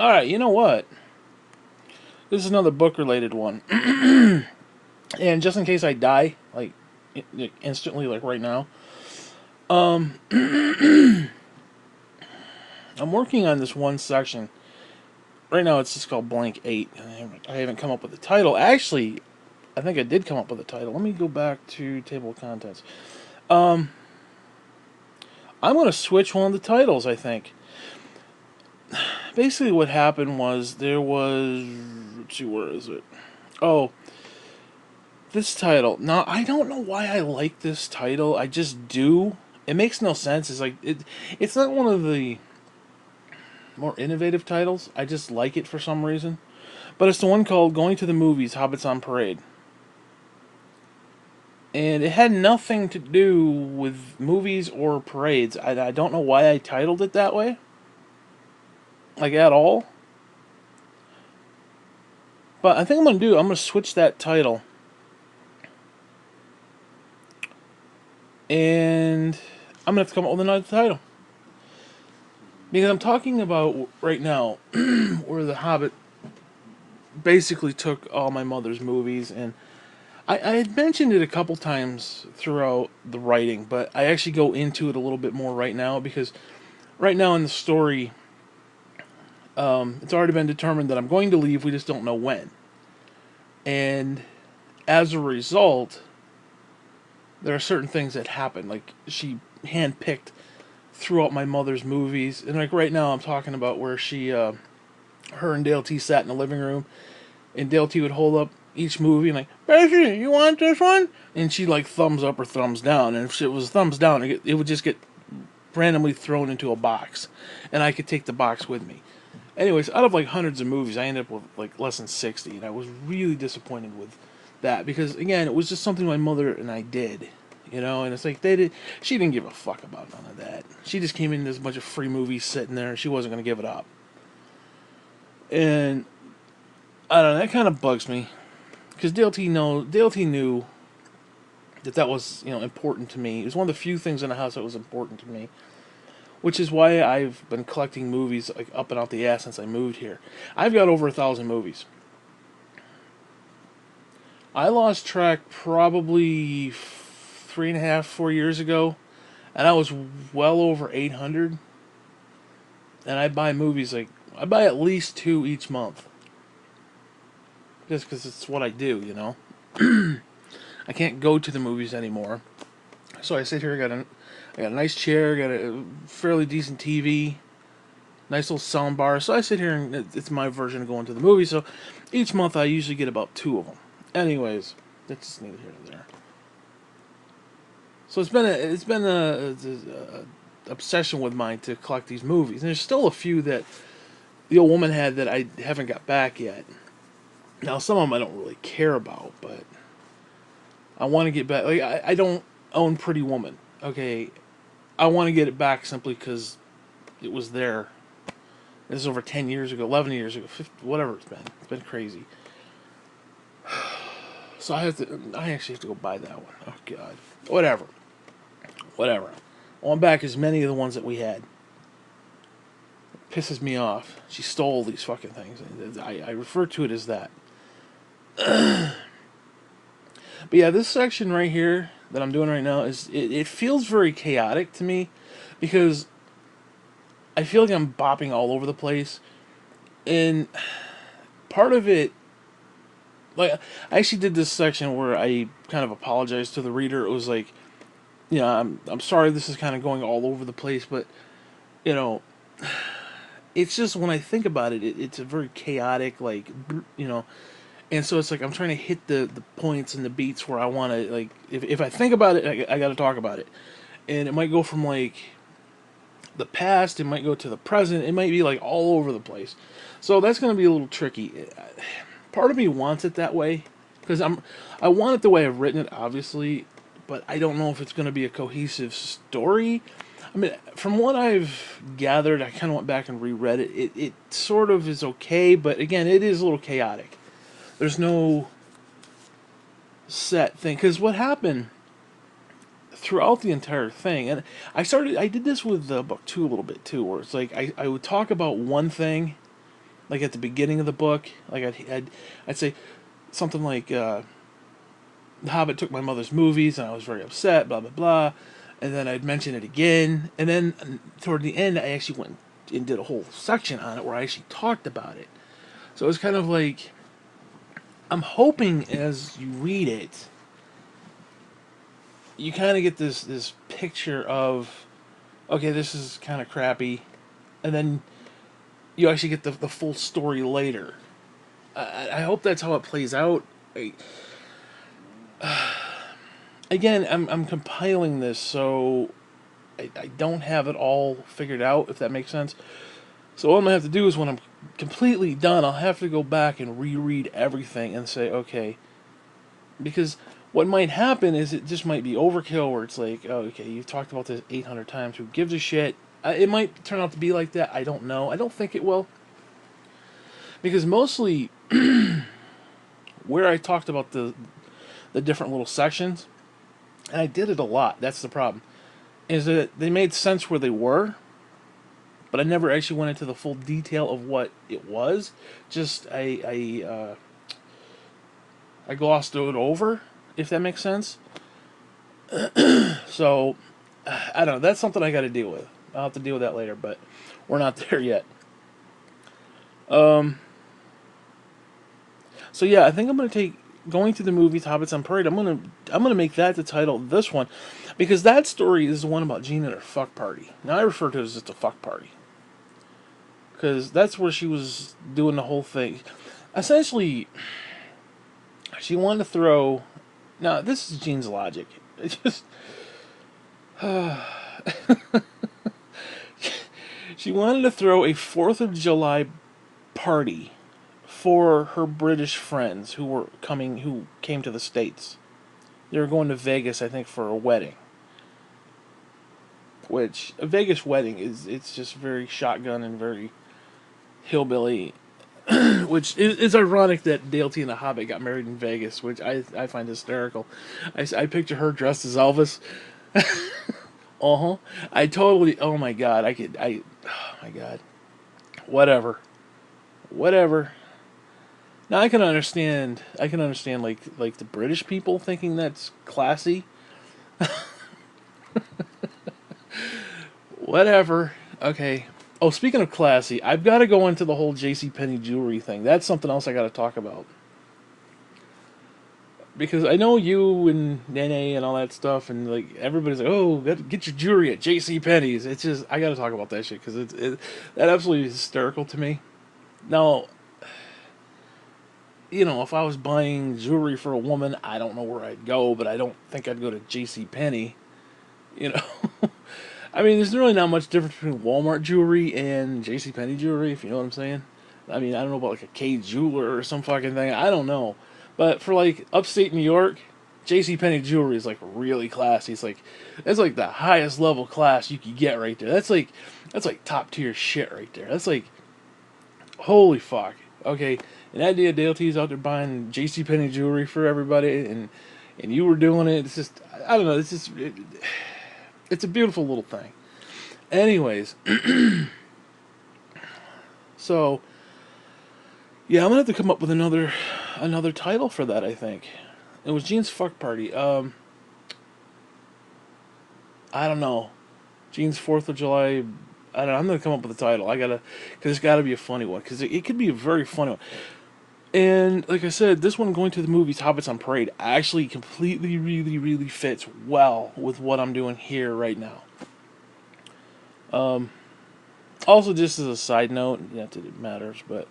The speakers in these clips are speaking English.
Alright, you know what? This is another book related one. And just in case I die, like, instantly, like right now, um, I'm working on this one section. Right now it's just called Blank 8. I haven't come up with a title. Actually, I think I did come up with a title. Let me go back to table of contents. Um, I'm going to switch one of the titles, I think. Basically, what happened was there was. Let's see, where is it? Oh, this title. Now, I don't know why I like this title. I just do. It makes no sense. It's like it's not one of the more innovative titles. I just like it for some reason. But it's the one called Going to the Movies, Hobbits on Parade. And it had nothing to do with movies or parades. I don't know why I titled it that way. Like, at all. But I think I'm going to switch that title. And I'm going to have to come up with another title. Because I'm talking about right now where the Hobbit basically took all my mother's movies, and I had mentioned it a couple times throughout the writing, but I actually go into it a little bit more right now because right now in the story, it's already been determined that I'm going to leave. We just don't know when, and as a result, there are certain things that happen. Like, she handpicked throughout my mother's movies, and like right now, I'm talking about where her and Dale T sat in the living room, and Dale T would hold up each movie and like, Bessie, you want this one? And she'd like thumbs up or thumbs down, and if it was thumbs down, it would just get randomly thrown into a box, and I could take the box with me. Anyways, out of like hundreds of movies, I ended up with like less than 60, and I was really disappointed with that because again, it was just something my mother and I did, and it's like she didn't give a fuck about none of that. She just came in, there's a bunch of free movies sitting there, and she wasn't going to give it up. And I don't know, that kind of bugs me because Dale T knew that was important to me. It was one of the few things in the house that was important to me, which is why I've been collecting movies like up and out the ass since I moved here. I've got over 1,000 movies. I lost track probably 3.5, 4 years ago, and I was well over 800. And I buy movies like I buy at least two each month, just because it's what I do. I can't go to the movies anymore, so I sit here. I got a nice chair, got a fairly decent TV, nice little sound bar. So I sit here and it's my version of going to the movies. So each month I usually get about two of them. Anyways, that's just neither here nor there. So it's been a obsession with mine to collect these movies. And there's still a few that the old woman had that I haven't got back yet. Now some of them I don't really care about, but I want to get back. Like I don't own Pretty Woman. Okay, I want to get it back simply because it was there. This is over 10 years ago, 11 years ago, 50, whatever it's been. It's been crazy. So I actually have to go buy that one. Oh, God. Whatever. I want back as many of the ones that we had. It pisses me off. She stole these fucking things. I refer to it as that. But yeah, this section right here that I'm doing right now it feels very chaotic to me because I feel like I'm bopping all over the place, and part of it, like, I actually did this section where I kind of apologized to the reader. It was like, I'm sorry this is kind of going all over the place, but you know, it's just when I think about it's a very chaotic, like, and so it's like I'm trying to hit the points and the beats where I want to, like, if I think about it, I got to talk about it, and it might go from like the past, it might go to the present, it might be like all over the place. So that's going to be a little tricky. Part of me wants it that way because I want it the way I've written it, obviously, but I don't know if it's going to be a cohesive story. I mean, from what I've gathered, I kind of went back and reread it. It sort of is okay, but again, it is a little chaotic. There's no set thing because what happened throughout the entire thing, and I did this with book two a little bit too, where it's like I would talk about one thing, like at the beginning of the book. Like I'd say something like The Hobbit took my mother's movies, and I was very upset. Blah blah blah, and then I'd mention it again, and then toward the end, I actually went and did a whole section on it where I actually talked about it. So it was kind of like, I'm hoping as you read it, you kind of get this picture of, okay, this is kind of crappy, and then you actually get the full story later. I hope that's how it plays out. Again, I'm compiling this, so I don't have it all figured out, if that makes sense. So what I'm going to have to do is when I'm completely done, I'll have to go back and reread everything and say, okay, because what might happen is it just might be overkill where it's like, oh, okay, you've talked about this 800 times, who gives a shit? It might turn out to be like that, I don't know. I don't think it will. Because mostly where I talked about the different little sections, and I did it a lot, that's the problem, is that they made sense where they were, but I never actually went into the full detail of what it was. Just I glossed it over, if that makes sense. So I don't know. That's something I got to deal with. I'll have to deal with that later, but we're not there yet. So yeah, I think I'm gonna take going to the movies Hobbits on Parade. I'm gonna make that the title of this one, because that story is the one about Jean and her fuck party. Now I refer to it as just a fuck party, because that's where she was doing the whole thing. Essentially, she wanted to throw. Now this is Jean's logic. It just. She wanted to throw a 4th of July party for her British friends who came to the States. They were going to Vegas, I think, for a wedding. Which, a Vegas wedding it's just very shotgun and very hillbilly. Which is ironic that Dale T and the Hobbit got married in Vegas, which I find hysterical. I picture her dressed as Elvis. Uh-huh. I totally, oh my god, oh my god. Whatever. Now I can understand like the British people thinking that's classy. Whatever. Okay. Oh, speaking of classy, I've got to go into the whole JCPenney jewelry thing. That's something else I got to talk about. Because I know you and Nene and all that stuff, and like everybody's like, "Oh, get your jewelry at JCPenney's." It's just I got to talk about that shit because that absolutely is hysterical to me. Now, if I was buying jewelry for a woman, I don't know where I'd go, but I don't think I'd go to JCPenney. You know, I mean, there's really not much difference between Walmart jewelry and JCPenney jewelry, if you know what I'm saying. I mean, I don't know about like a K jeweler or some fucking thing. I don't know. But for like upstate New York, JCPenney jewelry is like really classy. It's like the highest level class you could get right there. That's like top tier shit right there. That's like holy fuck. Okay, and that day Dale T's out there buying JCPenney jewelry for everybody, and you were doing it. It's just I don't know. It's a beautiful little thing. Anyways, so yeah, I'm gonna have to come up with another title for that. I think it was Jean's fuck party. I don't know. Jean's 4th of July. I don't know. I'm gonna come up with a title. Because it's gotta be a funny one. Because it could be a very funny one. And like I said, this one going to the movies, Hobbits on Parade, actually completely, really, really fits well with what I'm doing here right now. Also, just as a side note, not that it matters, but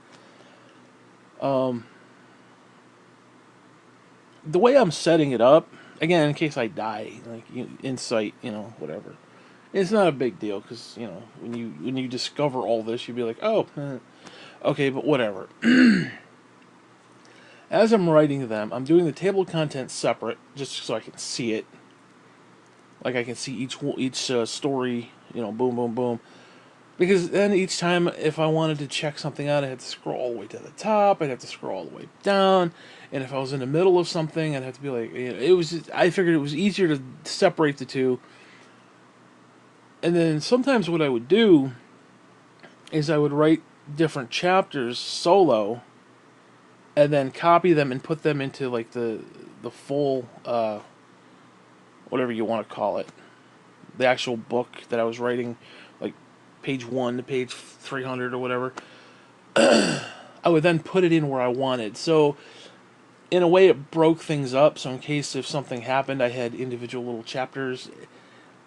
the way I'm setting it up, again, in case I die, like insight, whatever. It's not a big deal because when you discover all this, you'd be like, oh, okay, but whatever. As I'm writing them, I'm doing the table of contents separate, just so I can see it. Like I can see each story, boom, boom, boom. Because then each time, if I wanted to check something out, I had to scroll all the way to the top. I'd have to scroll all the way down. And if I was in the middle of something, I'd have to be like, it was just, I figured it was easier to separate the two. And then sometimes what I would do is I would write different chapters solo, and then copy them and put them into like the full whatever you want to call it, the actual book that I was writing, like page 1 to page 300 or whatever. I would then put it in where I wanted. So in a way, it broke things up. So in case if something happened, I had individual little chapters,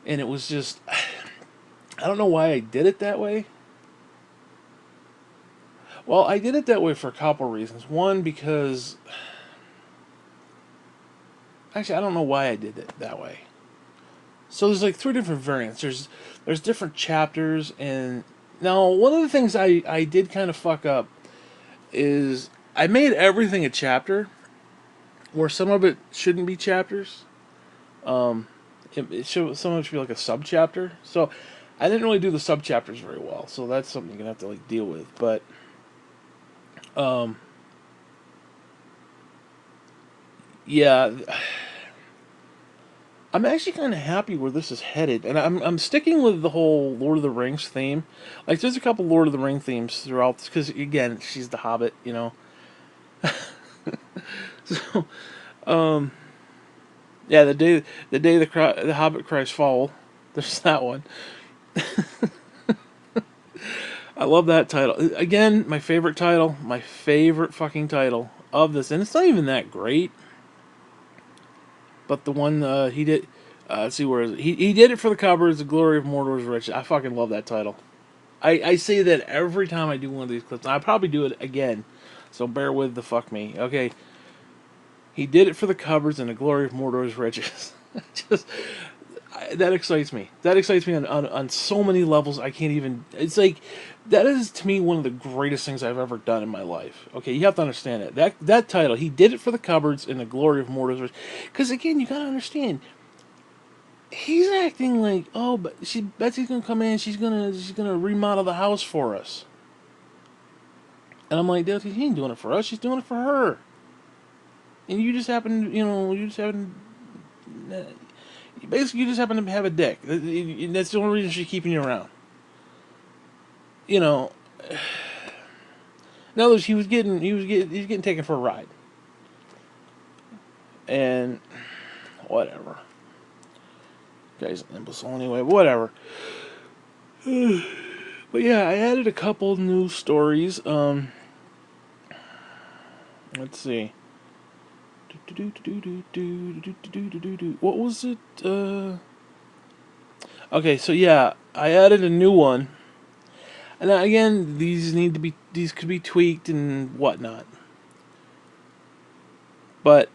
and it was just I don't know why I did it that way. Well, I did it that way for a couple reasons. One, because actually I don't know why I did it that way. So there's like 3 different variants. There's different chapters, and now one of the things I did kind of fuck up is I made everything a chapter, where some of it shouldn't be chapters. It should some of it should be like a sub chapter. So I didn't really do the sub chapters very well. So that's something you're gonna have to like deal with. But um, yeah, I'm actually kind of happy where this is headed, and I'm sticking with the whole Lord of the Rings theme. Like, there's a couple Lord of the Ring themes throughout, because again, she's the Hobbit, you know. So, yeah, the day the Hobbit cries foul. There's that one. I love that title. Again, my favorite title, my favorite fucking title of this, and it's not even that great. But the one he did, let's see, where is it? He did it for the covers, The Glory of Mordor's Riches. I fucking love that title. I say that every time I do one of these clips. I'll probably do it again, so bear with the fuck me. Okay, he did it for the covers and The Glory of Mordor's Riches. Just that excites me. That excites me on so many levels. I can't even. It's like that is to me one of the greatest things I've ever done in my life. Okay, you have to understand it. That title, he did it for the cupboards and The Glory of Mordor's Riches. Because again, you gotta understand. He's acting like, oh, but Betsy's gonna come in. She's gonna remodel the house for us. And I'm like, Dale, he ain't doing it for us. She's doing it for her. And you just happen, basically, you just happen to have a dick. That's the only reason she's keeping you around. You know. In other words, he's getting taken for a ride. And whatever. Guy's an imbecile anyway. Whatever. But yeah, I added a couple new stories. Let's see. What was it? Okay, so yeah, I added a new one. And again, these could be tweaked and whatnot. But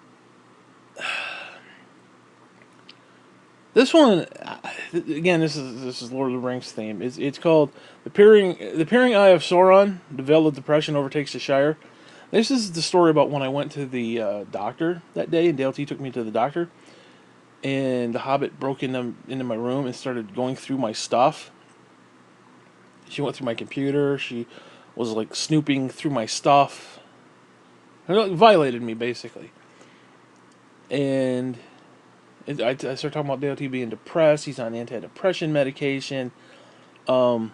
this one, again, this is Lord of the Rings theme. It's called the Peering Eye of Sauron. The Veil of Depression overtakes the Shire. This is the story about when I went to the doctor that day, and Dale T took me to the doctor, and the Hobbit broke into my room and started going through my stuff. She went through my computer. She was like snooping through my stuff. Violated me basically, and I started talking about Dale T being depressed. He's on antidepressant medication, and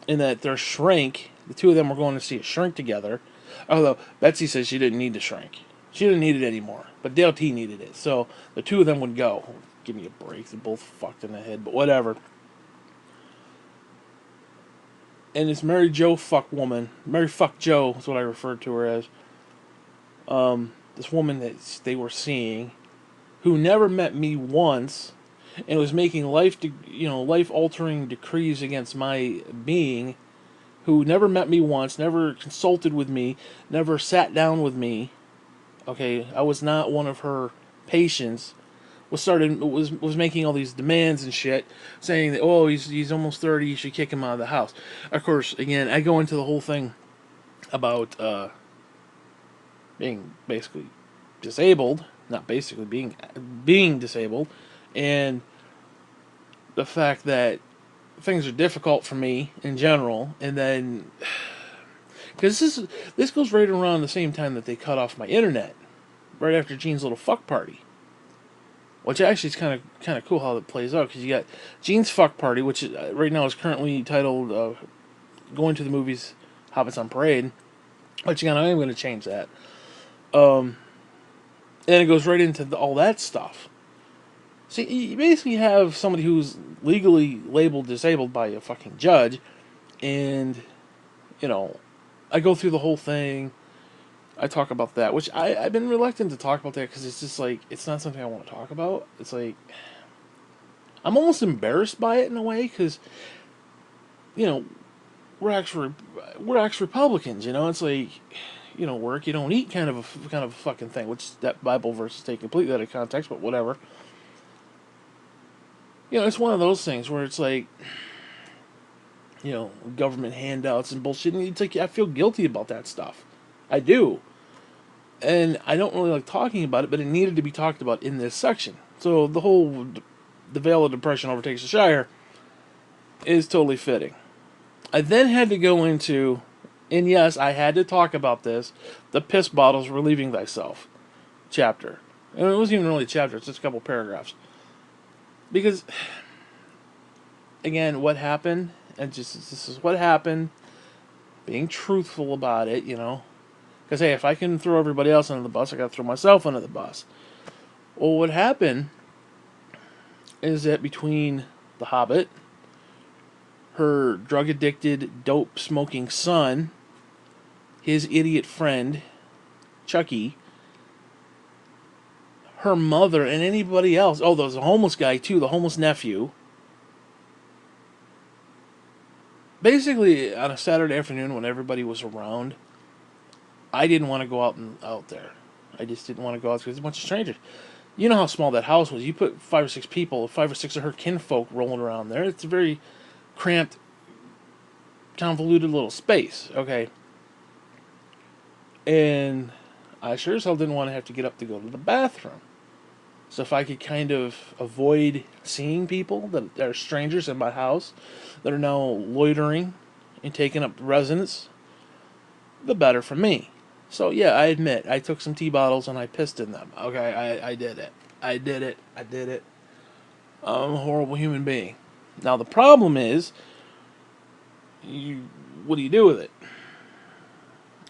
that their shrink. The two of them were going to see a shrink together. Although Betsy says she didn't need the shrink. She didn't need it anymore. But Dale T needed it. So the two of them would go. Give me a break. They're both fucked in the head. But whatever. And this Mary Jo fuck woman. Mary fuck Joe is what I referred to her as. This woman that they were seeing. Who never met me once. And was making life-altering decrees against my being. Who never met me once, never consulted with me, never sat down with me. Okay, I was not one of her patients. Was making all these demands and shit, saying that he's almost 30, you should kick him out of the house. Of course, again, I go into the whole thing about being basically disabled, not basically being disabled, and the fact that things are difficult for me in general, and then because this goes right around the same time that they cut off my internet, right after Gene's little fuck party, which actually is kind of cool how it plays out, because you got Gene's fuck party, which right now is currently titled going to the movies, Hobbits on Parade, which again, I am going to change that. And it goes right into all that stuff. So you basically have somebody who's legally labeled disabled by a fucking judge, and, you know, I go through the whole thing. I talk about that, which I've been reluctant to talk about that because it's just like, it's not something I want to talk about. It's like, I'm almost embarrassed by it in a way because, you know, we're ex-Republicans, you know. It's like, you know, work you don't eat kind of a fucking thing, which that Bible verse is taken completely out of context, but whatever. You know, it's one of those things where it's like, you know, government handouts and bullshit, and it's like I feel guilty about that stuff. I do. And I don't really like talking about it, but it needed to be talked about in this section. So the veil of depression overtakes the Shire is totally fitting. I then had to go into, and yes, I had to talk about this, the piss bottles relieving thyself chapter. And it wasn't even really a chapter, it's just a couple paragraphs. Because, again, what happened, and just this is what happened, being truthful about it, you know. Because, hey, if I can throw everybody else under the bus, I gotta throw myself under the bus. Well, what happened is that between the Hobbit, her drug-addicted, dope-smoking son, his idiot friend, Chucky, her mother, and anybody else. Oh, there's a homeless guy, too, the homeless nephew. Basically, on a Saturday afternoon when everybody was around, I didn't want to go out there. I just didn't want to go out because there's a bunch of strangers. You know how small that house was. You put 5 or 6 people, 5 or 6 of her kinfolk rolling around there. It's a very cramped, convoluted little space, okay? And I sure as hell didn't want to have to get up to go to the bathroom. So if I could kind of avoid seeing people that are strangers in my house, that are now loitering and taking up residence, the better for me. So yeah, I admit, I took some tea bottles and I pissed in them. Okay, I did it. I did it. I did it. I'm a horrible human being. Now the problem is, what do you do with it?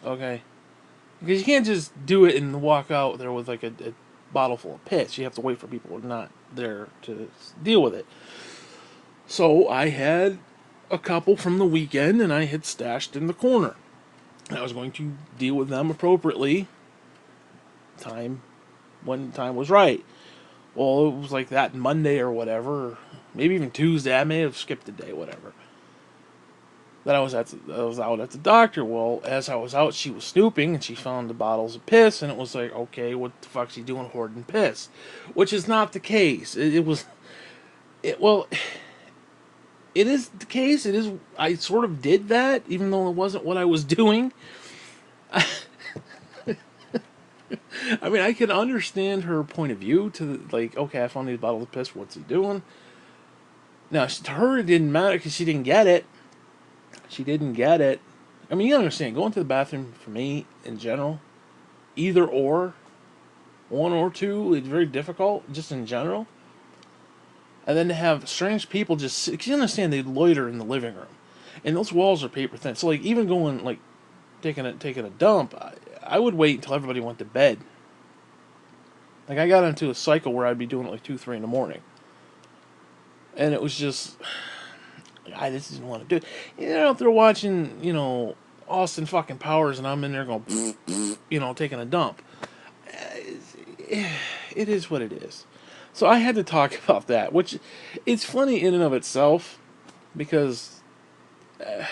Okay, because you can't just do it and walk out there with like a bottle full of piss. You have to wait for people who are not there to deal with it. So I had a couple from the weekend and I had stashed in the corner. I was going to deal with them appropriately. When time was right. Well, it was like that Monday or whatever, maybe even Tuesday. I may have skipped a day, whatever. Then I was out at the doctor. Well, as I was out, she was snooping and she found the bottles of piss, and it was like, okay, what the fuck's she doing hoarding piss? Which is not the case. Well, it is the case. It is. I sort of did that, even though it wasn't what I was doing. I mean, I can understand her point of view to, like, okay, I found these bottles of piss, what's he doing? Now, to her, it didn't matter because she didn't get it. She didn't get it. I mean, you understand, going to the bathroom, for me, in general, either or, one or two, it's very difficult, just in general. And then to have strange people just sit, because you understand, they loiter in the living room. And those walls are paper thin. So, like, even going, like, taking a dump, I would wait until everybody went to bed. Like, I got into a cycle where I'd be doing it like 2, 3 in the morning. And it was just, I just didn't want to do it. You know, if they're watching, you know, Austin fucking Powers and I'm in there going, you know, taking a dump. It is what it is. So I had to talk about that, which it's funny in and of itself because, I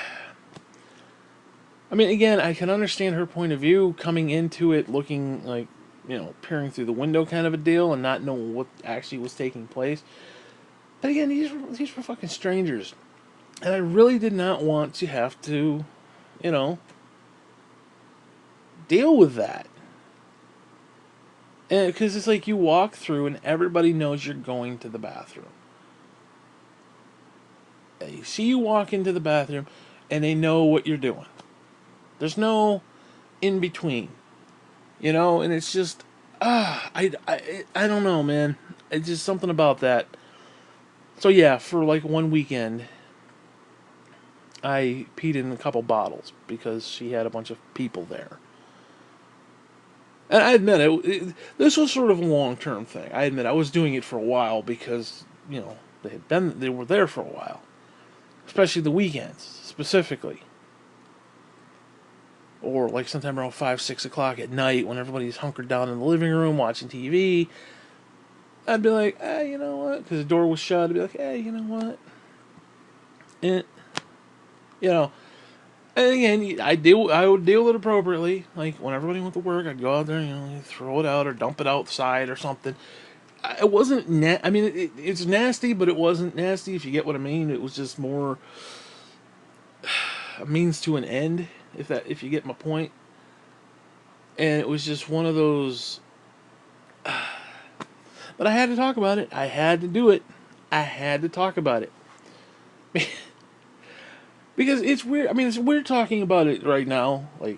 mean, again, I can understand her point of view coming into it looking like, you know, peering through the window kind of a deal and not knowing what actually was taking place. But again, these were fucking strangers. And I really did not want to have to, you know, deal with that. Because it's like you walk through and everybody knows you're going to the bathroom. They see you walk into the bathroom and they know what you're doing. There's no in between. You know, and it's just, I don't know, man. It's just something about that. So yeah, for like one weekend, I peed in a couple bottles because she had a bunch of people there. And I admit this was sort of a long-term thing. I admit I was doing it for a while because, they were there for a while. Especially the weekends, specifically. Or like sometime around 5, 6 o'clock at night when everybody's hunkered down in the living room watching TV. I'd be like, hey, you know what? Because the door was shut. I'd be like, hey, you know what? And, you know, and again, I would deal with it appropriately. Like when everybody went to work, I'd go out there, throw it out or dump it outside or something. It wasn't. I mean, it's nasty, but it wasn't nasty. If you get what I mean, it was just more a means to an end. If you get my point. And it was just one of those. But I had to talk about it. I had to do it. I had to talk about it. Because it's weird. I mean, it's weird talking about it right now, like,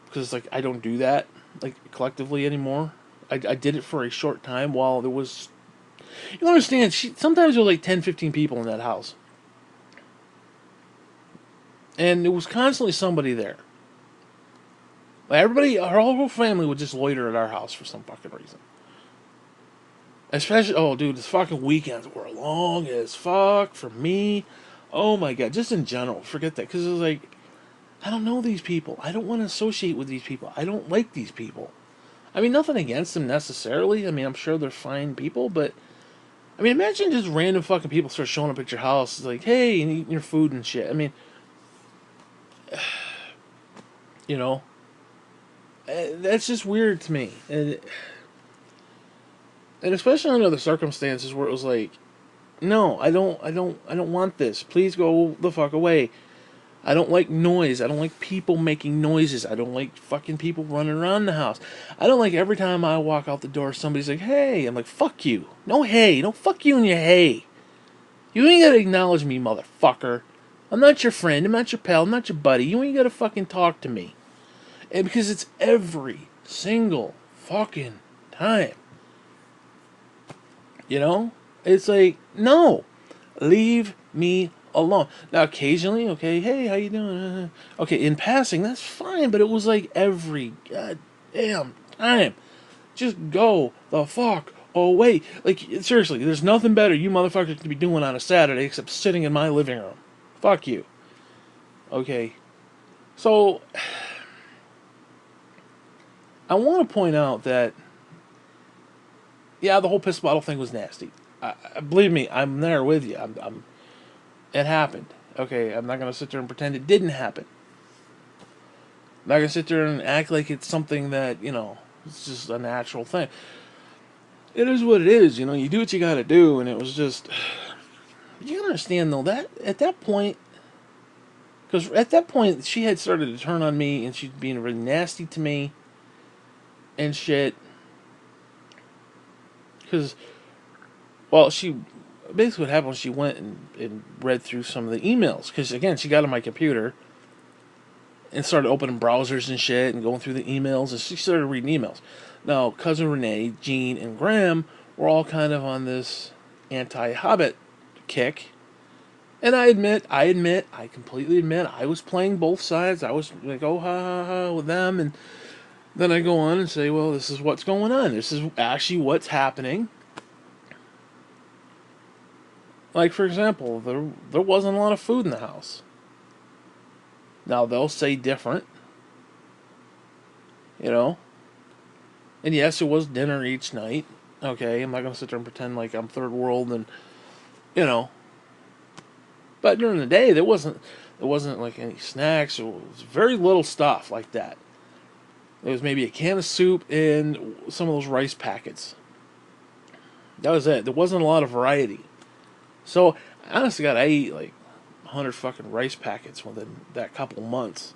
because like I don't do that like collectively anymore. I did it for a short time while there was. You understand? Sometimes there were like 10, 15 people in that house, and there was constantly somebody there. Like everybody, our whole family would just loiter at our house for some fucking reason. Especially, oh, dude, the fucking weekends were long as fuck for me. Oh my god, just in general, forget that. Because it was like, I don't know these people. I don't want to associate with these people. I don't like these people. I mean, nothing against them necessarily. I mean, I'm sure they're fine people, but I mean, imagine just random fucking people start showing up at your house, it's like, hey, and eating your food and shit. I mean, you know, that's just weird to me, and especially under the circumstances where it was like, no, I don't want this. Please go the fuck away. I don't like noise. I don't like people making noises. I don't like fucking people running around the house. I don't like every time I walk out the door, somebody's like, hey. I'm like, fuck you. No hey. No fuck you and your hey. You ain't gotta acknowledge me, motherfucker. I'm not your friend. I'm not your pal. I'm not your buddy. You ain't gotta fucking talk to me. And because it's every single fucking time. You know? It's like, no. Leave me alone. Now, occasionally, okay, hey, how you doing? Okay, in passing, that's fine, but it was like every goddamn time. Just go the fuck away. Like, seriously, there's nothing better you motherfuckers could be doing on a Saturday except sitting in my living room. Fuck you. Okay. So, I want to point out that, yeah, the whole piss bottle thing was nasty. Believe me, I'm there with you. It happened. Okay, I'm not gonna sit there and pretend it didn't happen. I'm not gonna sit there and act like it's something that it's just a natural thing. It is what it is. You do what you gotta do, and it was just. You gotta understand though that at that point, because at that point she had started to turn on me, and she's being really nasty to me, and shit. Because, well, she basically what happened was she went and read through some of the emails. Because, again, she got on my computer and started opening browsers and shit and going through the emails. And she started reading emails. Now, Cousin Renee, Jean, and Graham were all kind of on this anti-Hobbit kick. And I completely admit, I was playing both sides. I was like, oh, ha, ha, ha, with them. And then I go on and say, well, this is what's going on. This is actually what's happening. Like, for example, there wasn't a lot of food in the house. Now, they'll say different. And yes, it was dinner each night. Okay, I'm not going to sit there and pretend like I'm third world and, you know. But during the day, there wasn't like any snacks. It was very little stuff like that. There was maybe a can of soup and some of those rice packets. That was it. There wasn't a lot of variety. So, honestly, God, I ate like 100 fucking rice packets within that couple months.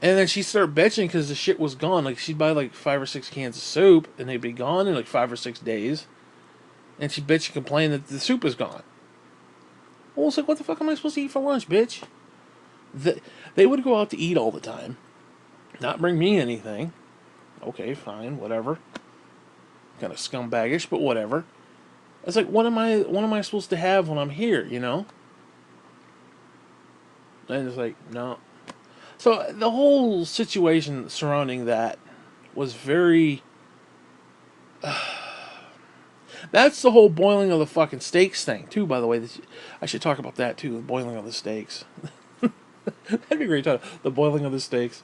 And then she'd start bitching because the shit was gone. Like, she'd buy like 5 or 6 cans of soup, and they'd be gone in like 5 or 6 days. And she'd bitch and complain that the soup is gone. Well, it's like, what the fuck am I supposed to eat for lunch, bitch? They would go out to eat all the time. Not bring me anything. Okay, fine, whatever. Kind of scumbaggish, but whatever. It's like, what am I supposed to have when I'm here, And it's like, no. So the whole situation surrounding that was very. That's the whole boiling of the fucking steaks thing, too, by the way. I should talk about that, too, the boiling of the steaks. That'd be a great title. The boiling of the steaks.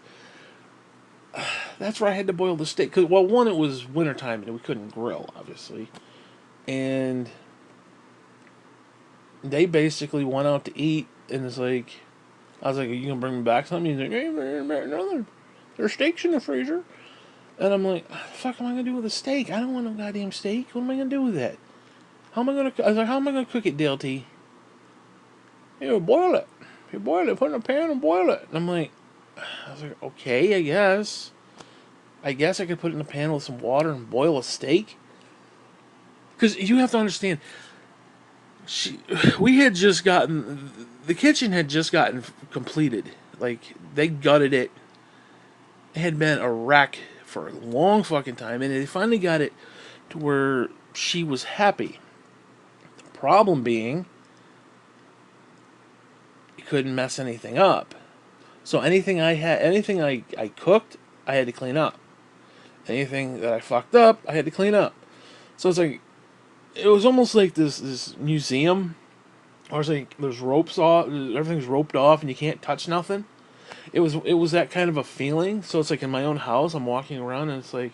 That's where I had to boil the steak. Cause, well, one, it was wintertime and we couldn't grill, obviously. And they basically went out to eat, and it's like, I was like, are you going to bring me back something? He's like, hey, no, there's steaks in the freezer. And I'm like, what the fuck am I going to do with a steak? I don't want no goddamn steak. What am I going to do with that? How am I going to, I was like, how am I going to cook it, Dale T? You boil it. You boil it, put it in a pan and boil it. And I'm like, I was like, okay, I guess. I guess I could put it in a pan with some water and boil a steak. Because you have to understand, we had just gotten, the kitchen had just gotten completed. Like, they gutted it. It had been a wreck for a long fucking time, and they finally got it to where she was happy. The problem being, you couldn't mess anything up. So anything I cooked, I had to clean up. Anything that I fucked up, I had to clean up. So it's like, it was almost like this museum, or it's like there's ropes off, everything's roped off, and you can't touch nothing. It was that kind of a feeling. So it's like in my own house, I'm walking around, and it's like,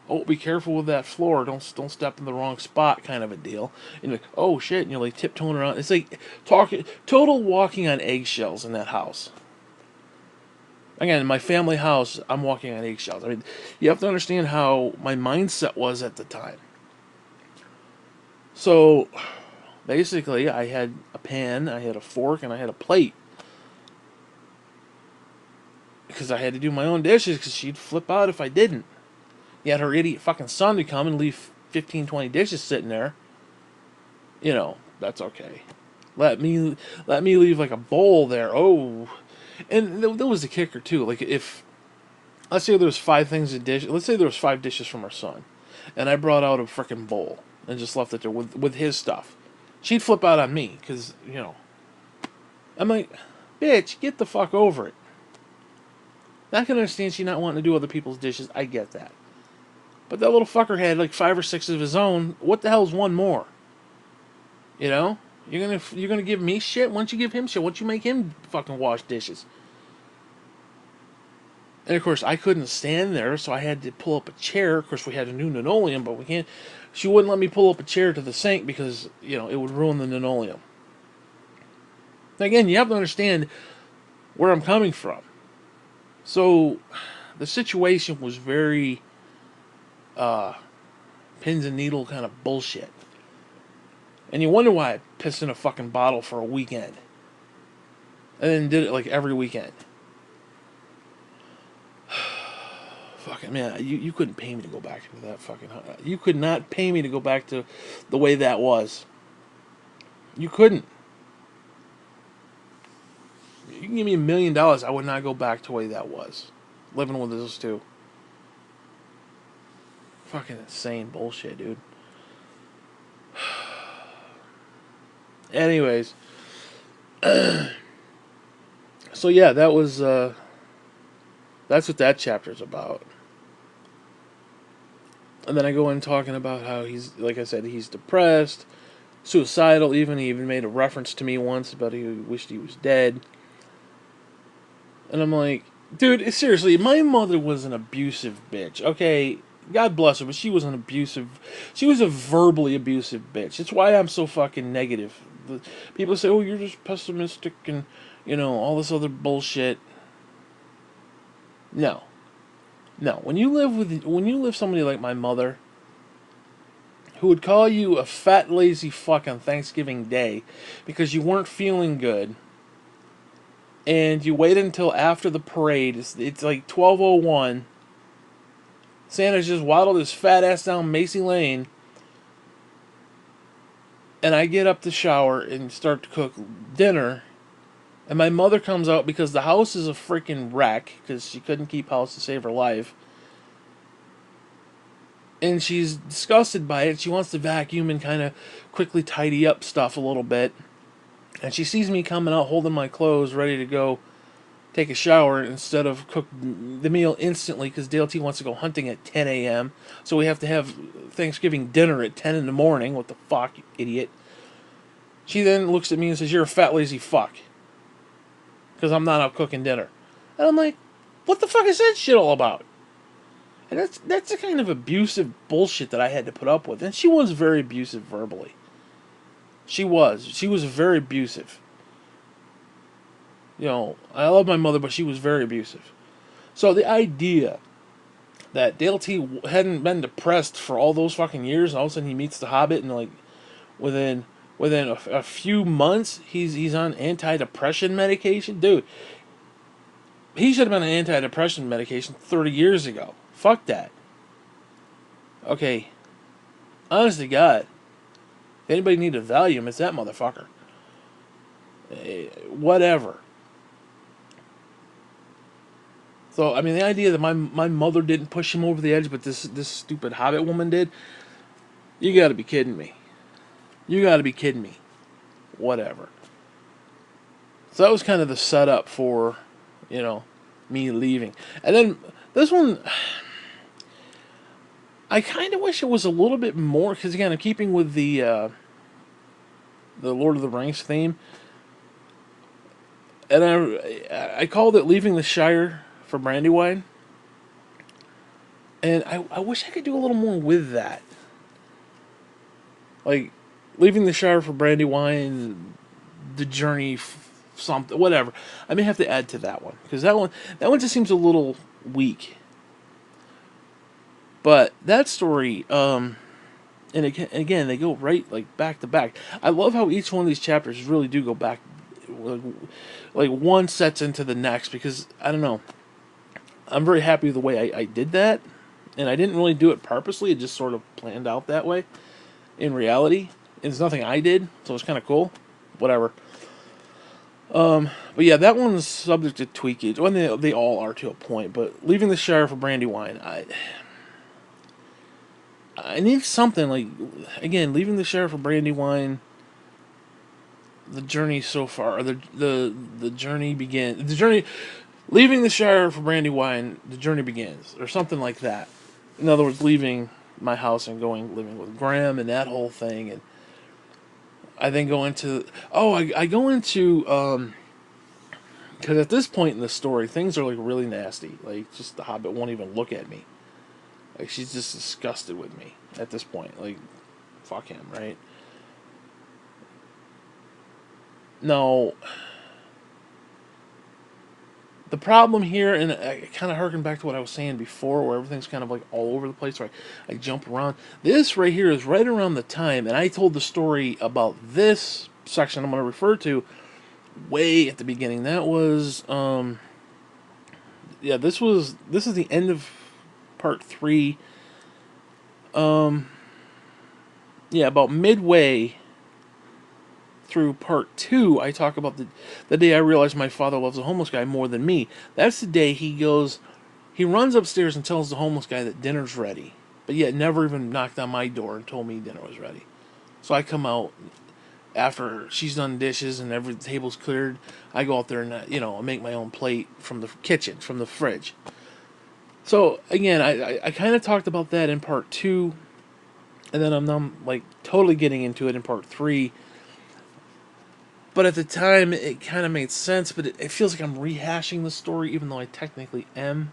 oh, be careful with that floor, don't step in the wrong spot, kind of a deal. And you're like, oh shit, and you're like tiptoeing around. It's like total walking on eggshells in that house. Again, in my family house, I'm walking on eggshells. I mean, you have to understand how my mindset was at the time. So, basically, I had a pan, I had a fork, and I had a plate. Because I had to do my own dishes, because she'd flip out if I didn't. Yet her idiot fucking son to come and leave 15, 20 dishes sitting there. You know, that's okay. Let me leave like a bowl there. Oh, and there was the kicker too. Like if, let's say there was 5 things to dish. Let's say there was 5 dishes from our son, and I brought out a freaking bowl and just left it there with his stuff. She'd flip out on me because I'm like, bitch, get the fuck over it. I can understand she not wanting to do other people's dishes. I get that. But that little fucker had like 5 or 6 of his own. What the hell's one more? You know? You're gonna give me shit? Why don't you give him shit? Why don't you make him fucking wash dishes? And of course, I couldn't stand there, so I had to pull up a chair. Of course, we had a new linoleum, but we can't. She wouldn't let me pull up a chair to the sink because it would ruin the linoleum. Again, you have to understand where I'm coming from. So, the situation was very pins and needle kind of bullshit. And you wonder why I pissed in a fucking bottle for a weekend. And then did it like every weekend. Fucking man, you couldn't pay me to go back into that fucking... You could not pay me to go back to the way that was. You couldn't. You can give me $1 million, I would not go back to the way that was. Living with those two. Fucking insane bullshit, dude. Anyways. So yeah, that was... that's what that chapter's about. And then I go in talking about how he's, like I said, he's depressed, suicidal even. He even made a reference to me once about he wished he was dead. And I'm like, dude, seriously, my mother was an abusive bitch. Okay, God bless her, but she was a verbally abusive bitch. It's why I'm so fucking negative. People say, oh, you're just pessimistic and, all this other bullshit. No. When you live somebody like my mother, who would call you a fat lazy fuck on Thanksgiving Day because you weren't feeling good, and you wait until after the parade, it's like 12:01. Santa's just waddled his fat ass down Macy Lane, and I get up to shower and start to cook dinner. And my mother comes out because the house is a freaking wreck because she couldn't keep house to save her life. And she's disgusted by it. She wants to vacuum and kind of quickly tidy up stuff a little bit. and she sees me coming out holding my clothes, ready to go take a shower instead of cook the meal instantly because Dale T wants to go hunting at 10 a.m. So we have to have Thanksgiving dinner at 10 in the morning. What the fuck, you idiot? She then looks at me and says, "You're a fat, lazy fuck," because I'm not out cooking dinner. And I'm like, what the fuck is that shit all about? And that's the kind of abusive bullshit that I had to put up with. And she was very abusive verbally. She was. She was very abusive. You know, I love my mother, but she was very abusive. So the idea that Dale T hadn't been depressed for all those fucking years, and all of a sudden he meets the Hobbit, and like within a few months he's on antidepressant medication, dude. He should have been on antidepressant medication 30 years ago. Fuck that. Okay, honest to God, if anybody needed Valium, it's that motherfucker. Whatever. So I mean, the idea that my mother didn't push him over the edge, but this stupid Hobbit woman did. You got to be kidding me. You got to be kidding me. Whatever. So that was kind of the setup for, you know, me leaving. And then this one, I kind of wish it was a little bit more, because again, I'm keeping with the Lord of the Rings theme. And I called it Leaving the Shire for Brandywine. And I wish I could do a little more with that. Like, Leaving the Shire for Brandywine, the journey, something, whatever. I may have to add to that one, because that one just seems a little weak. But that story, and again, they go right like back to back. I love how each one of these chapters really do go back, like one sets into the next, because I don't know. I'm very happy with the way I did that, and I didn't really do it purposely. It just sort of planned out that way. In reality, it's nothing I did, so it's kind of cool. Whatever. But yeah, that one's subject to tweakage. Well, they all are to a point. But Leaving the Shire for Brandywine, I need something like, again, Leaving the Shire for Brandywine. The journey so far, the journey begins. The journey, leaving the Shire for Brandywine, the journey begins, or something like that. In other words, leaving my house and living with Graham and that whole thing, and I then go into I go into because at this point in the story, things are like really nasty. Like, just the Hobbit won't even look at me. Like, she's just disgusted with me at this point. Like, fuck him, right? No. The problem here, and I kind of harken back to what I was saying before, where everything's kind of like all over the place, where I jump around. This right here is right around the time, and I told the story about this section I'm going to refer to way at the beginning. That was, this is the end of part 3. About midway through part 2, I talk about the day I realized my father loves a homeless guy more than me. That's the day he runs upstairs and tells the homeless guy that dinner's ready, but yet never even knocked on my door and told me dinner was ready. So I come out after she's done dishes and every table's cleared. I go out there and I make my own plate from the kitchen, from the fridge. So again, I kind of talked about that in part 2, and then I'm like totally getting into it in part 3. But at the time, it kind of made sense, but it feels like I'm rehashing the story, even though I technically am.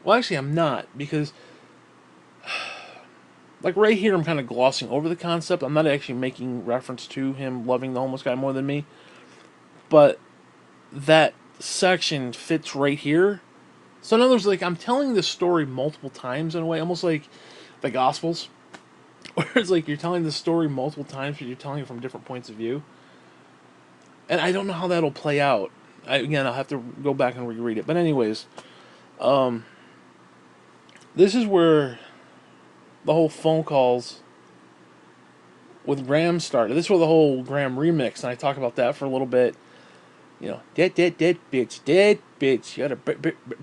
Well, actually, I'm not, because, like, right here, I'm kind of glossing over the concept. I'm not actually making reference to him loving the homeless guy more than me. But that section fits right here. So, in other words, like, I'm telling this story multiple times in a way, almost like the Gospels. Where it's like you're telling the story multiple times, but you're telling it from different points of view. And I don't know how that'll play out. I'll have to go back and reread it. But anyways, this is where the whole phone calls with Graham started. This is where the whole Graham remix, and I talk about that for a little bit. Dead bitch. You gotta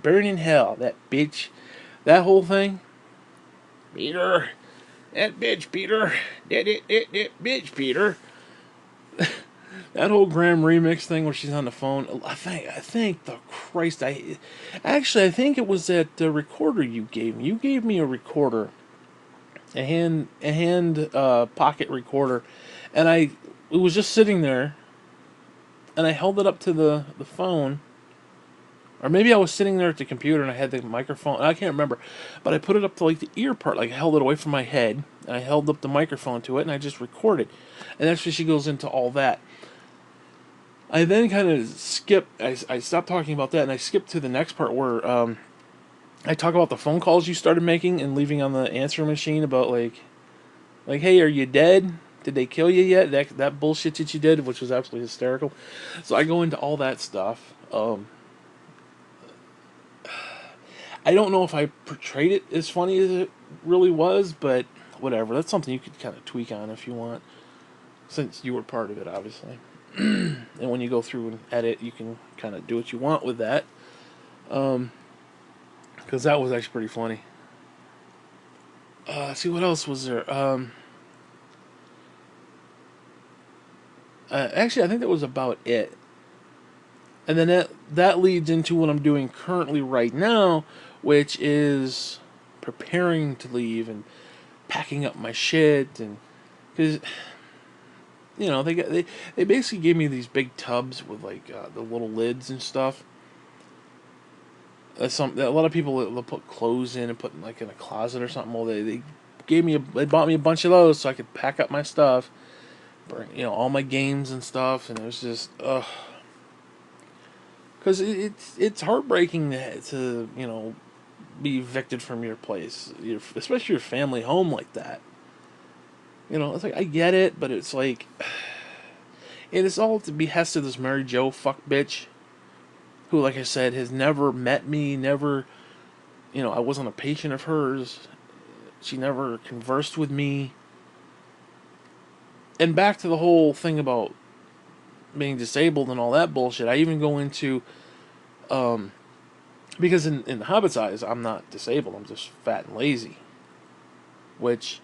burn in hell, that bitch. That whole thing. Peter. That bitch, Peter. That bitch, Peter. That whole Graham remix thing where she's on the phone. I think the Christ. I think it was that recorder you gave me. You gave me a recorder, a hand pocket recorder, and it was just sitting there, and I held it up to the phone. Or maybe I was sitting there at the computer and I had the microphone. I can't remember. But I put it up to like the ear part. Like I held it away from my head. And I held up the microphone to it and I just recorded. And actually she goes into all that. I then kind of skipped. I stopped talking about that and I skipped to the next part where I talk about the phone calls you started making and leaving on the answering machine about like, hey, are you dead? Did they kill you yet? That bullshit that you did, which was absolutely hysterical. So I go into all that stuff. I don't know if I portrayed it as funny as it really was, but whatever. That's something you could kind of tweak on if you want, since you were part of it, obviously. And when you go through and edit, you can kind of do what you want with that. Because that was actually pretty funny. See, what else was there? Actually, I think that was about it. And then that leads into what I'm doing currently right now, which is preparing to leave and packing up my shit, and because they basically gave me these big tubs with like the little lids and stuff. A lot of people will put clothes in and put like in a closet or something. Well, they bought me a bunch of those so I could pack up my stuff, bring all my games and stuff, and it was just because it's heartbreaking to be evicted from your place, especially your family home like that. It's like I get it, but it's like, and it's all at the behest of this Mary Jo fuck bitch, who, like I said, has never met me, never, I wasn't a patient of hers. She never conversed with me. And back to the whole thing about being disabled and all that bullshit. I even go into, because in Hobbit's eyes, I'm not disabled. I'm just fat and lazy. Which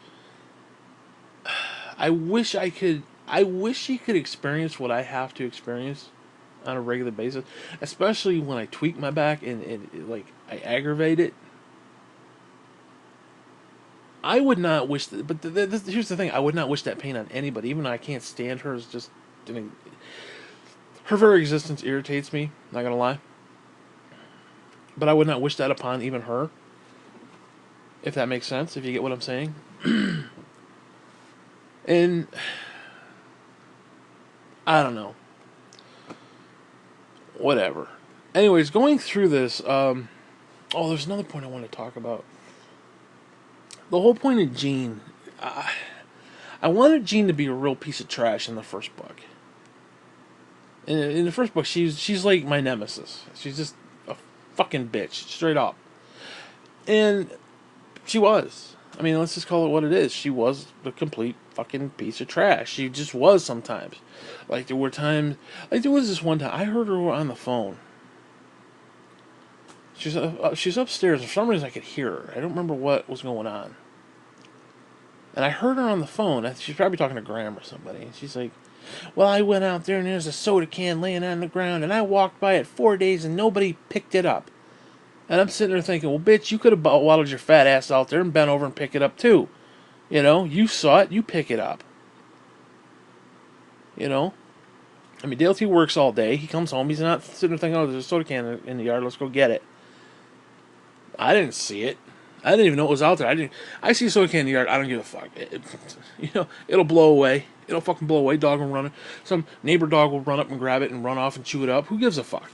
I wish she could experience what I have to experience on a regular basis, especially when I tweak my back and like I aggravate it. I would not wish that, but here's the thing: I would not wish that pain on anybody. Even though I can't stand her, it's just her very existence irritates me. Not gonna lie, but I would not wish that upon even her. If that makes sense, if you get what I'm saying. And I don't know. Whatever. Anyways, going through this, there's another point I want to talk about. The whole point of Jean, I wanted Jean to be a real piece of trash in the first book. In the first book, she's like my nemesis. She's just a fucking bitch, straight up. And she was. I mean, let's just call it what it is. She was a complete fucking piece of trash. She just was sometimes. Like, there were times... Like, there was this one time, I heard her on the phone. She's upstairs. For some reason, I could hear her. I don't remember what was going on. And I heard her on the phone. She's probably talking to Graham or somebody. And she's like, well, I went out there and there's a soda can laying on the ground. And I walked by it 4 days and nobody picked it up. And I'm sitting there thinking, well, bitch, you could have waddled your fat ass out there and bent over and picked it up too. You saw it, you pick it up. I mean, Dale T works all day. He comes home, he's not sitting there thinking, oh, there's a soda can in the yard, let's go get it. I didn't see it. I didn't even know it was out there. I see a soda can in the yard, I don't give a fuck. It'll blow away. It'll fucking blow away. Dog will run. Some neighbor dog will run up and grab it and run off and chew it up. Who gives a fuck?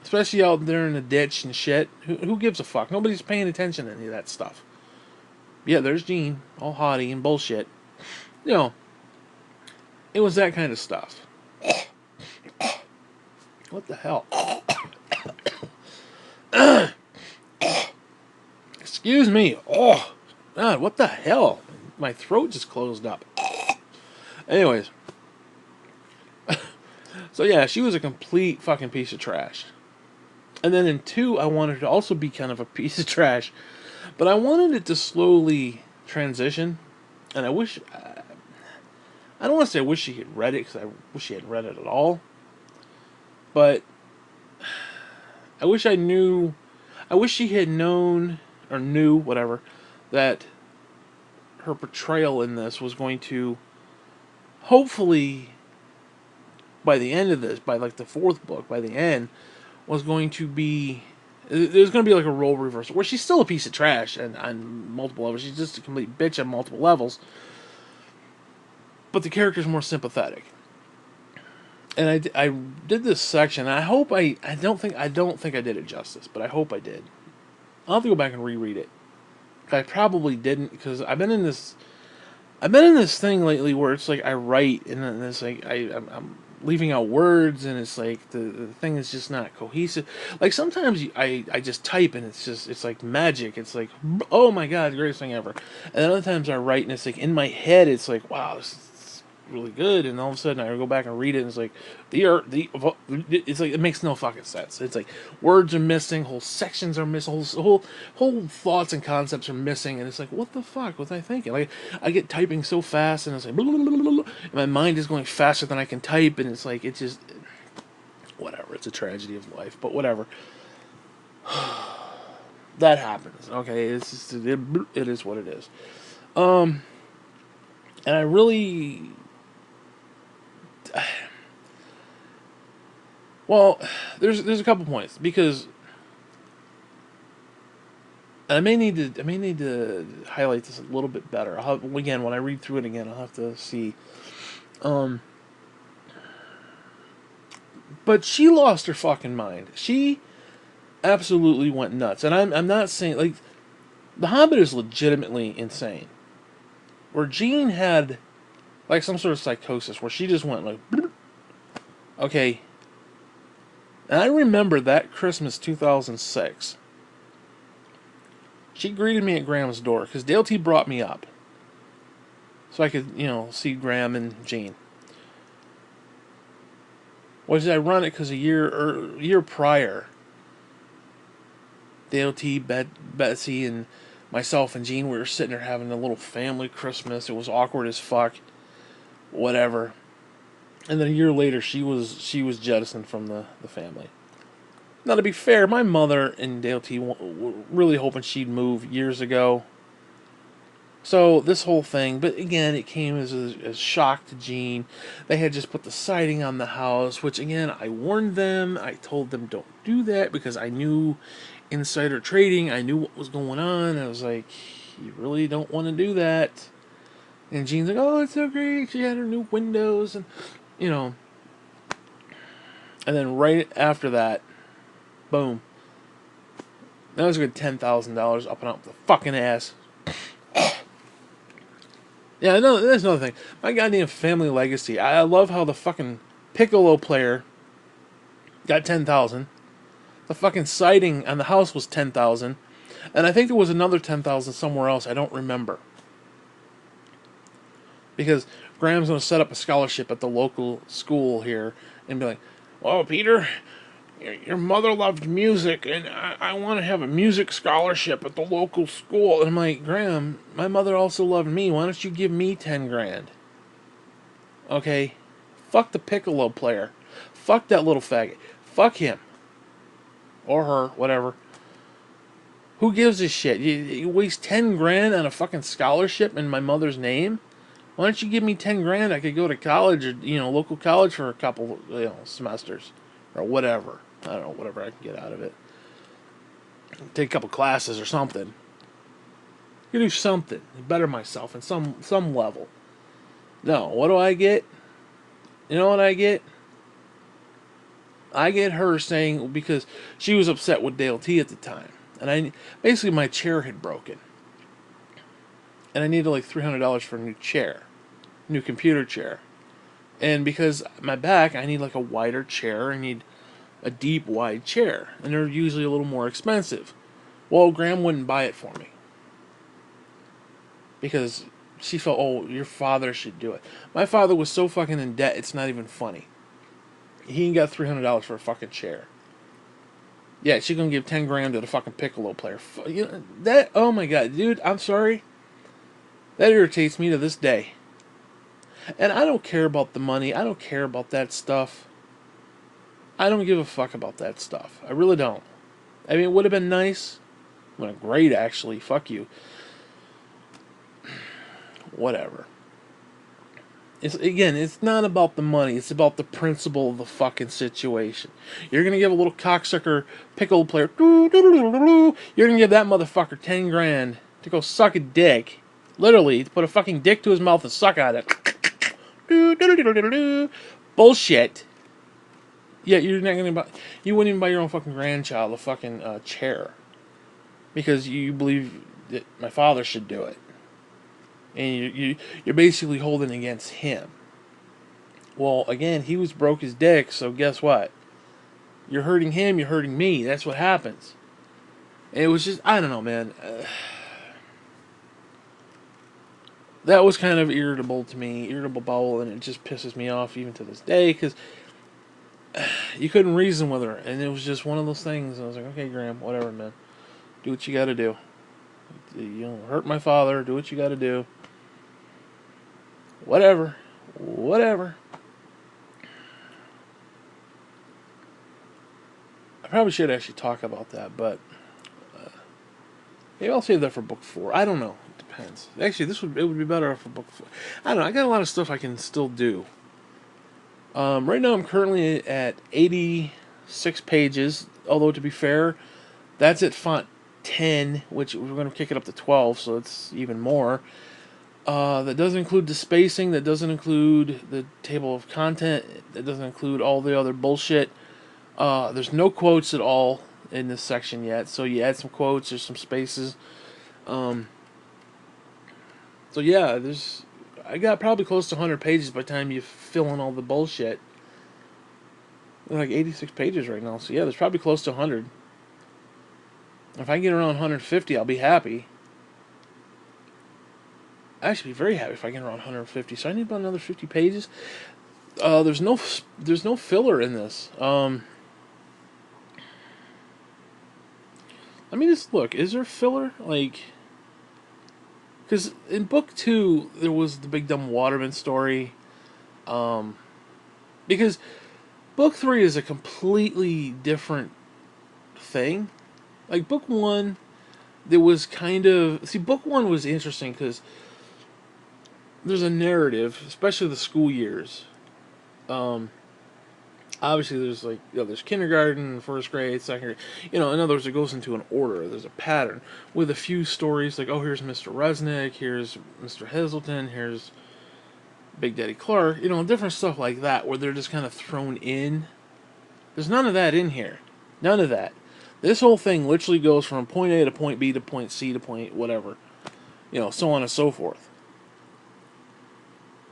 Especially out there in the ditch and shit. Who gives a fuck? Nobody's paying attention to any of that stuff. Yeah, there's Jean, all haughty and bullshit. It was that kind of stuff. What the hell? Excuse me. Oh, God, what the hell? My throat just closed up. Anyways. So yeah, she was a complete fucking piece of trash. And then in 2, I wanted to also be kind of a piece of trash. But I wanted it to slowly transition. And I wish... I don't want to say I wish she had read it, because I wish she hadn't read it at all. But I wish I knew. I wish she had known, or knew, whatever, that her portrayal in this was going to, hopefully, by the end of this, by like the fourth book, by the end, was going to be. There's going to be like a role reversal where she's still a piece of trash and on multiple levels. She's just a complete bitch on multiple levels. But the character's more sympathetic. And I did this section. I hope I don't think I did it justice, but I hope I did. I'll have to go back and reread it. I probably didn't, because I've been in this thing lately where it's like I write and then it's like I'm leaving out words, and it's like the thing is just not cohesive. Like sometimes I just type and it's like magic. It's like, oh my god, greatest thing ever. And then other times I write and it's like in my head it's like, wow, this is really good, and all of a sudden I go back and read it and it's like it's like it makes no fucking sense. It's like words are missing, whole sections are missing, whole thoughts and concepts are missing, and it's like, what the fuck was I thinking? Like I get typing so fast and it's like blah, blah, blah, blah, blah, and my mind is going faster than I can type, and it's like it's just whatever. It's a tragedy of life, but whatever. That happens. Okay, it's just, it is what it is. And I really. Well, there's a couple points, because I may need to highlight this a little bit better. Again, when I read through it again, I'll have to see. But she lost her fucking mind. She absolutely went nuts, and I'm not saying, like, The Hobbit is legitimately insane. Where Jean had like some sort of psychosis where she just went like, okay. And I remember that Christmas 2006. She greeted me at Graham's door because Dale T brought me up so I could, see Graham and Jean. Was ironic because a year prior, Dale T, Betsy, and myself and Jean, we were sitting there having a little family Christmas. It was awkward as fuck. Whatever. And then a year later, she was jettisoned from the family. Now, to be fair, my mother and Dale T were really hoping she'd move years ago. So, this whole thing, but again, it came as a shock to Jean. They had just put the siding on the house, which again, I warned them. I told them don't do that because I knew insider trading. I knew what was going on. I was like, you really don't want to do that. And Jean's like, oh, it's so great. She had her new windows and, And then right after that, boom. That was a good $10,000 up and up the fucking ass. Yeah, no, that's another thing. My goddamn family legacy. I love how the fucking piccolo player got $10,000. The fucking siding on the house was $10,000, and I think there was another $10,000 somewhere else. I don't remember. Because Graham's going to set up a scholarship at the local school here and be like, "Well, Peter, your mother loved music, and I want to have a music scholarship at the local school." And I'm like, Graham, my mother also loved me. Why don't you give me 10 grand? Okay? Fuck the piccolo player. Fuck that little faggot. Fuck him. Or her, whatever. Who gives a shit? You waste 10 grand on a fucking scholarship in my mother's name? Why don't you give me 10 grand? I could go to college or, local college for a couple, semesters. Or whatever. I don't know, whatever I can get out of it. Take a couple classes or something. You do something. Better myself in some level. No, what do I get? You know what I get? I get her saying, because she was upset with Dale T at the time. And basically my chair had broken. And I needed like $300 for a new chair. New computer chair. And because my back, I need like a wider chair. I need a deep, wide chair. And they're usually a little more expensive. Well, Graham wouldn't buy it for me. Because she felt, oh, your father should do it. My father was so fucking in debt, it's not even funny. He ain't got $300 for a fucking chair. Yeah, she gonna give 10 grand to the fucking piccolo player. Oh my god, dude, I'm sorry. That irritates me to this day. And I don't care about the money. I don't care about that stuff. I don't give a fuck about that stuff. I really don't. I mean, it would have been nice. Well, great, actually. Fuck you. Whatever. It's not about the money. It's about the principle of the fucking situation. You're gonna give a little cocksucker pickle player. You're gonna give that motherfucker 10 grand to go suck a dick. Literally, to put a fucking dick to his mouth and suck on it. Bullshit. Yeah, you're not gonna buy. You wouldn't even buy your own fucking grandchild a fucking chair because you believe that my father should do it, and you're basically holding against him. Well, again, he was broke as dick, so guess what? You're hurting him. You're hurting me. That's what happens. And it was just, I don't know, man. That was kind of irritable to me, irritable bowel, and it just pisses me off even to this day because you couldn't reason with her, and it was just one of those things. I was like, okay, Graham, whatever, man, do what you got to do. You know, hurt my father, do what you got to do. Whatever. I probably should actually talk about that, but maybe I'll save that for book 4. I don't know. It depends. Actually, it would be better for book 4. I don't know. I got a lot of stuff I can still do. Right now, I'm currently at 86 pages. Although to be fair, that's at font 10, which we're going to kick it up to 12, so it's even more. That doesn't include the spacing. That doesn't include the table of content. That doesn't include all the other bullshit. There's no quotes at all in this section yet. So you add some quotes. There's some spaces. So yeah, I got probably close to 100 pages by the time you fill in all the bullshit. Like 86 pages right now. So yeah, there's probably close to 100. If I get around 150, I'll be happy. I'd actually be very happy if I get around 150. So I need about another 50 pages. There's no filler in this. Let me just look. Is there filler? Like, because in book 2 there was the Big Dumb Waterman story. Because book 3 is a completely different thing. Like book 1, there was kind of book 1 was interesting because there's a narrative, especially the school years. Obviously, there's there's kindergarten, first grade, second grade. In other words, it goes into an order. There's a pattern with a few stories like, oh, here's Mr. Resnick, here's Mr. Hazelton, here's Big Daddy Clark. Different stuff like that where they're just kind of thrown in. There's none of that in here. None of that. This whole thing literally goes from point A to point B to point C to point whatever. So on and so forth.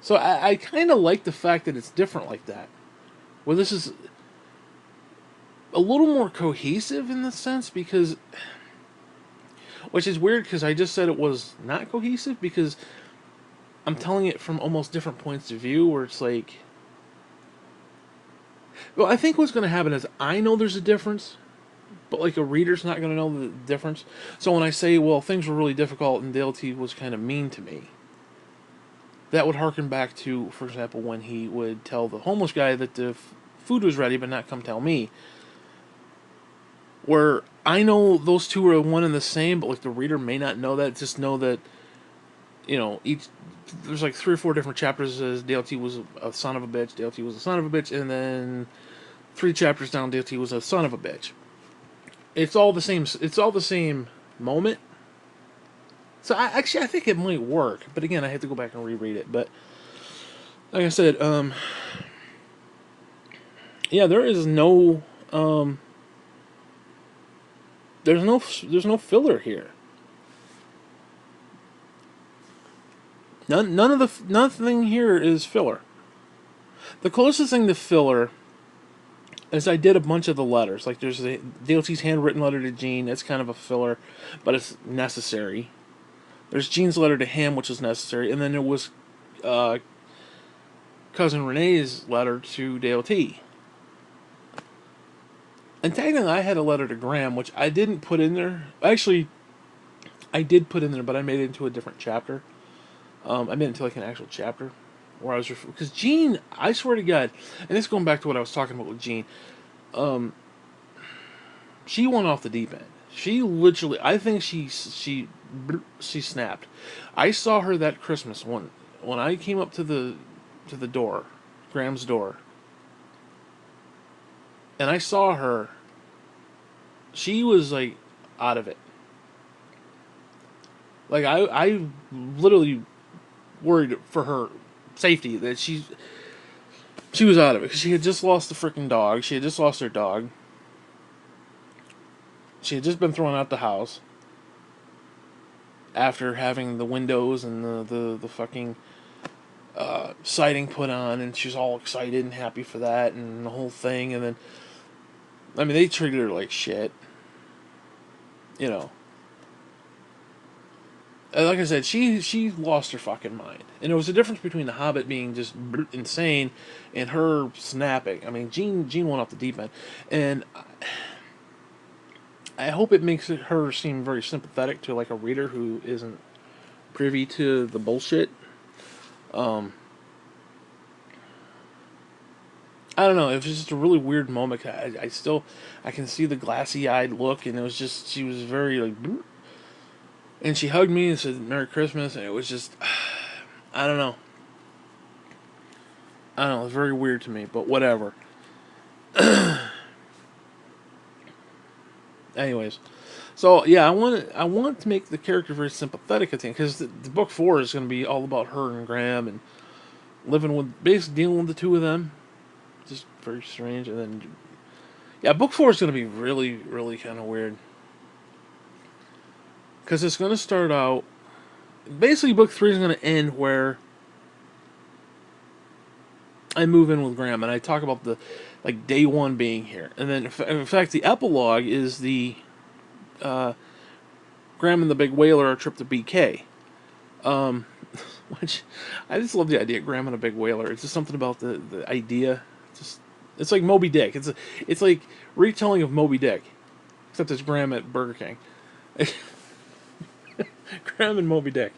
So I kind of like the fact that it's different like that. Where this is a little more cohesive in the sense because... Which is weird because I just said it was not cohesive because I'm telling it from almost different points of view where it's like... Well, I think what's going to happen is I know there's a difference, but a reader's not going to know the difference. So when I say, well, things were really difficult and Dale T was kind of mean to me, that would harken back to, for example, when he would tell the homeless guy that the food was ready but not come tell me. Where I know those two are one and the same, but the reader may not know that. Just know that, there's 3 or 4 different chapters as Dale T was a son of a bitch, Dale T was a son of a bitch, and then 3 chapters down, Dale T was a son of a bitch. It's all the same. It's all the same moment. So I think it might work, but again, I have to go back and reread it. But like I said, yeah, there is no, there's no filler here. Nothing here is filler. The closest thing to filler is I did a bunch of the letters. There's Dale T's handwritten letter to Gene. That's kind of a filler, but it's necessary. There's Gene's letter to him, which is necessary, and then there was cousin Renee's letter to Dale T. And technically, I had a letter to Graham, which I didn't put in there. Actually, I did put in there, but I made it into a different chapter. I made it into an actual chapter. where I was because Jean, I swear to God, and this is going back to what I was talking about with Jean. Um, she went off the deep end. She literally, I think she snapped. I saw her that Christmas when I came up to the door, Graham's door, and I saw her. She was like out of it. Like I literally worried for her safety that she was out of it because she had just lost the freaking dog. She had just lost her dog. She had just been thrown out the house after having the windows and the fucking siding put on, and she was all excited and happy for that and the whole thing. And then, I mean, they treated her like shit, you know. And like I said, she lost her fucking mind, and there was a difference between the Hobbit being just insane and her snapping. I mean, Jean went off the deep end, and I hope it makes her seem very sympathetic to like a reader who isn't privy to the bullshit. Um, I don't know. It was just a really weird moment. I can see the glassy eyed look, and it was just she was very like, and she hugged me and said Merry Christmas, and it was just, I don't know. I don't know. It was very weird to me, but whatever. Anyways, so yeah, I want to make the character very sympathetic. I think because the book 4 is going to be all about her and Graham and living with basically dealing with the two of them. Just very strange, and then yeah, book 4 is going to be really kind of weird because it's going to start out. Basically, book 3 is going to end where I move in with Graham and I talk about the like day one being here, and then in fact the epilogue is the uh, Graham and the Big Whaler, a trip to BK. Um, which I just love the idea of Graham and a Big Whaler. It's just something about the idea. It's like Moby Dick. It's like retelling of Moby Dick, except it's Graham at Burger King. Graham and Moby Dick,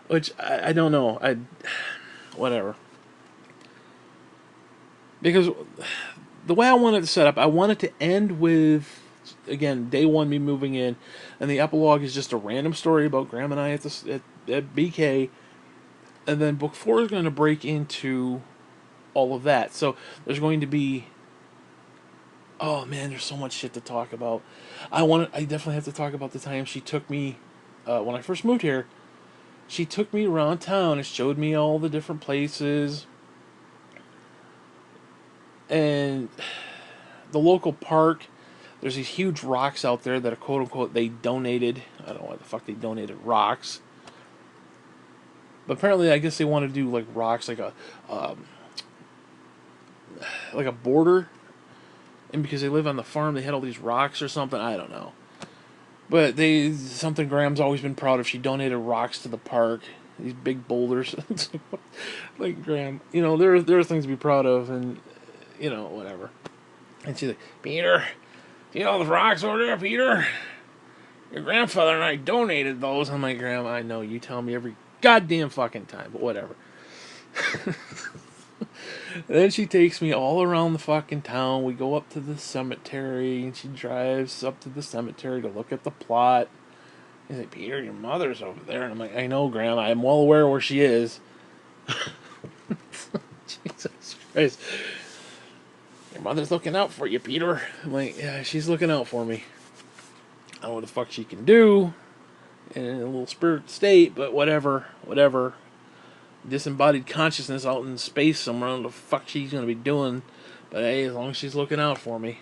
which I don't know. Whatever. Because the way I wanted to set up, I wanted to end with, again, day one, me moving in, and the epilogue is just a random story about Graham and I at BK, and then book 4 is going to break into all of that. So there's going to be, oh man, there's so much shit to talk about. I definitely have to talk about the time she took me, when I first moved here, she took me around town and showed me all the different places. And the local park, there's these huge rocks out there that are quote unquote they donated. I don't know why the fuck they donated rocks. But apparently I guess they want to do like rocks like a border. And because they live on the farm they had all these rocks or something, I don't know. But something Graham's always been proud of. She donated rocks to the park. These big boulders. Like Graham, there are things to be proud of, and whatever. And she's like, Peter, see all those rocks over there, Peter? Your grandfather and I donated those. I'm like, Graham, I know, you tell me every goddamn fucking time, but whatever. And then she takes me all around the fucking town. We go up to the cemetery, and she drives up to the cemetery to look at the plot. He's like, Peter, your mother's over there. And I'm like, I know, Graham, I'm well aware where she is. Jesus Christ. Your mother's looking out for you, Peter. I'm like, yeah, she's looking out for me. I don't know what the fuck she can do in a little spirit state, but whatever. Disembodied consciousness out in space somewhere. I don't know what the fuck she's going to be doing. But hey, as long as she's looking out for me.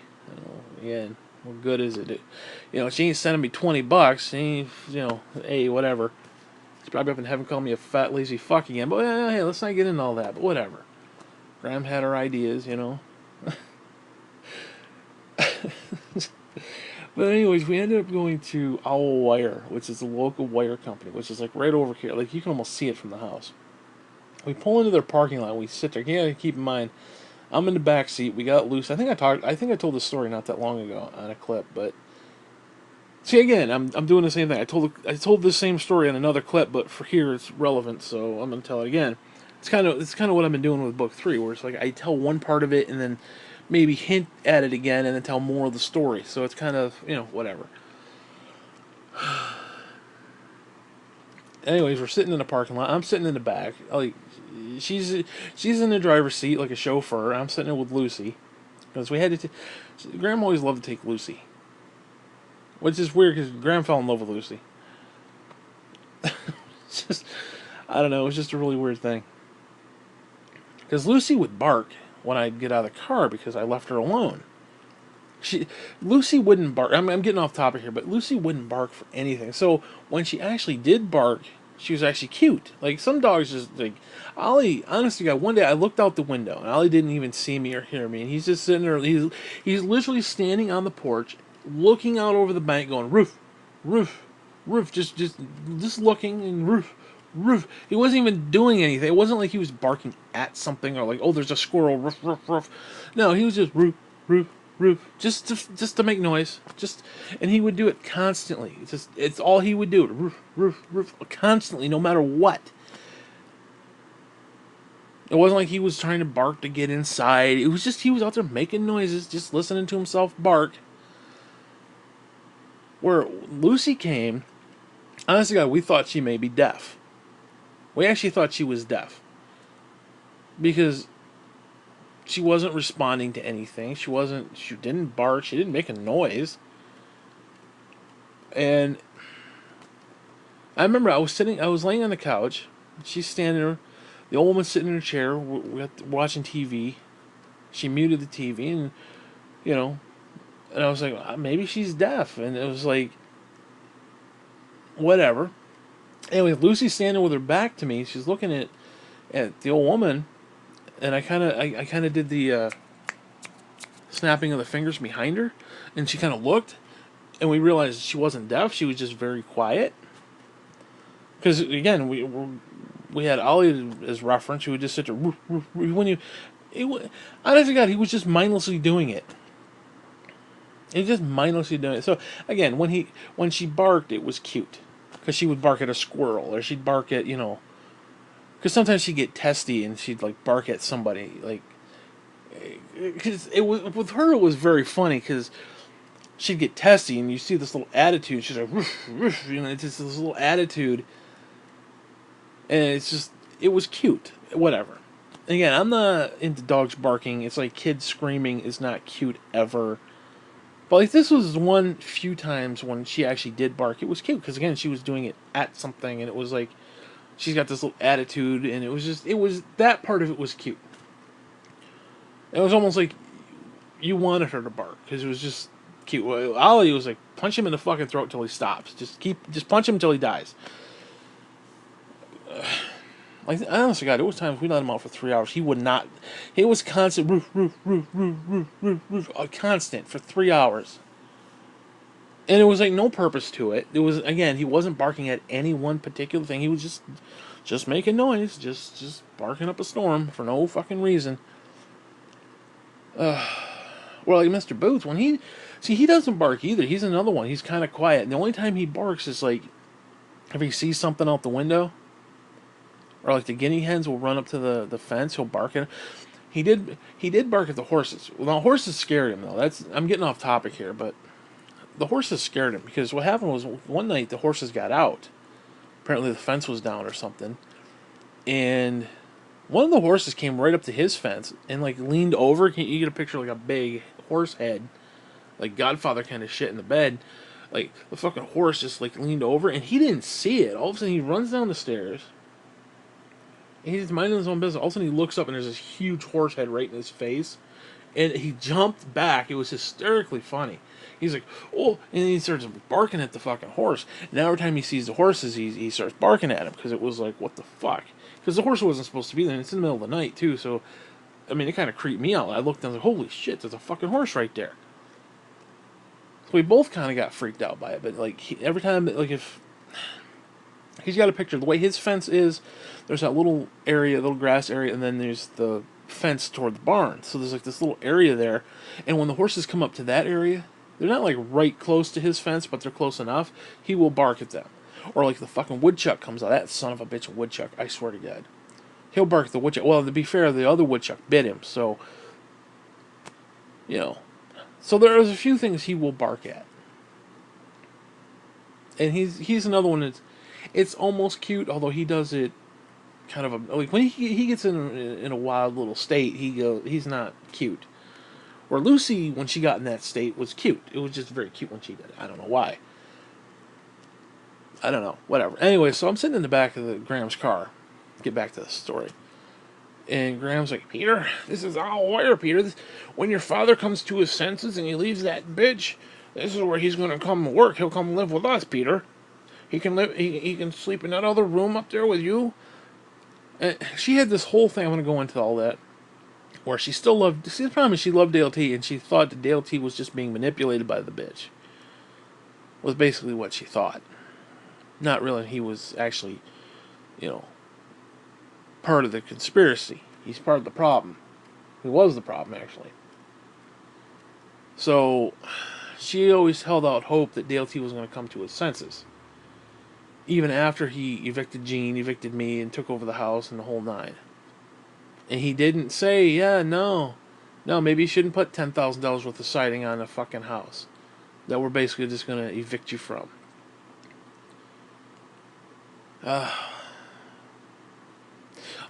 Again, what good is it? She ain't sending me $20. She ain't, hey, whatever. She's probably up in heaven calling me a fat, lazy fuck again. But hey, let's not get into all that. But whatever. Graham had her ideas, But anyways, we ended up going to Owl Wire, which is a local wire company, which is like right over here. Like you can almost see it from the house. We pull into their parking lot. We sit there. You gotta keep in mind, I'm in the back seat. We got loose. I think I told this story not that long ago on a clip. But see, again, I'm doing the same thing. I told the same story on another clip, but for here it's relevant, so I'm gonna tell it again. It's kind of what I've been doing with book 3, where it's like I tell one part of it and then maybe hint at it again and then tell more of the story. So it's kind of, whatever. Anyways, we're sitting in the parking lot. I'm sitting in the back. Like, she's in the driver's seat like a chauffeur. I'm sitting there with Lucy because we had to. Grandma always loved to take Lucy, which is weird because Grandma fell in love with Lucy. It's just, I don't know. It was just a really weird thing. Because Lucy would bark when I'd get out of the car because I left her alone. Lucy wouldn't bark. I'm getting off topic here, but Lucy wouldn't bark for anything. So when she actually did bark, she was actually cute. Like some dogs, just like Ollie. Honestly, God, one day I looked out the window and Ollie didn't even see me or hear me, and he's just sitting there. He's literally standing on the porch, looking out over the bank, going roof, roof, roof, just looking and roof. Roof. He wasn't even doing anything. It wasn't like he was barking at something or like, oh, there's a squirrel. Roof, roof, roof. No, he was just roof, roof, roof, just to make noise. And he would do it constantly. It's all he would do. Roof, roof, roof, constantly, no matter what. It wasn't like he was trying to bark to get inside. It was just he was out there making noises, just listening to himself bark. Where Lucy came, honestly, God, we thought she may be deaf. We actually thought she was deaf because she wasn't responding to anything. She didn't bark. She didn't make a noise. And I remember I was laying on the couch. She's standing there. The old woman's sitting in her chair. We're watching TV. She muted the TV and, and I was like, maybe she's deaf. And it was like, whatever. Anyway, Lucy's standing with her back to me. She's looking at the old woman, and I kind of did the snapping of the fingers behind her, and she kind of looked, and we realized she wasn't deaf. She was just very quiet. Because again, we had Ollie as reference. Who would just sit there honestly, God, he was just mindlessly doing it. He was just mindlessly doing it. So again, when she barked, it was cute. Because she would bark at a squirrel, or she'd bark at, because sometimes she'd get testy and she'd like bark at somebody, like, because with her it was very funny because she'd get testy and you see this little attitude. She's like, roof, roof, it's just this little attitude, and it was cute, whatever. And again, I'm not into dogs barking. It's like kids screaming is not cute ever. But like this was one few times when she actually did bark. It was cute because again she was doing it at something, and it was like she's got this little attitude, and it was that part of it was cute. It was almost like you wanted her to bark because it was just cute. Ollie was like, punch him in the fucking throat till he stops. Just punch him until he dies. Like honestly, God, there was times we let him out for 3 hours. He would not. He was constant roof, roof, roof, roof, roof, roof, roof, constant for 3 hours. And it was like no purpose to it. It was again, he wasn't barking at any one particular thing. He was just making noise, just barking up a storm for no fucking reason. Well, like Mr. Boots, he doesn't bark either. He's another one. He's kind of quiet. And the only time he barks is like if he sees something out the window. Or like the guinea hens will run up to the fence, he'll bark at him. He did bark at the horses. Well, the horses scared him though. I'm getting off topic here, but the horses scared him because what happened was one night the horses got out. Apparently the fence was down or something, and one of the horses came right up to his fence and like leaned over. You get a picture of like a big horse head, like Godfather kind of shit in the bed. Like the fucking horse just like leaned over and he didn't see it. All of a sudden he runs down the stairs. He's just minding his own business. All of a sudden he looks up and there's this huge horse head right in his face. And he jumped back. It was hysterically funny. He's like, oh, and he starts barking at the fucking horse. Now every time he sees the horses, he starts barking at him because it was like, what the fuck? Because the horse wasn't supposed to be there, and it's in the middle of the night too. So, I mean, it kind of creeped me out. I looked and I was like, holy shit, there's a fucking horse right there. So we both kind of got freaked out by it. But like every time, like if he's got a picture, the way his fence is, there's that little area, little grass area, and then there's the fence toward the barn. So there's like this little area there, and when the horses come up to that area, they're not like right close to his fence, but they're close enough. He will bark at them. Or like the fucking woodchuck comes out. That son of a bitch woodchuck, I swear to God. He'll bark at the woodchuck. Well, to be fair, the other woodchuck bit him, so you know. So there's a few things he will bark at, and he's another one that's it's almost cute, although he does it kind of like when he gets in a wild little state, he's not cute. Where Lucy, when she got in that state, was cute. It was just very cute when she did it. I don't know why. I don't know. Whatever. Anyway, so I'm sitting in the back of the Graham's car. Get back to the story. And Graham's like, Peter, this is all where, Peter. When your father comes to his senses and he leaves that bitch, this is where he's going to come work. He'll come live with us, Peter. He can live. He can sleep in that other room up there with you. And she had this whole thing. I'm going to go into all that. Where she still loved. See, the problem is she loved Dale T, and she thought that Dale T was just being manipulated by the bitch. Was basically what she thought. Not really. He was actually, part of the conspiracy. He's part of the problem. He was the problem, actually. So, she always held out hope that Dale T was going to come to his senses. Even after he evicted Gene, evicted me, and took over the house and the whole nine. And he didn't say, no, maybe you shouldn't put $10,000 worth of siding on a fucking house that we're basically just going to evict you from.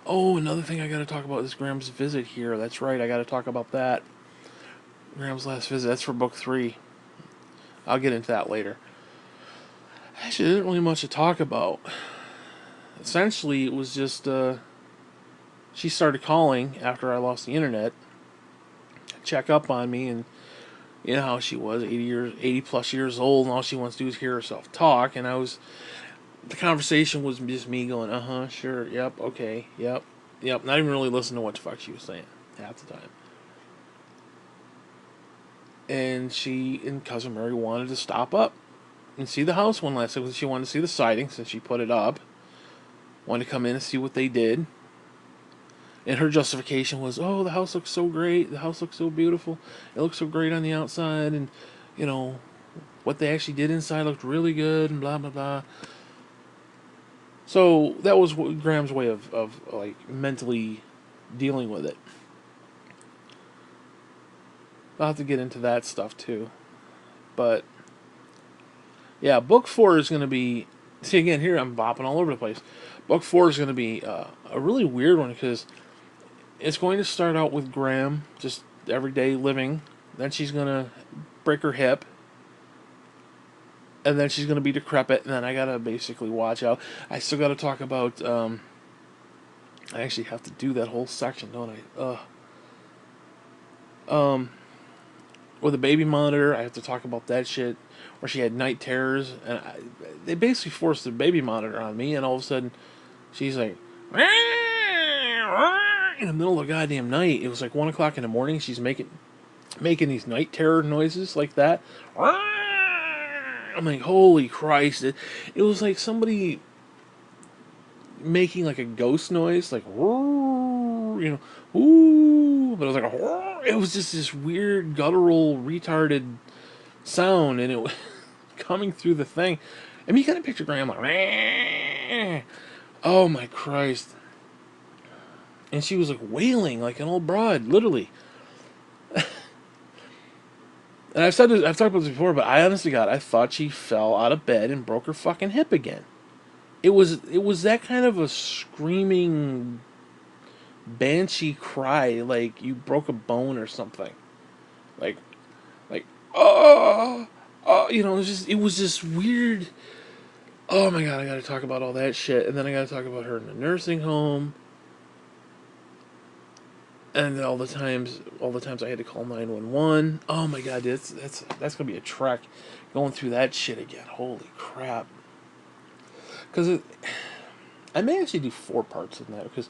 Oh, another thing I got to talk about is Graham's visit here. That's right, I got to talk about that. Graham's last visit. That's for book 3. I'll get into that later. Actually, there isn't really much to talk about. Essentially, it was just she started calling after I lost the internet, check up on me, and you know how she was, 80 plus years old, and all she wants to do is hear herself talk. And the conversation was just me going, sure, yep, okay, yep, not even really listening to what the fuck she was saying half the time. And she and Cousin Mary wanted to stop up and see the house one last time. She wanted to see the siding since she put it up. Wanted to come in and see what they did. And her justification was, oh, the house looks so great. The house looks so beautiful. It looks so great on the outside. And, what they actually did inside looked really good and blah, blah, blah. So that was Graham's way of like, mentally dealing with it. I'll have to get into that stuff, too. But, yeah, book 4 is going to be... See, again, here I'm bopping all over the place. Book 4 is going to be a really weird one because it's going to start out with Graham just everyday living. Then she's going to break her hip. And then she's going to be decrepit. And then I got to basically watch out. I still got to talk about... I actually have to do that whole section, don't I? With a baby monitor, I have to talk about that shit. Where she had night terrors. And they basically forced the baby monitor on me. And all of a sudden, she's like... in the middle of the goddamn night. It was like 1 o'clock in the morning. She's making these night terror noises like that. I'm like, holy Christ. It was like somebody making like a ghost noise. Like, ooh. But it was like, it was just this weird, guttural, retarded sound. And it was coming through the thing. I mean, you kind of picture Graham like, oh my Christ. And she was like wailing like an old broad, literally. And I've talked about this before, but I honestly, God, I thought she fell out of bed and broke her fucking hip again. It was that kind of a screaming banshee cry, like you broke a bone or something. Like, it was just weird. Oh my God, I gotta talk about all that shit, and then I gotta talk about her in the nursing home. And all the times I had to call 911. Oh my God, that's gonna be a trek, going through that shit again. Holy crap! Because I may actually do 4 parts of that because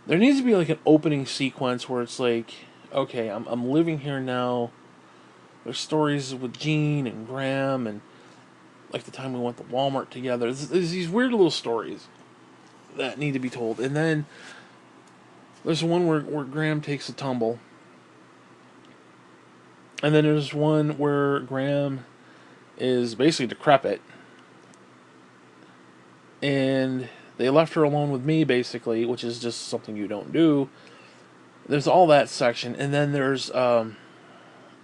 there needs to be like an opening sequence where it's like, okay, I'm living here now. There's stories with Gene and Graham and like the time we went to Walmart together. There's these weird little stories that need to be told, and then. There's one where Graham takes a tumble. And then there's one where Graham is basically decrepit. And They left her alone with me, basically, which is just something you don't do. There's all that section, and then there's and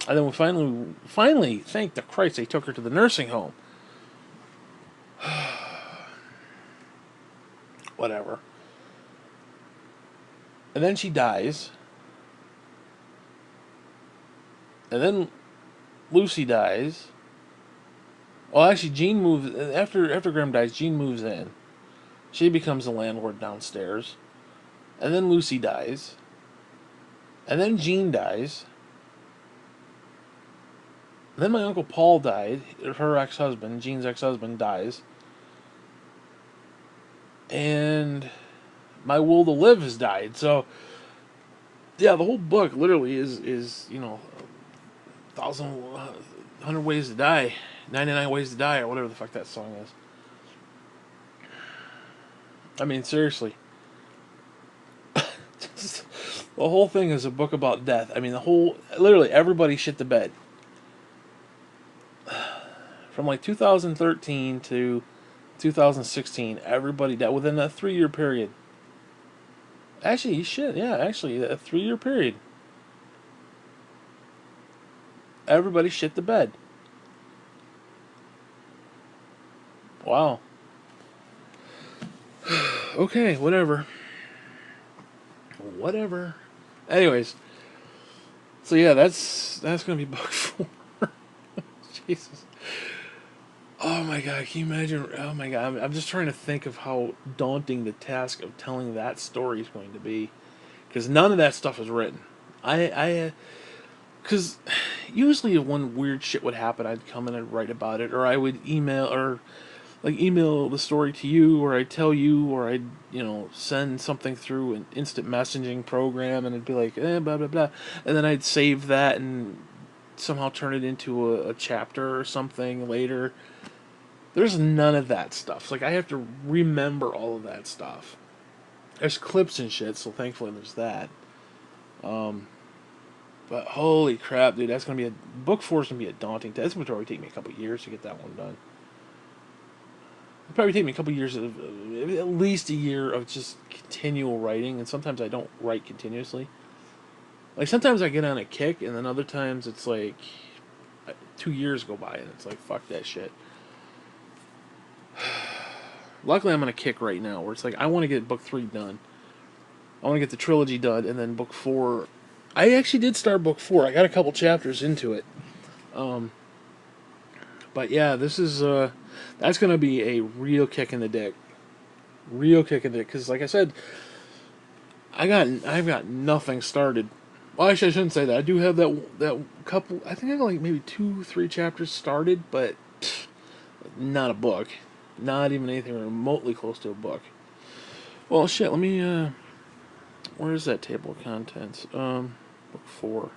then we finally, thank the Christ, they took her to the nursing home. Whatever. And then she dies. And then Lucy dies. Well, actually, Jean moves after Graham dies. Jean moves in. She becomes the landlord downstairs. And then Lucy dies. And then Jean dies. And then my Uncle Paul died. Her ex-husband, Jean's ex-husband, dies. And my will to live has died. So, yeah, the whole book literally is thousand, 100 ways to die, 99 ways to die, or whatever the fuck that song is. I mean, seriously. The whole thing is a book about death. I mean, literally everybody shit the bed. From like 2013 to 2016, everybody died within a 3-year period. Actually, shit, yeah, actually, a 3-year period. Everybody shit the bed. Wow. Okay, whatever. Whatever. Anyways, so yeah, that's gonna be book 4. Jesus. Oh my god, can you imagine? Oh my god, I'm just trying to think of how daunting the task of telling that story is going to be, because none of that stuff is written. Because usually when weird shit would happen, I'd come in and write about it, or I would email the story to you, or I'd tell you, or I'd send something through an instant messaging program, and it'd be like blah blah blah, and then I'd save that and somehow turn it into a chapter or something later. There's none of that stuff. It's like I have to remember all of that stuff. There's clips and shit, so thankfully there's that. But holy crap, dude, that's gonna be book 4 is gonna be a daunting task. It's gonna probably take me a couple years to get that one done. It'll probably take me a couple years of at least a year of just continual writing, and sometimes I don't write continuously. Like sometimes I get on a kick, and then other times it's like 2 years go by, and it's like fuck that shit. Luckily, I'm on a kick right now where it's like I want to get book 3 done. I want to get the trilogy done, and then book 4. I actually did start book 4. I got a couple chapters into it. But yeah, this is that's gonna be a real kick in the dick. Real kick in the dick, because like I said, I've got nothing started. Well, actually, I shouldn't say that. I do have that couple. I think I got like maybe 2-3 chapters started, but not a book. Not even anything remotely close to a book. Well, shit. Let me. Where is that table of contents? Book 4.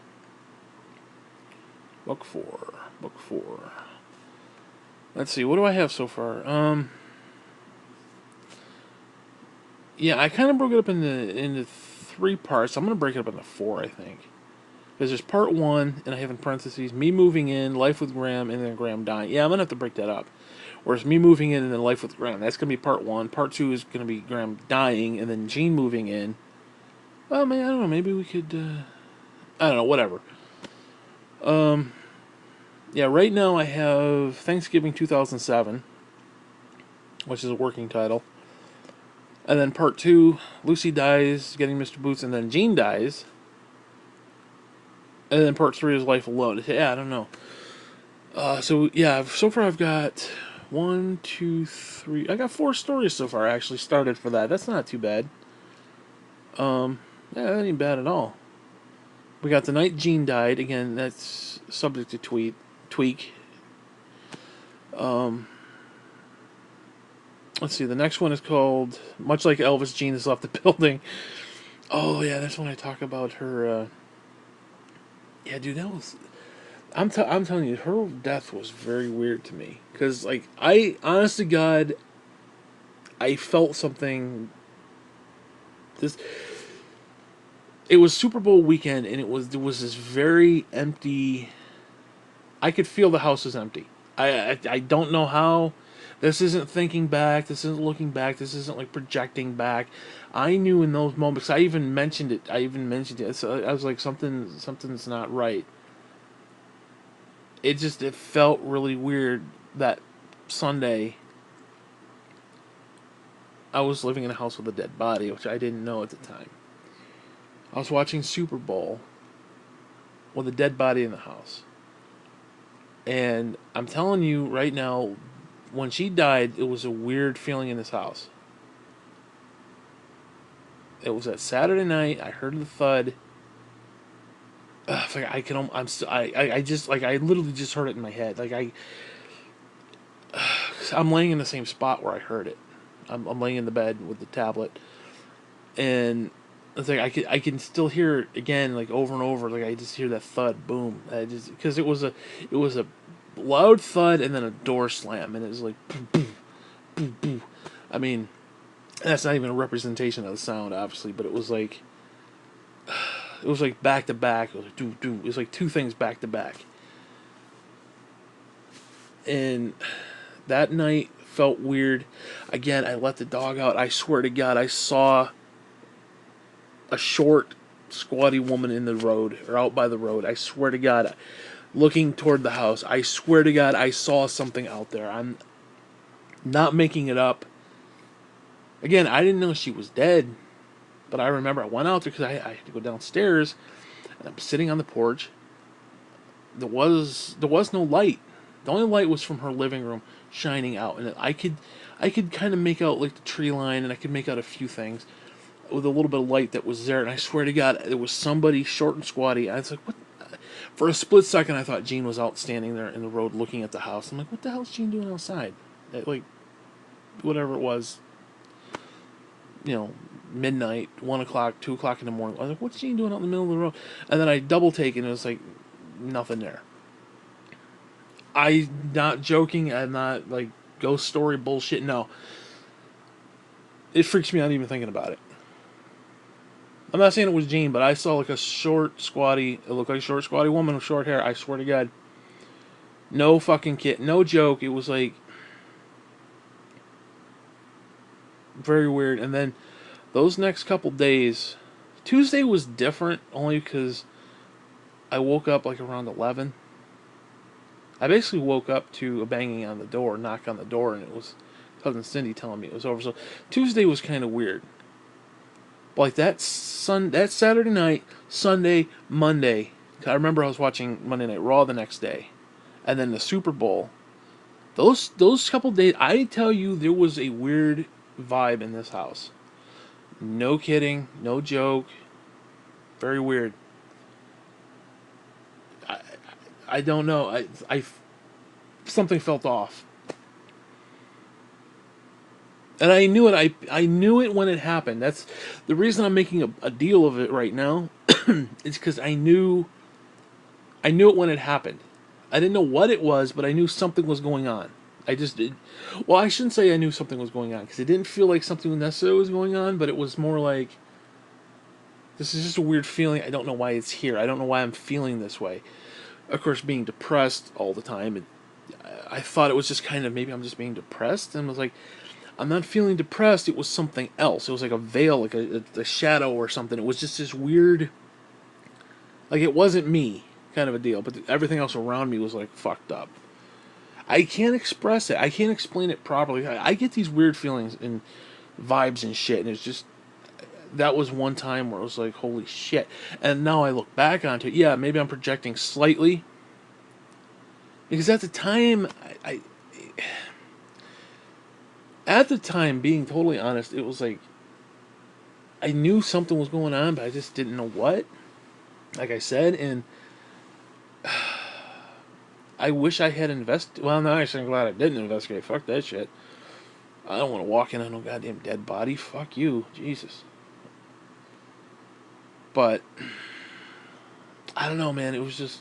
Book 4. Book 4. Let's see. What do I have so far? Yeah, I kind of broke it up into 3 parts. I'm gonna break it up into 4, I think. Because there's part 1, and I have in parentheses me moving in, life with Graham, and then Graham dying. Yeah, I'm gonna have to break that up. Whereas me moving in and then life with Graham, that's gonna be part 1. Part 2 is gonna be Graham dying, and then Jean moving in. Well, man, I don't know. Maybe we could. I don't know. Whatever. Yeah. Right now, I have Thanksgiving 2007, which is a working title, and then part 2, Lucy dies, getting Mr. Boots, and then Jean dies, and then part 3 is Life Alone. Yeah, I don't know. So yeah, so far I've got 1, 2, 3. I got 4 stories so far. Actually started for that. That's not too bad. Yeah, that ain't bad at all. We got The Night Jean Died. Again, that's subject to tweak. Let's see, the next one is called Much Like Elvis, Jean Has Left the Building. Oh, yeah, that's when I talk about her, yeah, dude, that was... I'm telling you, her death was very weird to me. Because, like, honest to God, I felt something... It was Super Bowl weekend, and there was this very empty. I could feel the house was empty. I don't know how, This isn't thinking back. This isn't looking back. This isn't like projecting back. I knew in those moments. I even mentioned it. So I was like, something's not right. It felt really weird that Sunday. I was living in a house with a dead body, which I didn't know at the time. I was watching Super Bowl with a dead body in the house. And I'm telling you right now, when she died, it was a weird feeling in this house. It was that Saturday night. I heard the thud. Like I can, I'm, st- I just like I literally just heard it in my head. I'm laying in the same spot where I heard it. I'm laying in the bed with the tablet, and it's like I can still hear it again, like over and over. Like I just hear that thud, boom. I just because it was a loud thud and then a door slam, and it was like boom, boom, boom, boom. I mean, that's not even a representation of the sound, obviously, but it was like back to back. It was like do do. It was like two things back to back, and that night felt weird. Again, I let the dog out. I swear to God, I saw a short, squatty woman in the road or out by the road. I swear to God, looking toward the house. I swear to God, I saw something out there. I'm not making it up. Again, I didn't know she was dead, but I remember I went out there because I had to go downstairs, and I'm sitting on the porch. There was no light. The only light was from her living room shining out, and I could kind of make out like the tree line, and I could make out a few things with a little bit of light that was there. And I swear to God, there was somebody short and squatty. I was like, what? For a split second, I thought Jean was out standing there in the road looking at the house. I'm like, what the hell is Jean doing outside? Like, whatever it was, midnight, 1 o'clock, 2 o'clock in the morning. I was like, what's Jean doing out in the middle of the road? And then I double take it, and it was like, nothing there. I'm not joking. I'm not like ghost story bullshit. No, it freaks me out even thinking about it. I'm not saying it was Jean, but I saw like a short, squatty. It looked like a short, squatty woman with short hair. I swear to God, no fucking kid, no joke. It was like very weird. And then those next couple days, Tuesday was different only because I woke up like around 11. I basically woke up to a banging on the door, knock on the door, and it was cousin Cindy telling me it was over. So Tuesday was kind of weird. But like that Saturday night, Sunday, Monday. I remember I was watching Monday Night Raw the next day, and then the Super Bowl. Those couple days, I tell you, there was a weird vibe in this house. No kidding, no joke. Very weird. I I don't know. I something felt off. And I knew it. I knew it when it happened. That's the reason I'm making a deal of it right now. Is because I knew it when it happened. I didn't know what it was, but I knew something was going on. I just did. Well, I shouldn't say I knew something was going on because it didn't feel like something necessarily was going on, but it was more like this is just a weird feeling. I don't know why it's here. I don't know why I'm feeling this way. Of course, being depressed all the time, I thought it was just kind of maybe I'm just being depressed, and I was like, I'm not feeling depressed. It was something else. It was like a veil, like a shadow or something. It was just this weird, like it wasn't me kind of a deal. But everything else around me was like fucked up. I can't express it. I can't explain it properly. I get these weird feelings and vibes and shit, and it's just that was one time where it was like, holy shit. And now I look back onto it. Yeah, maybe I'm projecting slightly because at the time, at the time, being totally honest, it was like I knew something was going on, but I just didn't know what. Like I said, and I wish I had invested. Well, no, actually, I'm glad I didn't investigate. Fuck that shit. I don't want to walk in on no goddamn dead body. Fuck you, Jesus. But I don't know, man. It was just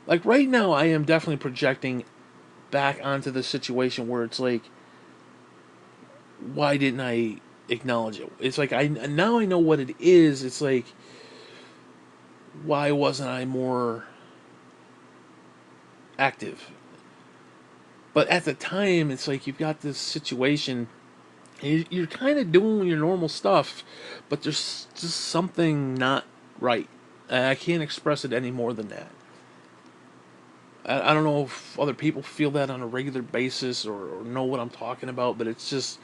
like right now. I am definitely projecting back onto the situation where it's like, why didn't I acknowledge it? It's like I now I know what it is. It's like, why wasn't I more active? But at the time, it's like you've got this situation. You're kind of doing your normal stuff, but there's just something not right. And I can't express it any more than that. I don't know if other people feel that on a regular basis or know what I'm talking about, but it's just.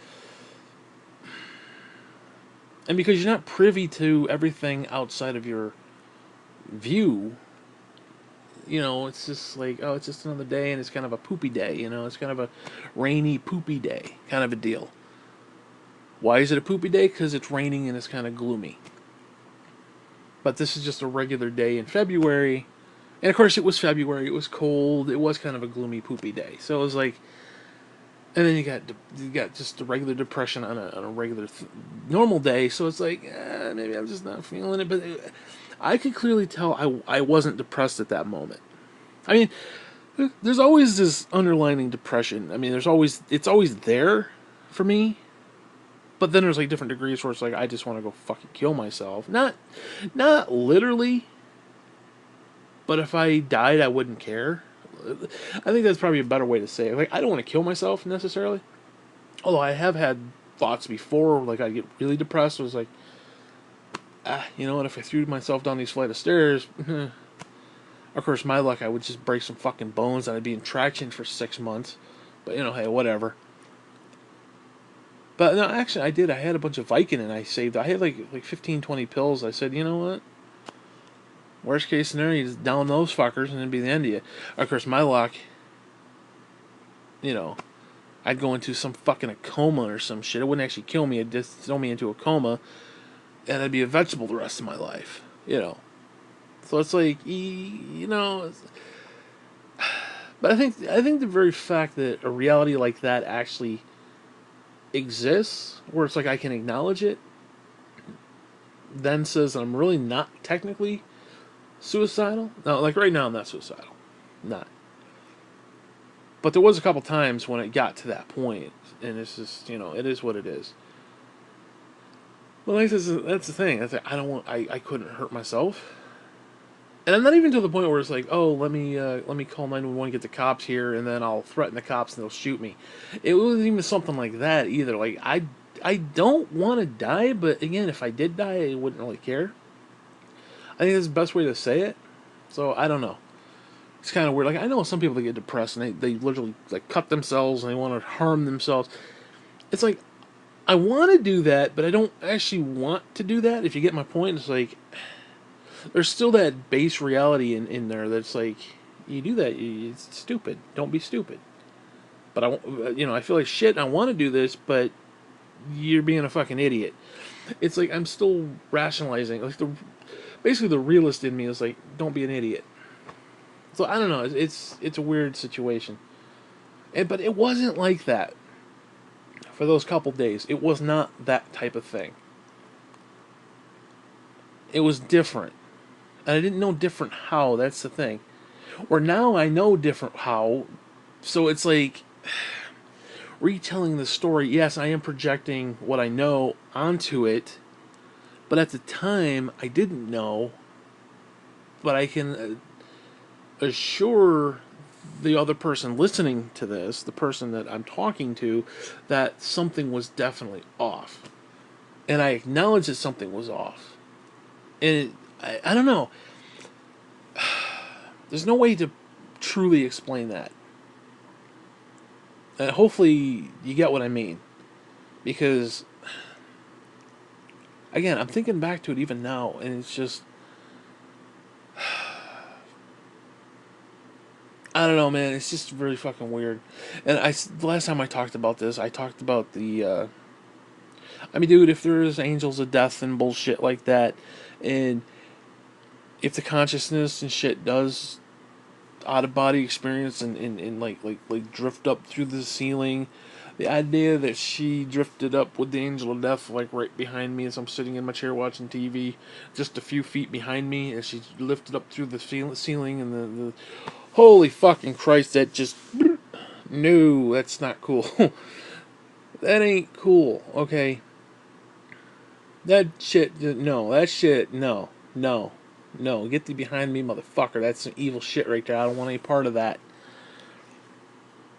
And because you're not privy to everything outside of your view, it's just like, oh, it's just another day and it's kind of a poopy day, it's kind of a rainy, poopy day kind of a deal. Why is it a poopy day? Because it's raining and it's kind of gloomy. But this is just a regular day in February. And of course, it was February. It was cold. It was kind of a gloomy, poopy day. So it was like, and then you got just a regular depression on a regular normal day. So it's like, maybe I'm just not feeling it. But I could clearly tell I wasn't depressed at that moment. I mean, there's always this underlying depression. I mean, it's always there for me. But then there's like different degrees where it's like I just want to go fucking kill myself. Not literally. But if I died, I wouldn't care. I think that's probably a better way to say it. Like, I don't want to kill myself necessarily. Although I have had thoughts before, like I get really depressed. It was like, you know what? If I threw myself down these flight of stairs, of course, my luck, I would just break some fucking bones and I'd be in traction for 6 months. But hey, whatever. But no, actually, I did. I had a bunch of Vicodin I saved. I had like 15, 20 pills. I said, you know what? Worst case scenario, you just down those fuckers and it'd be the end of you. Of course, my luck, I'd go into some fucking a coma or some shit. It wouldn't actually kill me. It'd just throw me into a coma, and I'd be a vegetable the rest of my life. So it's like, but I think the very fact that a reality like that actually exists, where it's like I can acknowledge it, then says I'm really not technically suicidal. No, like right now I'm not suicidal. Not. But there was a couple times when it got to that point, and it's just, it is what it is. Well, like that's the thing. I don't want. I couldn't hurt myself, and I'm not even to the point where it's like, oh, let me call 911, get the cops here, and then I'll threaten the cops and they'll shoot me. It wasn't even something like that either. Like I don't want to die, but again, if I did die, I wouldn't really care. I think that's the best way to say it. So I don't know. It's kind of weird. Like I know some people that get depressed and they literally like cut themselves and they want to harm themselves. It's like I want to do that, but I don't actually want to do that. If you get my point, it's like there's still that base reality in there that's like you do that, it's stupid. Don't be stupid. But I feel like shit. And I want to do this, but you're being a fucking idiot. It's like I'm still rationalizing. Like basically the realist in me is like, don't be an idiot. So I don't know. It's a weird situation, but it wasn't like that for those couple days. It was not that type of thing. It was different, and I didn't know different how. That's the thing. Where now I know different how, so it's like retelling the story. Yes, I am projecting what I know onto it, but at the time I didn't know. But I can assure the other person listening to this, the person that I'm talking to, that something was definitely off. And I acknowledge that something was off. And I don't know. There's no way to truly explain that. And hopefully you get what I mean. Because, again, I'm thinking back to it even now, and it's just... I don't know, man. It's just really fucking weird. And the last time I talked about this, I talked about the... I mean, dude, if there's angels of death and bullshit like that, and if the consciousness and shit does out-of-body experience and like drift up through the ceiling, the idea that she drifted up with the angel of death like right behind me as I'm sitting in my chair watching TV, just a few feet behind me, as she lifted up through the ceiling and the holy fucking Christ, that just... No, that's not cool. That ain't cool, okay? That shit, no. That shit, no. No. No. Get thee behind me, motherfucker. That's some evil shit right there. I don't want any part of that.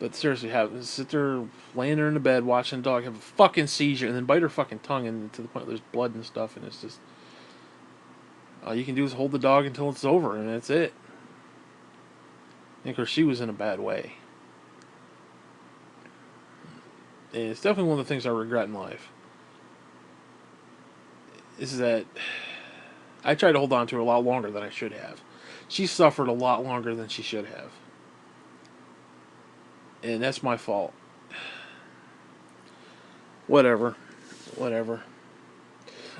But seriously, sit there laying there in the bed watching the dog have a fucking seizure and then bite her fucking tongue and to the point where there's blood and stuff, and it's just all you can do is hold the dog until it's over, and that's it. And of course, she was in a bad way. And it's definitely one of the things I regret in life. Is that I tried to hold on to her a lot longer than I should have. She suffered a lot longer than she should have. And that's my fault. Whatever. Whatever.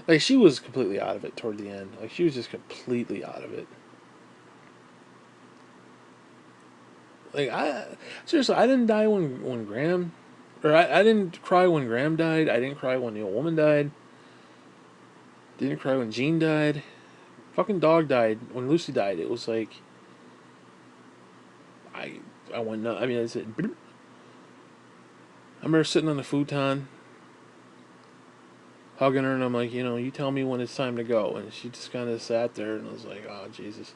Like, she was completely out of it toward the end. Like, she was just completely out of it. Like, seriously, I didn't die when Graham, or I didn't cry when Graham died. I didn't cry when the old woman died. Didn't cry when Jean died. Fucking dog died when Lucy died. It was like I went nuts. I mean, I said, bloop. I remember sitting on the futon, hugging her, and I'm like, you tell me when it's time to go. And she just kind of sat there, and I was like, oh Jesus.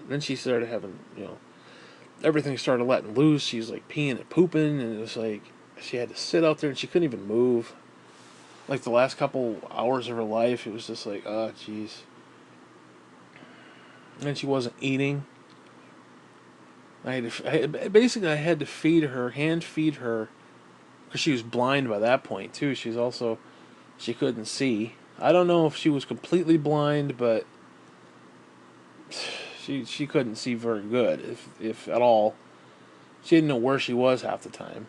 Then she started having, everything started letting loose. She was like peeing and pooping, and it was like she had to sit out there, and she couldn't even move. Like the last couple hours of her life, it was just like, oh jeez. And she wasn't eating. I had to feed her, hand feed her, because she was blind by that point too. She couldn't see. I don't know if she was completely blind, but she couldn't see very good, if at all. She didn't know where she was half the time.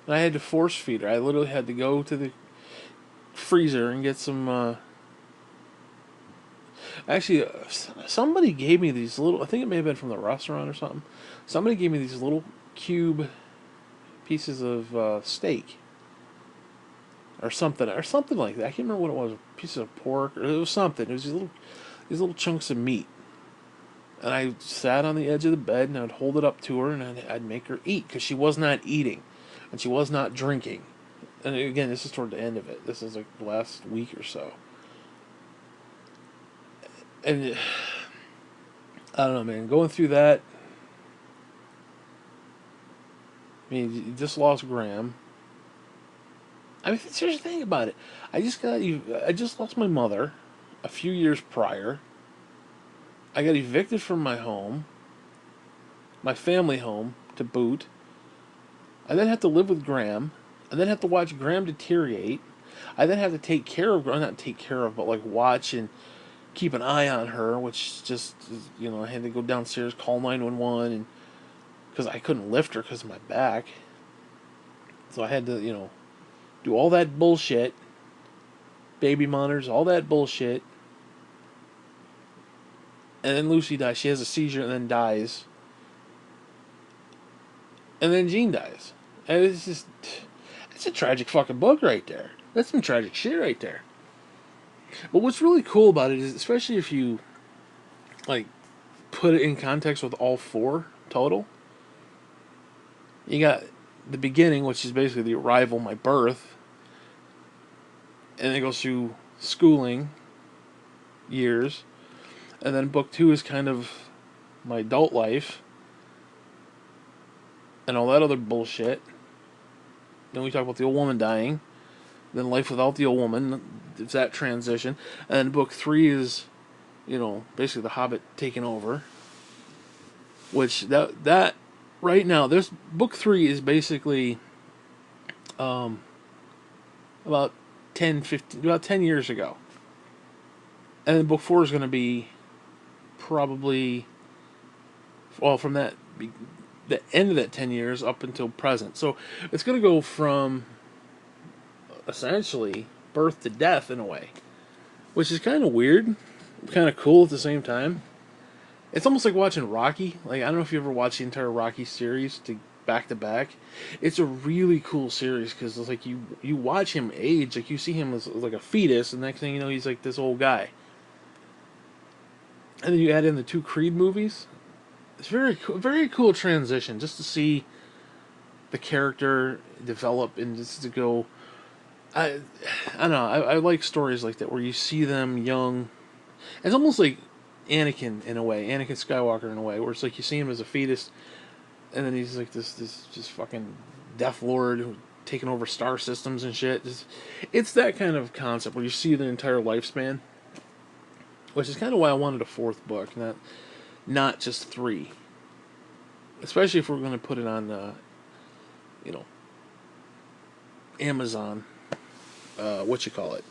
And I had to force feed her. I literally had to go to the freezer and get some. Actually, somebody gave me these little. I think it may have been from the restaurant or something. Somebody gave me these little cube pieces of steak or something like that. I can't remember what it was. Pieces of pork, or it was something. It was these little chunks of meat. And I sat on the edge of the bed and I'd hold it up to her and I'd make her eat because she was not eating and she was not drinking. And again, this is toward the end of it. This is like the last week or so. And I don't know, man. Going through that. I mean, you just lost Graham. I mean, seriously, think about it. I just lost my mother a few years prior. I got evicted from my home, my family home, to boot. I then have to live with Graham. I then have to watch Graham deteriorate. I then have to take care of, not take care of, but like watch and keep an eye on her, which just, I had to go downstairs, call 911, and because I couldn't lift her because of my back. So I had to, do all that bullshit, baby monitors, all that bullshit. And then Lucy dies. She has a seizure and then dies. And then Jean dies. And it's a tragic fucking book right there. That's some tragic shit right there. But what's really cool about it is, especially if you, like, put it in context with all four total, you got the beginning, which is basically the arrival, my birth, and it goes through schooling years, and then book 2 is kind of my adult life, and all that other bullshit. Then we talk about the old woman dying, then life without the old woman, it's that transition, and then book 3 is, basically the Hobbit taking over, which that right now, this book 3 is basically about 10 years ago. And then book 4 is going to be probably, well, from the end of that 10 years up until present. So it's going to go from essentially birth to death in a way, which is kind of weird, kind of cool at the same time. It's almost like watching Rocky. Like, I don't know if you ever watched the entire Rocky series back to back. It's a really cool series because it's like you watch him age, like you see him as like a fetus, and the next thing you know, he's like this old guy. And then you add in the 2 Creed movies. It's very cool transition just to see the character develop and just to go. I don't know. I like stories like that where you see them young. It's almost like Anakin in a way, Anakin Skywalker in a way, where it's like you see him as a fetus, and then he's like this just fucking Death Lord who taking over star systems and shit. It's that kind of concept where you see the entire lifespan, which is kind of why I wanted a fourth book, not just three. Especially if we're going to put it on, you know, Amazon, what you call it,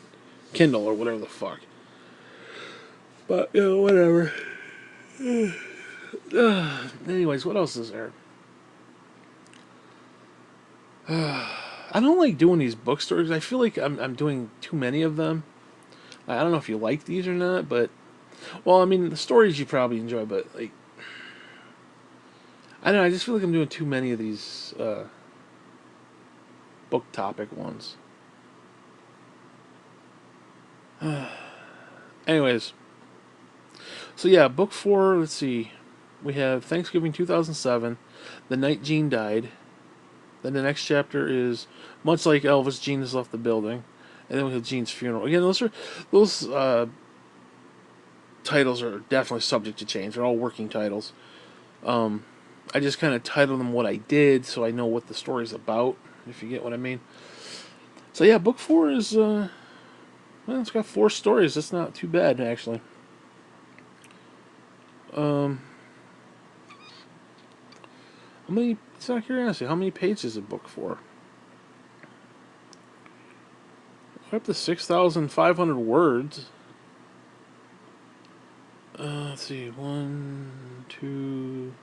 Kindle or whatever the fuck. But you know, whatever. Anyways, what else is there? I don't like doing these bookstores. I feel like I'm doing too many of them. I don't know if you like these or not, but well, I mean the stories you probably enjoy, but like I don't know. I just feel like I'm doing too many of these book topic ones. Anyways, so yeah, book 4. Let's see. We have Thanksgiving 2007. The night Gene died. Then the next chapter is much like Elvis. Gene has left the building, and then we have Gene's funeral. Again, those titles are definitely subject to change. They're all working titles. I just kind of titled them what I did, so I know what the story's about. If you get what I mean. So yeah, book 4 is well, it's got 4 stories. That's not too bad actually. How many? It's out of curiosity. How many pages is book 4? We're up to 6,500 words. Let's see. 1, 2,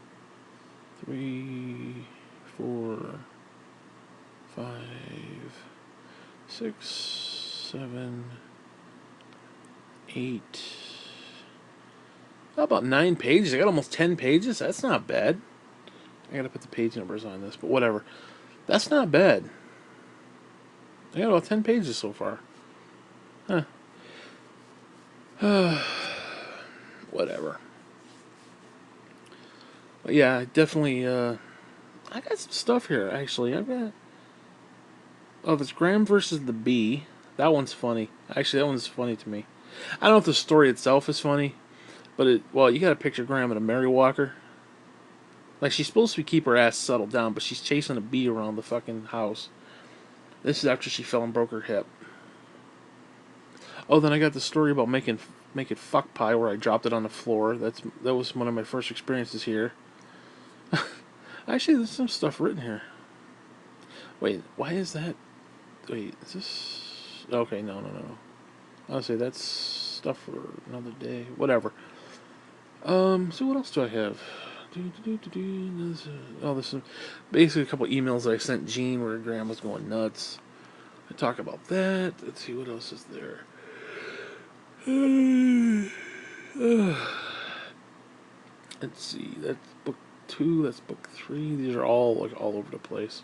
3, 4, 5, 6, 7, 8. How about 9 pages? I got almost 10 pages. That's not bad. I gotta put the page numbers on this, but whatever. That's not bad. I got about 10 pages so far. Huh. Whatever. But yeah, definitely, I got some stuff here, actually. I've got... Oh, it's Graham versus the Bee. That one's funny. Actually, that one's funny to me. I don't know if the story itself is funny, but well, you gotta picture Graham in a Mary Walker. Like, she's supposed to keep her ass settled down, but she's chasing a bee around the fucking house. This is after she fell and broke her hip. Oh, then I got the story about making fuck pie where I dropped it on the floor. That was one of my first experiences here. Actually, there's some stuff written here. Wait, why is that? Wait, is this... Okay, no. I'll say that's stuff for another day. Whatever. So what else do I have? Oh, this is basically a couple emails I sent Gene where Graham was going nuts. I talk about that. Let's see, what else is there? Let's see, that's book 2, that's book 3. These are all like all over the place.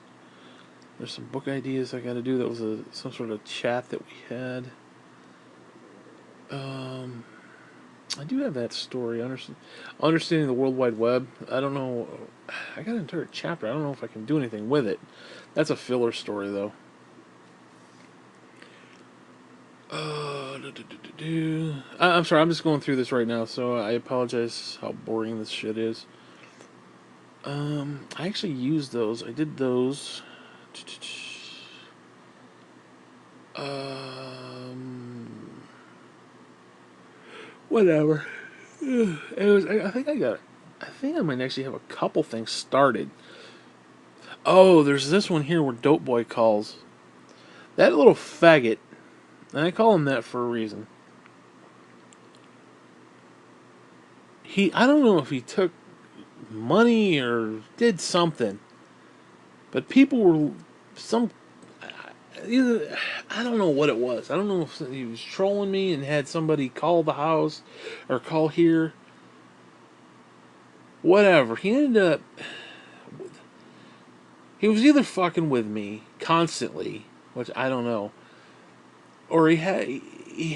There's some book ideas I gotta do. That was some sort of chat that we had. I do have that story, Understanding the World Wide Web. I don't know, I got an entire chapter. I don't know if I can do anything with it. That's a filler story, though. I'm sorry, I'm just going through this right now, so I apologize how boring this shit is. I actually used those. I did those. Whatever. I think I might actually have a couple things started. Oh, there's this one here where Dope Boy calls. That little faggot, and I call him that for a reason. I don't know if he took money or did something, but people were either, I don't know what it was. I don't know if he was trolling me and had somebody call the house or call here. Whatever. He ended up... He was either fucking with me constantly, which I don't know, or he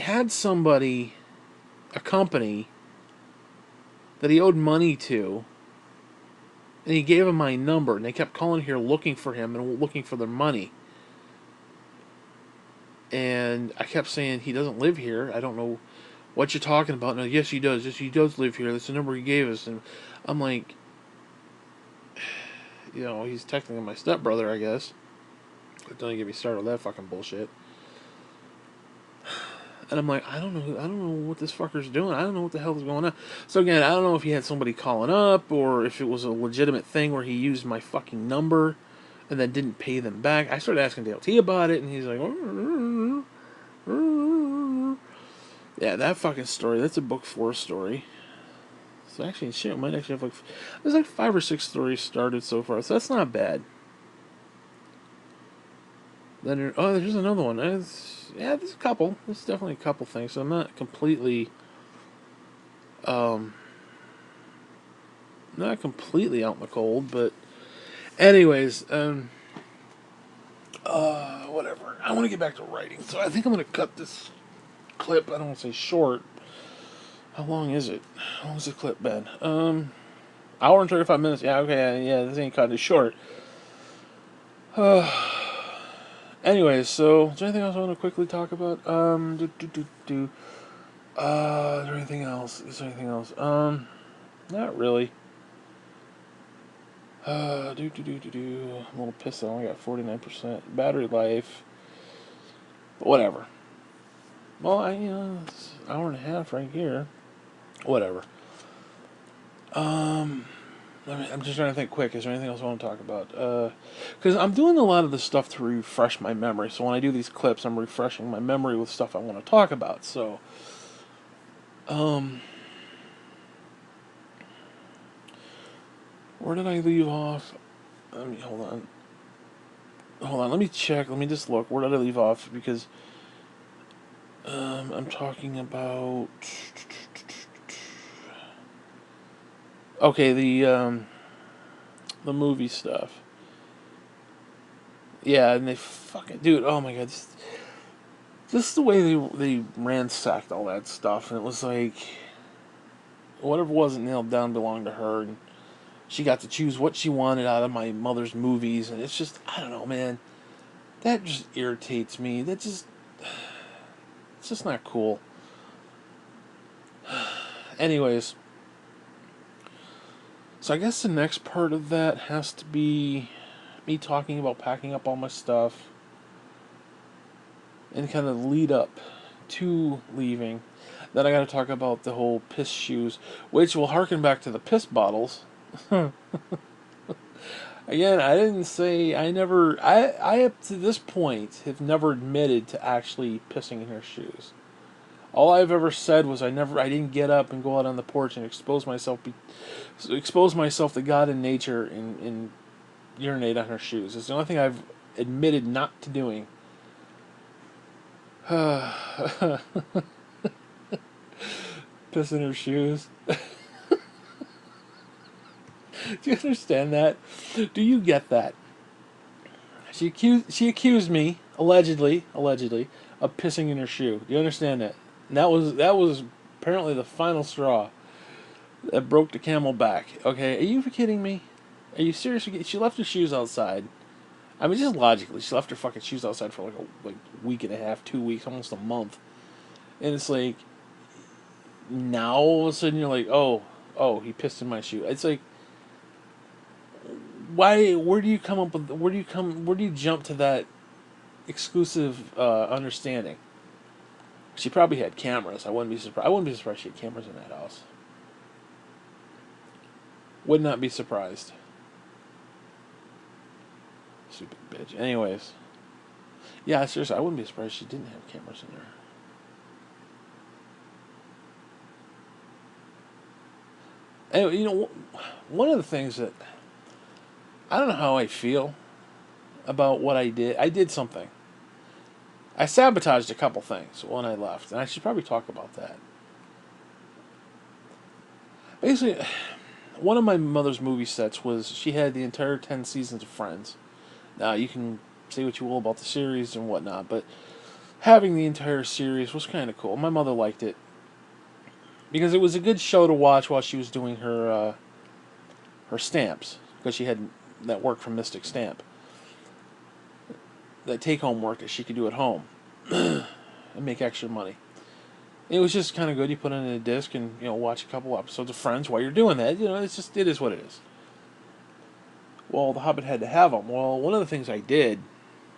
had somebody, a company, that he owed money to, and he gave him my number, and they kept calling here looking for him and looking for their money. And I kept saying he doesn't live here. I don't know what you talking about? No, yes, he does. Yes, he does live here. That's the number he gave us. And I'm like, he's technically my stepbrother, I guess. But don't get me started on that fucking bullshit. And I'm like, I don't know what this fucker's doing. I don't know what the hell is going on. So again, I don't know if he had somebody calling up or if it was a legitimate thing where he used my fucking number and then didn't pay them back. I started asking Dale T about it, and he's like, yeah, that fucking story. That's a book 4 story. So actually, shit, it might actually have there's like 5 or 6 stories started so far, so that's not bad. Then there's another one. There's a couple. There's definitely a couple things. So I'm not completely, not completely out in the cold. But anyways, whatever. I want to get back to writing, so I think I'm gonna cut this clip. I don't want to say short. How long is it? How long has the clip been? Hour and 35 minutes. Yeah, okay, yeah. This ain't cutting it short. Anyways, so is there anything else I want to quickly talk about? Is there anything else? Not really. I'm a little pissed. I only got 49% battery life. But whatever. Well, it's an hour and a half right here. Whatever. I'm just trying to think quick. Is there anything else I want to talk about? Because I'm doing a lot of this stuff to refresh my memory. So when I do these clips, I'm refreshing my memory with stuff I want to talk about. So, where did I leave off? Hold on. Let me check. Let me just look. Where did I leave off? Because I'm talking about. Okay, the movie stuff. Yeah, and they fucking dude. Oh my god, this is the way they ransacked all that stuff, and it was like whatever wasn't nailed down belonged to her, and she got to choose what she wanted out of my mother's movies, and it's just I don't know, man. That just irritates me. It's just not cool. Anyways, so I guess the next part of that has to be me talking about packing up all my stuff and kind of lead up to leaving. Then I got to talk about the whole piss shoes, which will harken back to the piss bottles. Again, I didn't say I up to this point have never admitted to actually pissing in her shoes. All I've ever said was I didn't get up and go out on the porch and expose myself to God and nature and urinate on her shoes. It's the only thing I've admitted not to doing. Piss in her shoes. Do you understand that? Do you get that? She accused me allegedly of pissing in her shoe. Do you understand that? And that was apparently the final straw that broke the camel back. Okay, are you kidding me? Are you serious? She left her shoes outside. I mean, just logically, she left her fucking shoes outside for like a week and a half, 2 weeks, almost a month. And it's like, now all of a sudden you're like, oh, he pissed in my shoe. It's like, why? Where do you jump to that exclusive understanding? She probably had cameras. I wouldn't be surprised she had cameras in that house. Would not be surprised. Stupid bitch. Anyways. Yeah, seriously, I wouldn't be surprised she didn't have cameras in there. Anyway, one of the things that I don't know how I feel about what I did. I did something. I sabotaged a couple things when I left, and I should probably talk about that. Basically, one of my mother's movie sets was she had the entire 10 seasons of Friends. Now, you can say what you will about the series and whatnot, but having the entire series was kind of cool. My mother liked it because it was a good show to watch while she was doing her stamps, because she had that work from Mystic Stamp, that take-home work that she could do at home and make extra money. It was just kind of good. You put it in a disc and watch a couple episodes of Friends while you're doing that. It is what it is. Well, The Hobbit had to have them. Well, one of the things I did,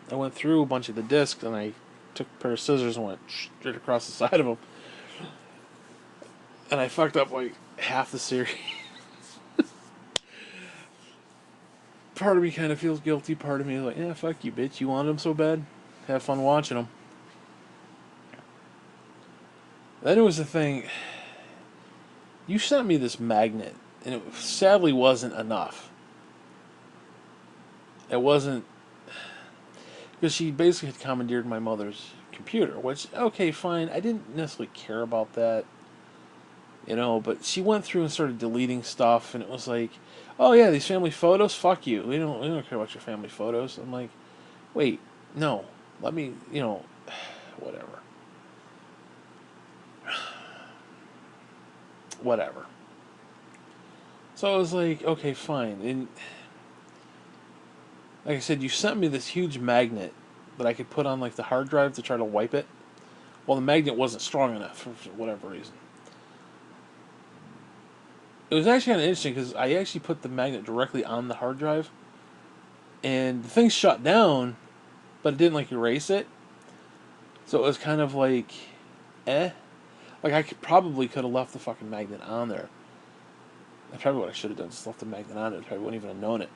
I went through a bunch of the discs and I took a pair of scissors and went straight across the side of them, and I fucked up like half the series. Part of me kind of feels guilty. Part of me is like, yeah, fuck you, bitch. You wanted them so bad. Have fun watching them. Then it was the thing. You sent me this magnet, and it sadly wasn't enough. It wasn't, because she basically had commandeered my mother's computer, which, okay, fine. I didn't necessarily care about that, but she went through and started deleting stuff, and it was like, oh yeah, these family photos, fuck you. We don't care about your family photos. I'm like, wait, no, let me, whatever. Whatever. So I was like, okay, fine. And like I said, you sent me this huge magnet that I could put on like the hard drive to try to wipe it. Well, the magnet wasn't strong enough for whatever reason. It was actually kind of interesting because I actually put the magnet directly on the hard drive, and the thing shut down, but it didn't like erase it. So it was kind of like, eh. Like I could have left the fucking magnet on there. That's probably what I should have done. Just left the magnet on it. I probably wouldn't even have known it.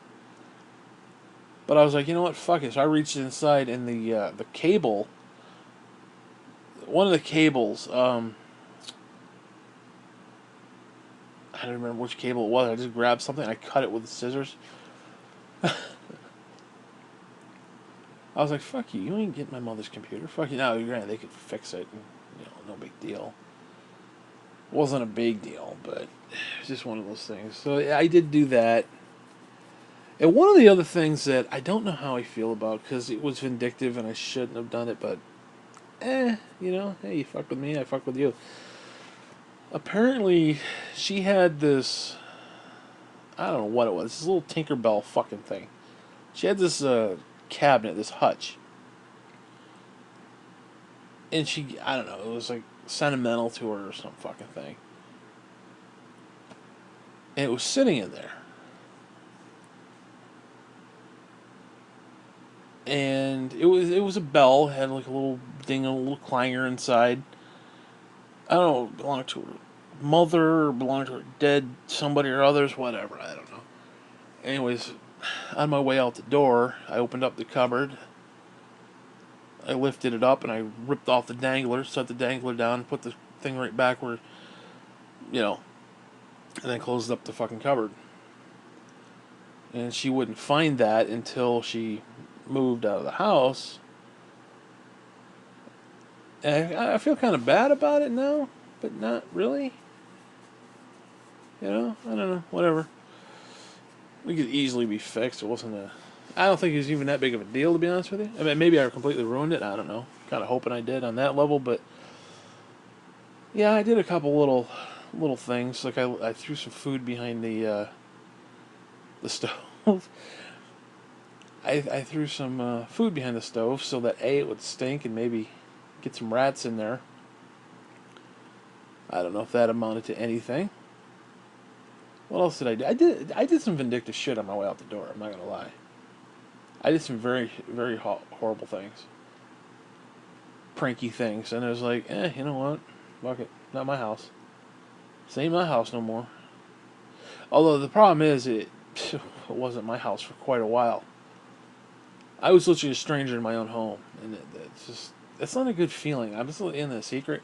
But I was like, you know what? Fuck it. So I reached inside, and the cable, one of the cables, I don't remember which cable it was. I just grabbed something. And I cut it with the scissors. I was like, fuck you. You ain't getting my mother's computer. Fuck you. Now, granted, they could fix it. And, no big deal. It wasn't a big deal, but it was just one of those things. So yeah, I did do that. And one of the other things that I don't know how I feel about, because it was vindictive and I shouldn't have done it, but, hey, you fuck with me, I fuck with you. Apparently, she had this, I don't know what it was, this little Tinkerbell fucking thing. She had this cabinet, this hutch. And I don't know, it was like sentimental to her or some fucking thing. And it was sitting in there. And it was a bell, had like a little ding, a little clanger inside. I don't know, belonged to her mother, or belonged to her dead somebody or others, whatever, I don't know. Anyways, on my way out the door, I opened up the cupboard. I lifted it up and I ripped off the dangler, set the dangler down, put the thing right back where, and then closed up the fucking cupboard. And she wouldn't find that until she moved out of the house. And I feel kind of bad about it now, but not really. I don't know, whatever. We could easily be fixed. It wasn't I don't think it was even that big of a deal, to be honest with you. I mean, maybe I completely ruined it. I don't know. Kind of hoping I did on that level, but yeah, I did a couple little things. Like I threw some food behind the stove. I threw some food behind the stove so that it would stink and maybe get some rats in there. I don't know if that amounted to anything. What else did I do? I did some vindictive shit on my way out the door. I'm not gonna lie. I did some very, very horrible things, pranky things, and it was like, you know what? Fuck it, not my house. This ain't my house no more. Although the problem is, it wasn't my house for quite a while. I was literally a stranger in my own home, and it's not a good feeling. I'm still in the secret,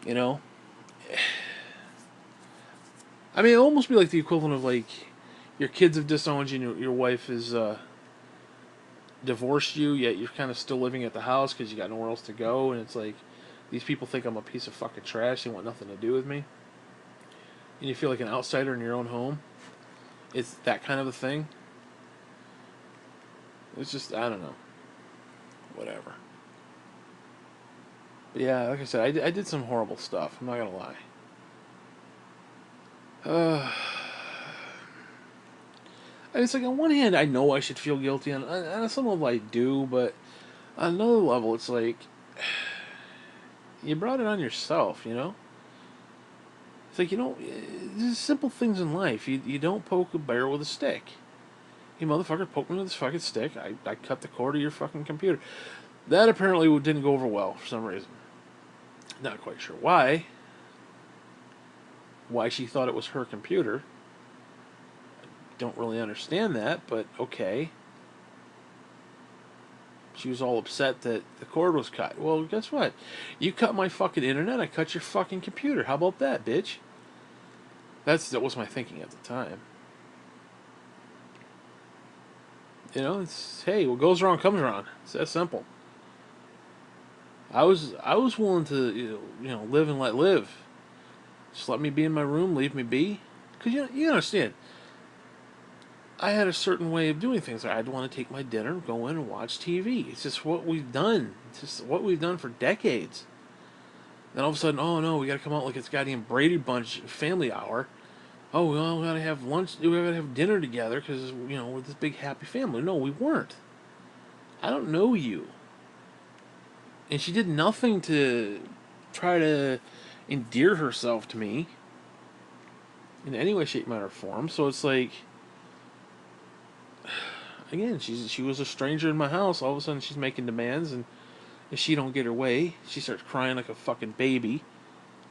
I mean, it'll almost be like the equivalent of like your kids have disowned you and your wife is divorced you, yet you're kind of still living at the house because you got nowhere else to go, and it's like these people think I'm a piece of fucking trash. They want nothing to do with me, and you feel like an outsider in your own home. It's that kind of a thing. It's just, I don't know, whatever. But yeah, like I said, I did some horrible stuff. I'm not gonna lie. And it's like on one hand, I know I should feel guilty, and on some level I do, but on another level, it's like You brought it on yourself, you know? It's like, there's simple things in life. You don't poke a bear with a stick. You motherfucker poked me with this fucking stick. I cut the cord of your fucking computer. That apparently didn't go over well for some reason. Not quite sure why. Why she thought it was her computer. Don't really understand that, but okay. She was all upset that the cord was cut. Well, guess what? You cut my fucking internet, I cut your fucking computer. How about that, bitch? That was my thinking at the time. It's, hey, what goes wrong comes around. It's that simple. I was willing to live and let live. Just let me be in my room, leave me be. Cause you understand. I had a certain way of doing things. I'd want to take my dinner, go in and watch TV. It's just what we've done. It's just what we've done for decades. Then all of a sudden, oh no, we got to come out like it's goddamn Brady Bunch family hour. Oh, well, we got to have lunch. We got to have dinner together because we're this big happy family. No, we weren't. I don't know you. And she did nothing to try to endear herself to me in any way, shape, manner, or form. So it's like, again, she was a stranger in my house. All of a sudden, she's making demands, and if she don't get her way, she starts crying like a fucking baby,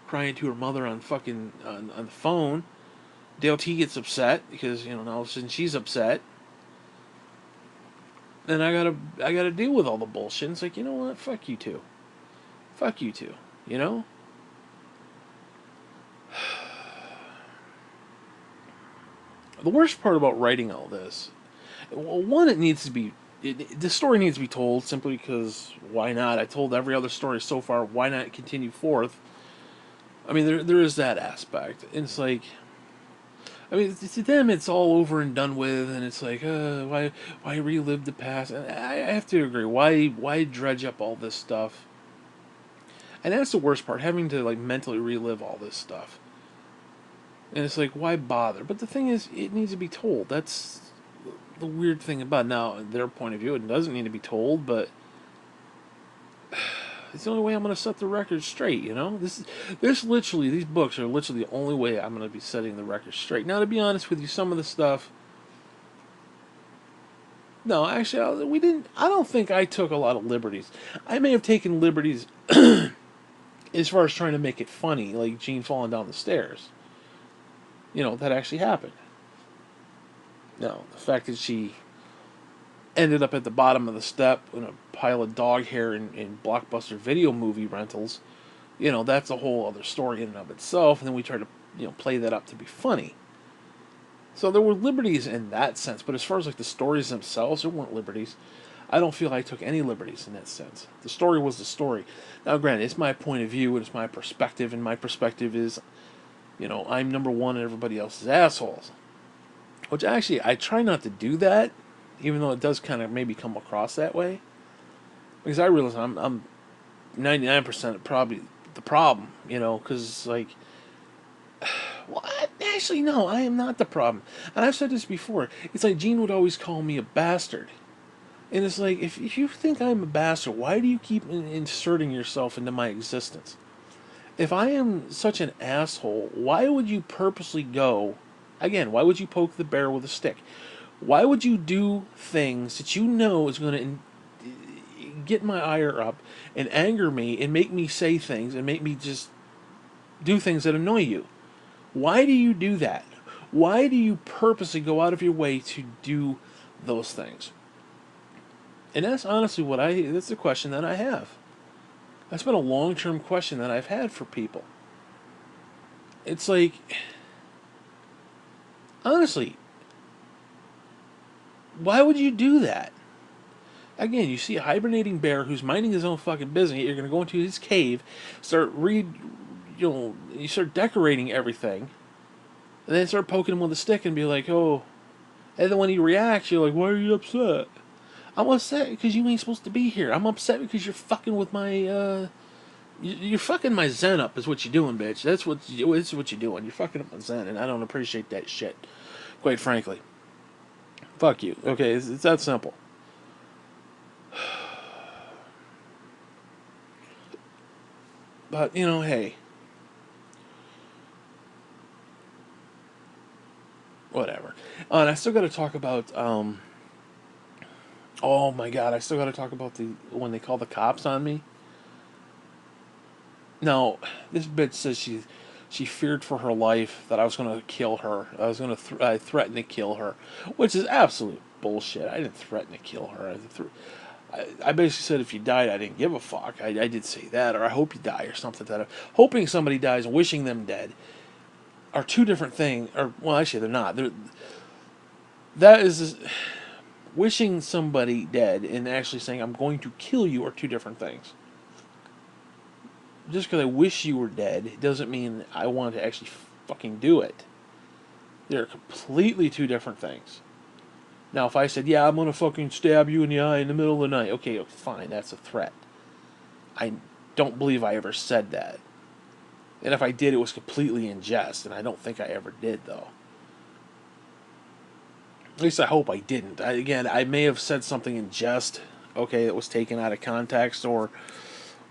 crying to her mother on fucking on the phone. Dale T gets upset because now all of a sudden she's upset. Then I gotta deal with all the bullshit. It's like, you know what? Fuck you too. Fuck you too. You know. The worst part about writing all this, well, one, it needs to be, the story needs to be told simply because why not? I told every other story so far. Why not continue forth? I mean, there is that aspect. And it's like, I mean, to them, it's all over and done with, and it's like, why relive the past? And I have to agree. Why dredge up all this stuff? And that's the worst part, having to like mentally relive all this stuff. And it's like, why bother? But the thing is, it needs to be told. That's the weird thing about it. Now, their point of view, it doesn't need to be told, but it's the only way I'm going to set the record straight. This literally, these books are literally the only way I'm going to be setting the record straight. Now, to be honest with you, some of the stuff. No, actually, we didn't. I don't think I took a lot of liberties. I may have taken liberties as far as trying to make it funny, like Jean falling down the stairs. That actually happened. No, the fact that she ended up at the bottom of the step in a pile of dog hair in Blockbuster video movie rentals, that's a whole other story in and of itself. And then we try to, play that up to be funny. So there were liberties in that sense, but as far as like the stories themselves, there weren't liberties. I don't feel I took any liberties in that sense. The story was the story. Now, granted, it's my point of view, and it's my perspective, and my perspective is, I'm number one and everybody else is assholes. Which actually, I try not to do that, even though it does kind of maybe come across that way. Because I realize I'm 99% probably the problem, because, like, well, actually, no, I am not the problem. And I've said this before. It's like Gene would always call me a bastard. And it's like, if you think I'm a bastard, why do you keep inserting yourself into my existence? If I am such an asshole, why would you purposely go... Again, why would you poke the bear with a stick? Why would you do things that you know is going to get my ire up and anger me and make me say things and make me just do things that annoy you? Why do you do that? Why do you purposely go out of your way to do those things? And that's honestly that's the question that I have. That's been a long-term question that I've had for people. It's like, honestly, why would you do that? Again, you see a hibernating bear who's minding his own fucking business. You're going to go into his cave, you start decorating everything, and then start poking him with a stick and be like, oh. And then when he reacts, you're like, why are you upset? I'm upset because you ain't supposed to be here. I'm upset because you're fucking with my, you're fucking my zen up is what you're doing, bitch. That's what you're doing. You're fucking up my zen, and I don't appreciate that shit, quite frankly. Fuck you. Okay, it's that simple. But, you know, hey, whatever. And I still got to talk about, oh my god, I still got to talk about the when they call the cops on me. Now, this bitch says she feared for her life that I was going to kill her. I was going to I threatened to kill her, which is absolute bullshit. I didn't threaten to kill her. I basically said if you died, I didn't give a fuck. I did say that, or I hope you die, or something like that. Hoping somebody dies and wishing them dead are two different things. Or well, actually, they're not. That is wishing somebody dead and actually saying I'm going to kill you are two different things. Just because I wish you were dead doesn't mean I want to actually fucking do it. They're completely two different things. Now, if I said, yeah, I'm going to fucking stab you in the eye in the middle of the night, okay, fine, that's a threat. I don't believe I ever said that. And if I did, it was completely in jest, and I don't think I ever did, though. At least I hope I didn't. Again, I may have said something in jest, okay, that was taken out of context, or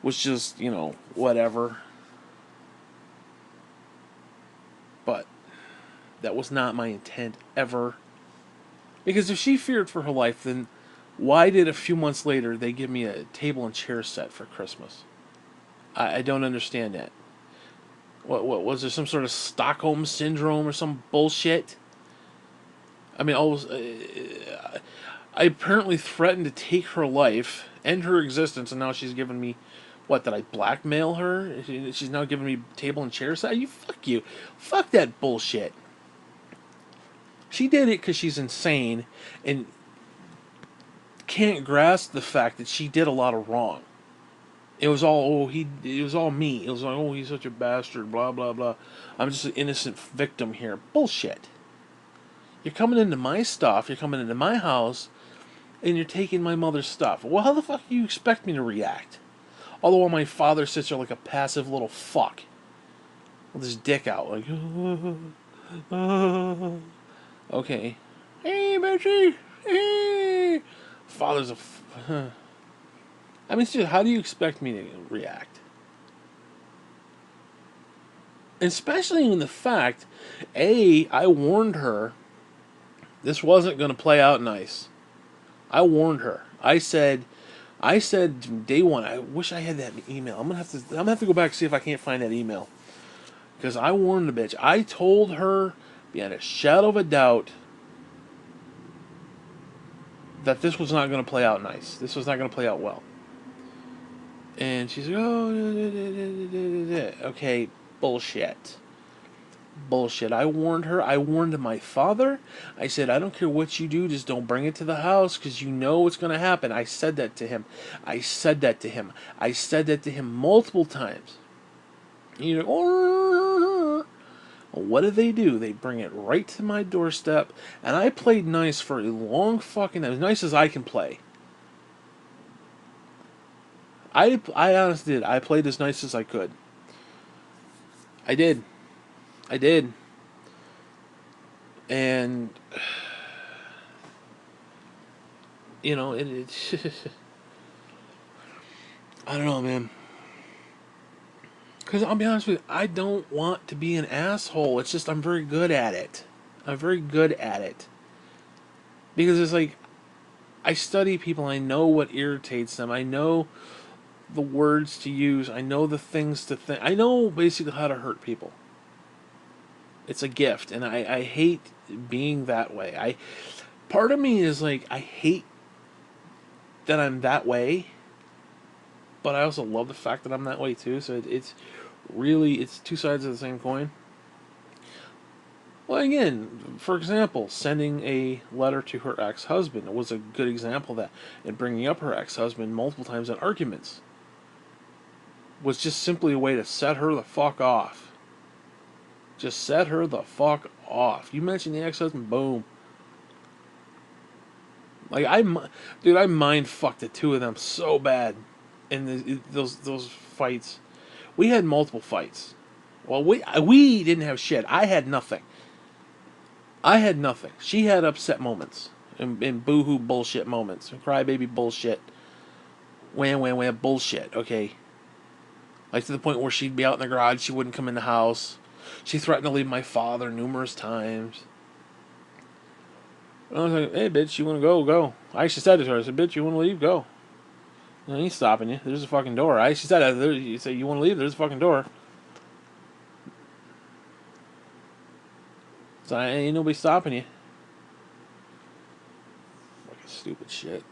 was just, you know, whatever. But that was not my intent ever. Because if she feared for her life, then why did a few months later they give me a table and chair set for Christmas? I don't understand that. What was there some sort of Stockholm syndrome or some bullshit? I mean, I apparently threatened to take her life, end her existence, and now she's giving me, what, did I blackmail her? She's now giving me table and chair set? You. Fuck that bullshit. She did it because she's insane and can't grasp the fact that she did a lot of wrong. It was all it was all me. It was like, oh, he's such a bastard, blah blah blah. I'm just an innocent victim here. Bullshit. You're coming into my stuff, you're coming into my house, and you're taking my mother's stuff. Well, how the fuck do you expect me to react? All the while my father sits there like a passive little fuck. With his dick out, like, okay. Hey, Betty! Hey! Father's a... I mean, seriously, how do you expect me to react? Especially in the fact, I warned her this wasn't going to play out nice. I warned her. I said from day one, I wish I had that email. I'm gonna have to go back and see if I can't find that email. Because I warned the bitch. I told her beyond a shadow of a doubt that this was not going to play out nice. This was not going to play out well. And she's like, oh, okay, bullshit. Bullshit. I warned her. I warned my father. I said, I don't care what you do, just don't bring it to the house because you know what's going to happen. I said that to him. I said that to him. I said that to him multiple times. You know, oh, what do? They bring it right to my doorstep, and I played nice for a long fucking, as nice as I can play. I honestly did. I played as nice as I could. I did. And, you know, it I don't know, man. Because I'll be honest with you, I don't want to be an asshole. It's just I'm very good at it. I'm very good at it. Because it's like, I study people, I know what irritates them, I know the words to use, I know the things to think, I know basically how to hurt people. It's a gift, and I hate being that way. Part of me is like, I hate that I'm that way, but I also love the fact that I'm that way too, so it's really, it's two sides of the same coin. Well, again, for example, sending a letter to her ex-husband was a good example of that, and bringing up her ex-husband multiple times in arguments was just simply a way to set her the fuck off. Just set her the fuck off. You mention the ex-husband, boom. Like, I mind fucked the two of them so bad in those fights. We had multiple fights. Well, we didn't have shit. I had nothing. She had upset moments and boohoo bullshit moments and crybaby bullshit. Wham wham wham bullshit. Okay. Like, to the point where she'd be out in the garage, she wouldn't come in the house. She threatened to leave my father numerous times. And I was like, hey, bitch, you want to go? Go. I actually said it to her. I said, bitch, you want to leave? Go. I ain't stopping you. There's a fucking door. I actually said that. You say, you want to leave? There's a fucking door. So ain't nobody stopping you. Fucking stupid shit.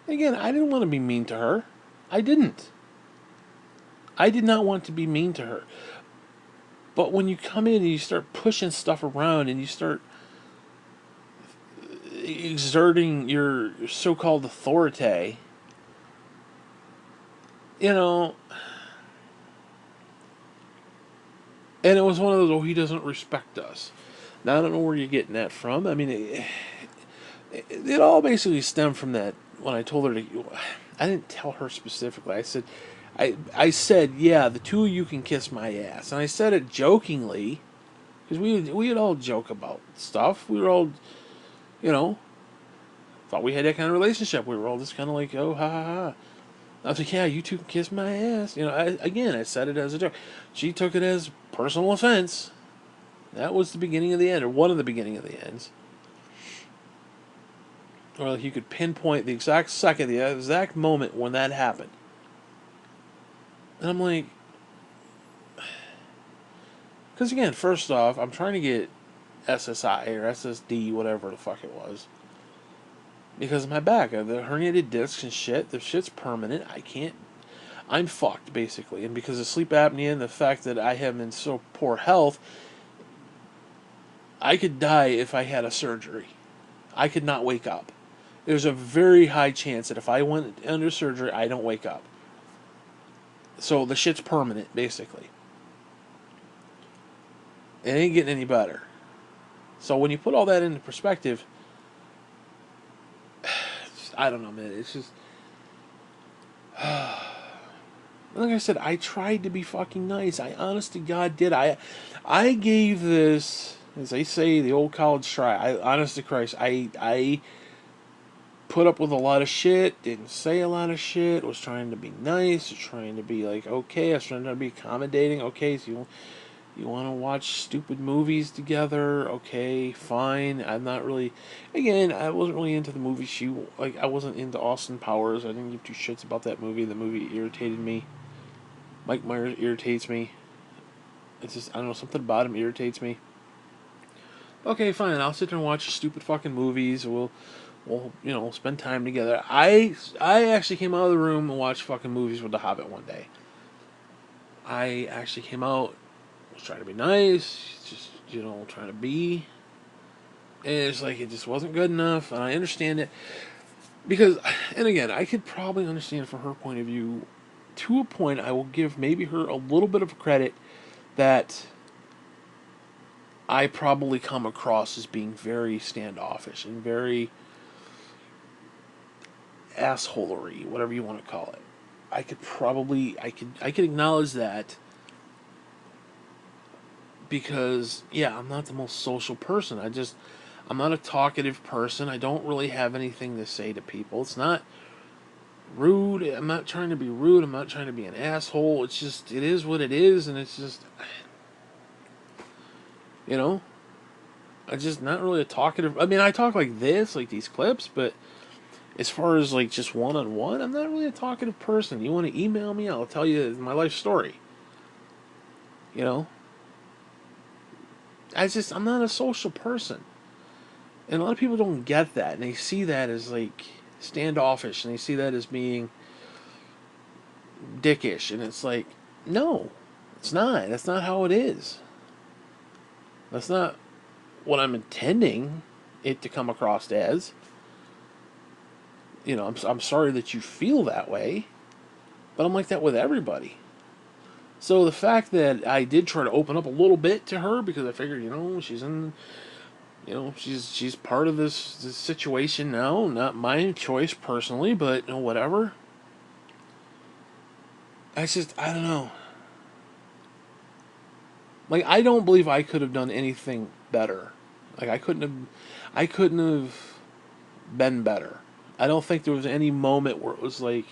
Again, I didn't want to be mean to her. I didn't. I did not want to be mean to her. But when you come in and you start pushing stuff around and you start exerting your so-called authority, you know, and it was one of those, oh, he doesn't respect us. Now, I don't know where you're getting that from. I mean, it all basically stemmed from that when I told her to. I didn't tell her specifically. I said, yeah, the two of you can kiss my ass, and I said it jokingly, because we would all joke about stuff. We were all, you know, thought we had that kind of relationship. We were all just kind of like, oh, ha ha ha. I was like, yeah, you two can kiss my ass. You know, I said it as a joke. She took it as personal offense. That was the beginning of the end, or one of the beginning of the ends. Or like you could pinpoint the exact second, the exact moment when that happened. And I'm like, because again, first off, I'm trying to get SSI or SSD, whatever the fuck it was, because of my back. I have the herniated discs and shit. The shit's permanent. I'm fucked, basically. And because of sleep apnea and the fact that I am in so poor health, I could die if I had a surgery. I could not wake up. There's a very high chance that if I went under surgery, I don't wake up. So the shit's permanent, basically. It ain't getting any better. So when you put all that into perspective, I don't know, man. It's just... like I said, I tried to be fucking nice. I honest to God did. I gave this, as they say, the old college try. Honest to Christ, I put up with a lot of shit, didn't say a lot of shit, was trying to be nice, trying to be like, okay, I was trying to be accommodating. Okay, so you want to watch stupid movies together? Okay, fine. I'm not really, again, I wasn't really into the movie. I wasn't into Austin Powers. I didn't give two shits about that movie. The movie irritated me. Mike Myers irritates me. It's just, I don't know, something about him irritates me. Okay, fine. I'll sit there and watch stupid fucking movies. We'll spend time together. I actually came out of the room and watched fucking movies with the Hobbit one day. I actually came out, was trying to be nice, just, trying to be. And it's like, it just wasn't good enough, and I understand it. Because, and again, I could probably understand from her point of view, to a point, I will give maybe her a little bit of credit that I probably come across as being very standoffish and very assholery, whatever you want to call it. I could acknowledge that because, yeah, I'm not the most social person. I'm not a talkative person. I don't really have anything to say to people. It's not rude. I'm not trying to be rude. I'm not trying to be an asshole. It's just, it is what it is, and it's just, I'm just not really a talkative. I mean, I talk like this, like these clips, but as far as like just one-on-one, I'm not really a talkative person. You want to email me, I'll tell you my life story. You know? I'm not a social person. And a lot of people don't get that, and they see that as like standoffish, and they see that as being dickish, and it's like, no, it's not. That's not how it is. That's not what I'm intending it to come across as. I'm sorry that you feel that way, but I'm like that with everybody. So the fact that I did try to open up a little bit to her because I figured, she's part of this situation now, not my choice personally, but whatever. I don't know. Like, I don't believe I could have done anything better. Like, I couldn't have been better. I don't think there was any moment where it was like,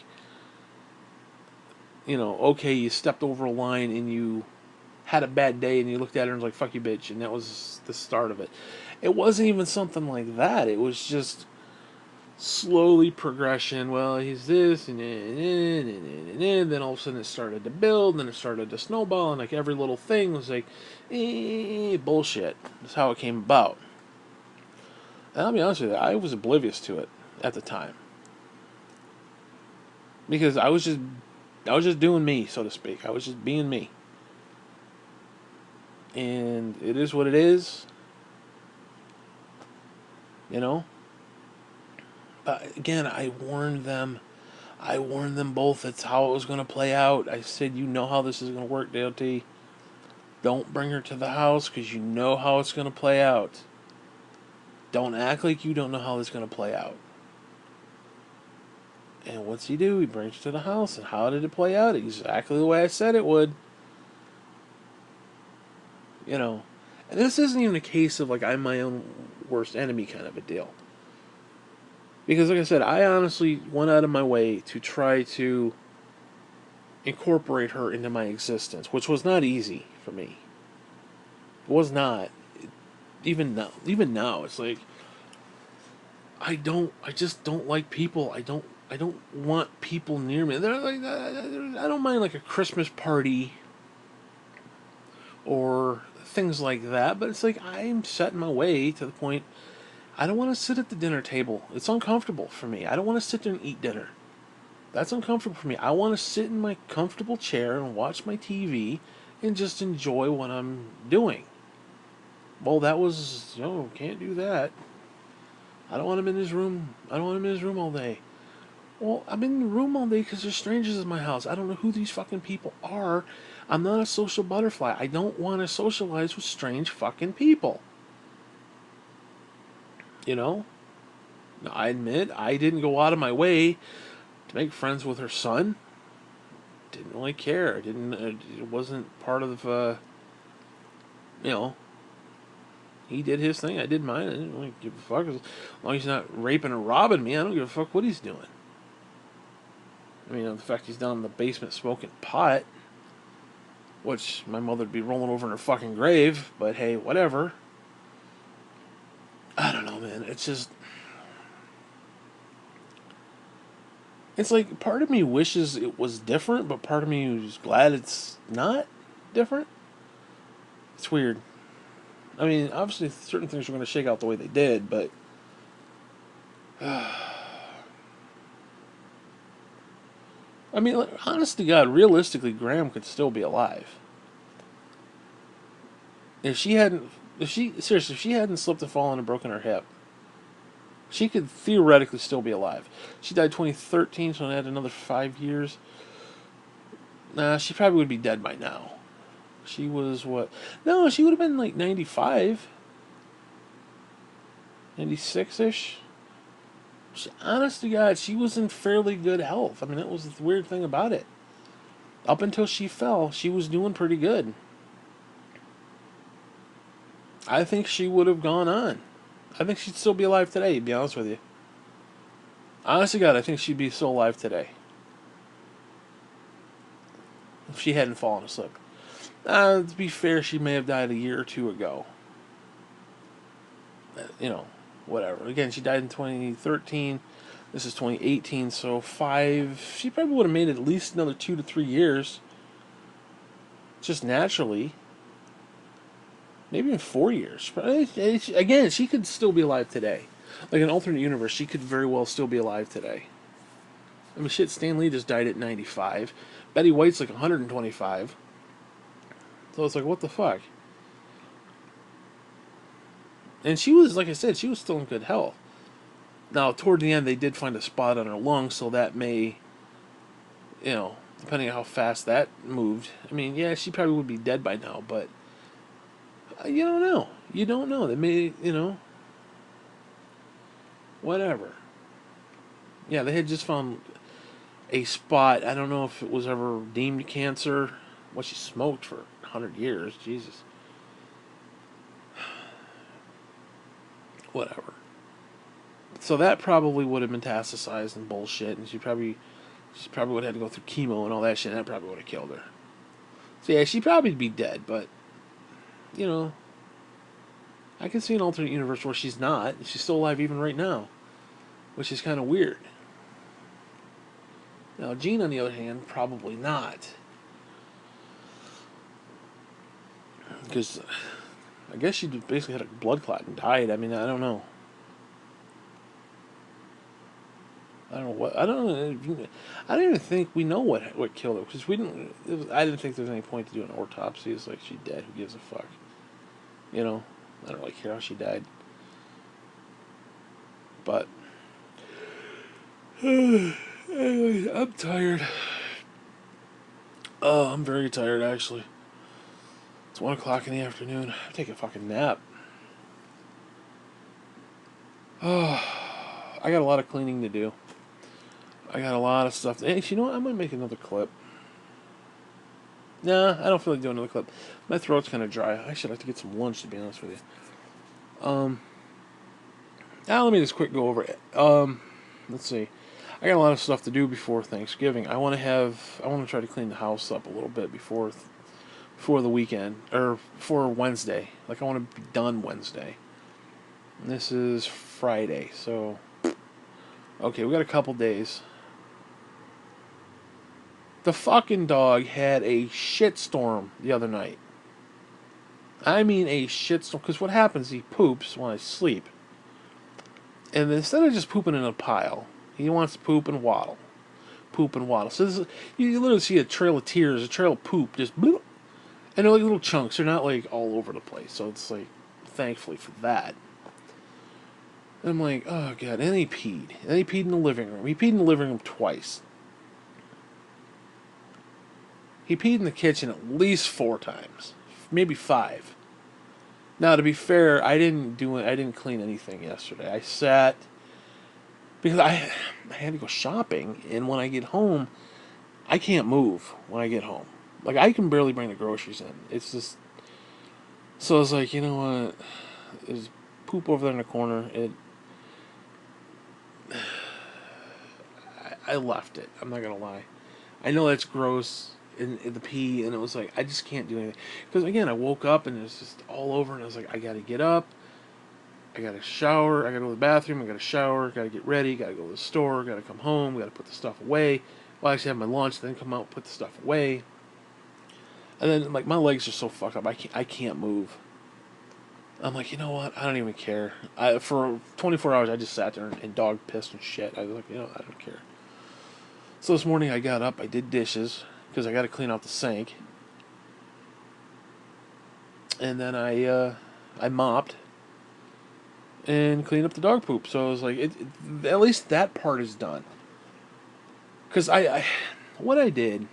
okay, you stepped over a line and you had a bad day and you looked at her and was like, fuck you, bitch. And that was the start of it. It wasn't even something like that. It was just slowly progression. Well, he's this, and then all of a sudden it started to build, and then it started to snowball, and like every little thing was like, bullshit. That's how it came about. And I'll be honest with you, I was oblivious to it at the time because I was just doing me, so to speak. I was just being me, and it is what it is, you know. But again, I warned them. I warned them both. That's how it was going to play out. I said, you know how this is going to work, DLT. Don't bring her to the house because you know how it's going to play out. Don't act like you don't know how it's going to play out. And what's he do? He brings her to the house. And how did it play out? Exactly the way I said it would. And this isn't even a case of like I'm my own worst enemy kind of a deal. Because like I said, I honestly went out of my way to try to incorporate her into my existence, which was not easy for me. It was not. Even now, it's like I just don't like people. I don't want people near me. They're like, I don't mind like a Christmas party or things like that, but it's like I'm set in my way to the point I don't want to sit at the dinner table. It's uncomfortable for me. I don't want to sit there and eat dinner. That's uncomfortable for me. I want to sit in my comfortable chair and watch my TV and just enjoy what I'm doing. Well, that was, can't do that. I don't want him in his room. I don't want him in his room all day. Well, I'm in the room all day because there's strangers in my house. I don't know who these fucking people are. I'm not a social butterfly. I don't want to socialize with strange fucking people. Now, I admit I didn't go out of my way to make friends with her son. Didn't really care. Didn't. It wasn't part of. You know, he did his thing. I did mine. I didn't really give a fuck as long as he's not raping or robbing me. I don't give a fuck what he's doing. The fact he's down in the basement smoking pot, which my mother'd be rolling over in her fucking grave. But hey, whatever. I don't know, man. It's just. It's like part of me wishes it was different, but part of me is glad it's not different. It's weird. Obviously, certain things are going to shake out the way they did, but. Honest to God, realistically, Graham could still be alive. If she hadn't slipped and fallen and broken her hip, she could theoretically still be alive. She died 2013, so I had another 5 years. Nah, she probably would be dead by now. She was what? No, she would have been like 95. 96-ish. Honest to God, she was in fairly good health. That was the weird thing about it. Up until she fell, she was doing pretty good. I think she would have gone on. I think she'd still be alive today, to be honest with you. Honest to God, I think she'd be still alive today. If she hadn't fallen asleep. To be fair, she may have died a year or two ago. Whatever. Again, she died in 2013. This is 2018, so she probably would have made it at least another 2 to 3 years. Just naturally. Maybe in 4 years. Again, she could still be alive today. Like an alternate universe, she could very well still be alive today. Shit, Stan Lee just died at 95. Betty White's like 125. So it's like, what the fuck? And she was, like I said, she was still in good health. Now, toward the end, they did find a spot on her lung, so that may, depending on how fast that moved. Yeah, she probably would be dead by now, but you don't know. You don't know. They may, whatever. Yeah, they had just found a spot. I don't know if it was ever deemed cancer. Well, she smoked for 100 years. Jesus. Whatever. So that probably would have metastasized and bullshit, and she probably She probably would have had to go through chemo and all that shit, and that probably would have killed her. So yeah, she'd probably be dead, but, you know, I can see an alternate universe where she's not. She's still alive even right now, which is kind of weird. Now, Jean, on the other hand, probably not. Because I guess she basically had a blood clot and died. I mean, I don't know. I don't know what. I don't know. I don't even think we know what killed her, because we didn't. I didn't think there was any point to do an autopsy. It's like, she's dead. Who gives a fuck? You know, I don't really care how she died. But anyways, I'm tired. Oh, I'm very tired, actually. It's 1 o'clock in the afternoon. I'll take a fucking nap. Oh, I got a lot of cleaning to do. I got a lot of stuff. Hey, you know what? I'm going to make another clip. Nah, I don't feel like doing another clip. My throat's kind of dry. I should like to get some lunch, to be honest with you. Now let me just quick go over it. Let's see. I got a lot of stuff to do before Thanksgiving. I want to try to clean the house up a little bit before the weekend, or for Wednesday. Like, I want to be done Wednesday. And this is Friday, so okay, we got a couple days. The fucking dog had a shitstorm the other night. I mean a shitstorm, because what happens, he poops when I sleep. And instead of just pooping in a pile, he wants to poop and waddle. Poop and waddle. So you literally see a trail of tears, a trail of poop, just bloop. And they're like little chunks. They're not like all over the place. So it's like, thankfully for that. And I'm like, oh god, and he peed. And he peed in the living room. He peed in the living room twice. He peed in the kitchen at least 4 times. Maybe 5. Now, to be fair, I didn't clean anything yesterday. I sat, because I had to go shopping, and when I get home, I can't move when I get home. Like, I can barely bring the groceries in. It's just, so I was like, you know what, there's poop over there in the corner. I left it. I'm not gonna lie. I know that's gross in the pee, and it was like, I just can't do anything. Because again, I woke up and it was just all over, and I was like, I gotta get up, I gotta shower, I gotta go to the bathroom, I gotta shower, gotta get ready, gotta go to the store, gotta come home, gotta put the stuff away. Well, I actually have my lunch, then come out, put the stuff away. And then, like, my legs are so fucked up, I can't move. I'm like, you know what? I don't even care. For 24 hours, I just sat there and dog pissed and shit. I was like, you know, I don't care. So this morning I got up, I did dishes, because I got to clean out the sink. And then I mopped and cleaned up the dog poop. So I was like, at least that part is done. Because what I did,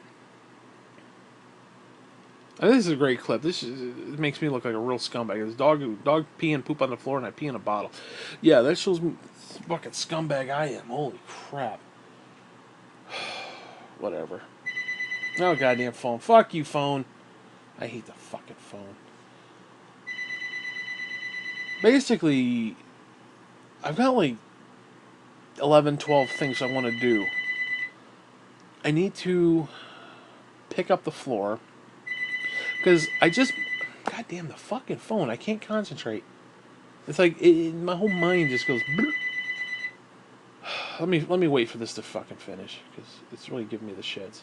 and this is a great clip. It makes me look like a real scumbag. This dog pee and poop on the floor, and I pee in a bottle. Yeah, that shows me what fucking scumbag I am. Holy crap. Whatever. Oh, goddamn phone. Fuck you, phone. I hate the fucking phone. Basically, I've got like 11, 12 things I want to do. I need to pick up the floor. Because goddamn, the fucking phone. I can't concentrate. It's like, my whole mind just goes... Let me wait for this to fucking finish, because it's really giving me the shits.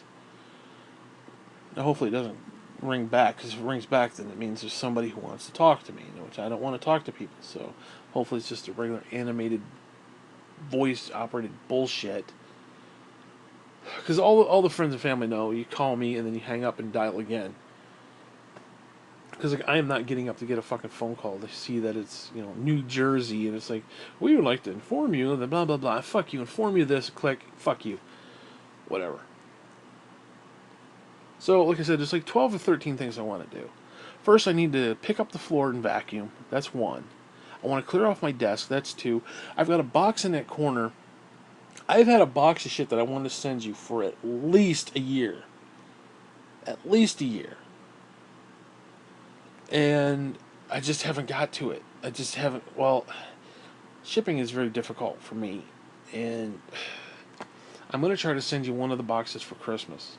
Now, hopefully it doesn't ring back, because if it rings back, then it means there's somebody who wants to talk to me, which I don't want to talk to people, so hopefully it's just a regular animated, voice-operated bullshit. Because all the friends and family know, you call me, and then you hang up and dial again. Because like, I am not getting up to get a fucking phone call to see that it's, you know, New Jersey, and it's like, we would like to inform you that blah blah blah. Fuck you, inform you this, click, fuck you. Whatever. So, like I said, there's like 12 or 13 things I want to do. First, I need to pick up the floor and vacuum. That's 1. I want to clear off my desk. That's 2. I've got a box in that corner. I've had a box of shit that I wanted to send you for at least a year. At least a year. And I just haven't got to it. I just haven't. Well, shipping is very difficult for me, and I'm gonna try to send you one of the boxes for Christmas.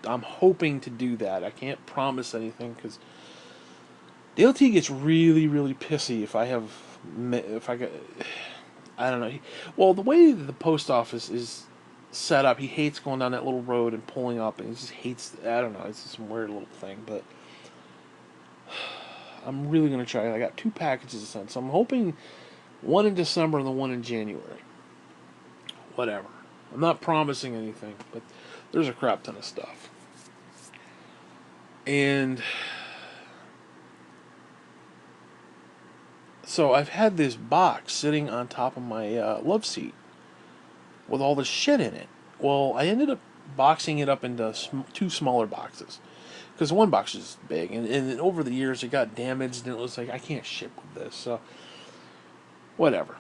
I'm hoping to do that. I can't promise anything because DLT gets really, really pissy if I get, I don't know. Well, the way the post office is set up, he hates going down that little road and pulling up, and he just hates. I don't know. It's just some weird little thing, but I'm really gonna try. I got 2 packages to send, so I'm hoping one in December and the one in January. Whatever. I'm not promising anything, but there's a crap ton of stuff. And so I've had this box sitting on top of my love seat with all the shit in it. Well, I ended up boxing it up into 2 smaller boxes because one box is big, and over the years it got damaged, and it was like I can't ship with this, so whatever.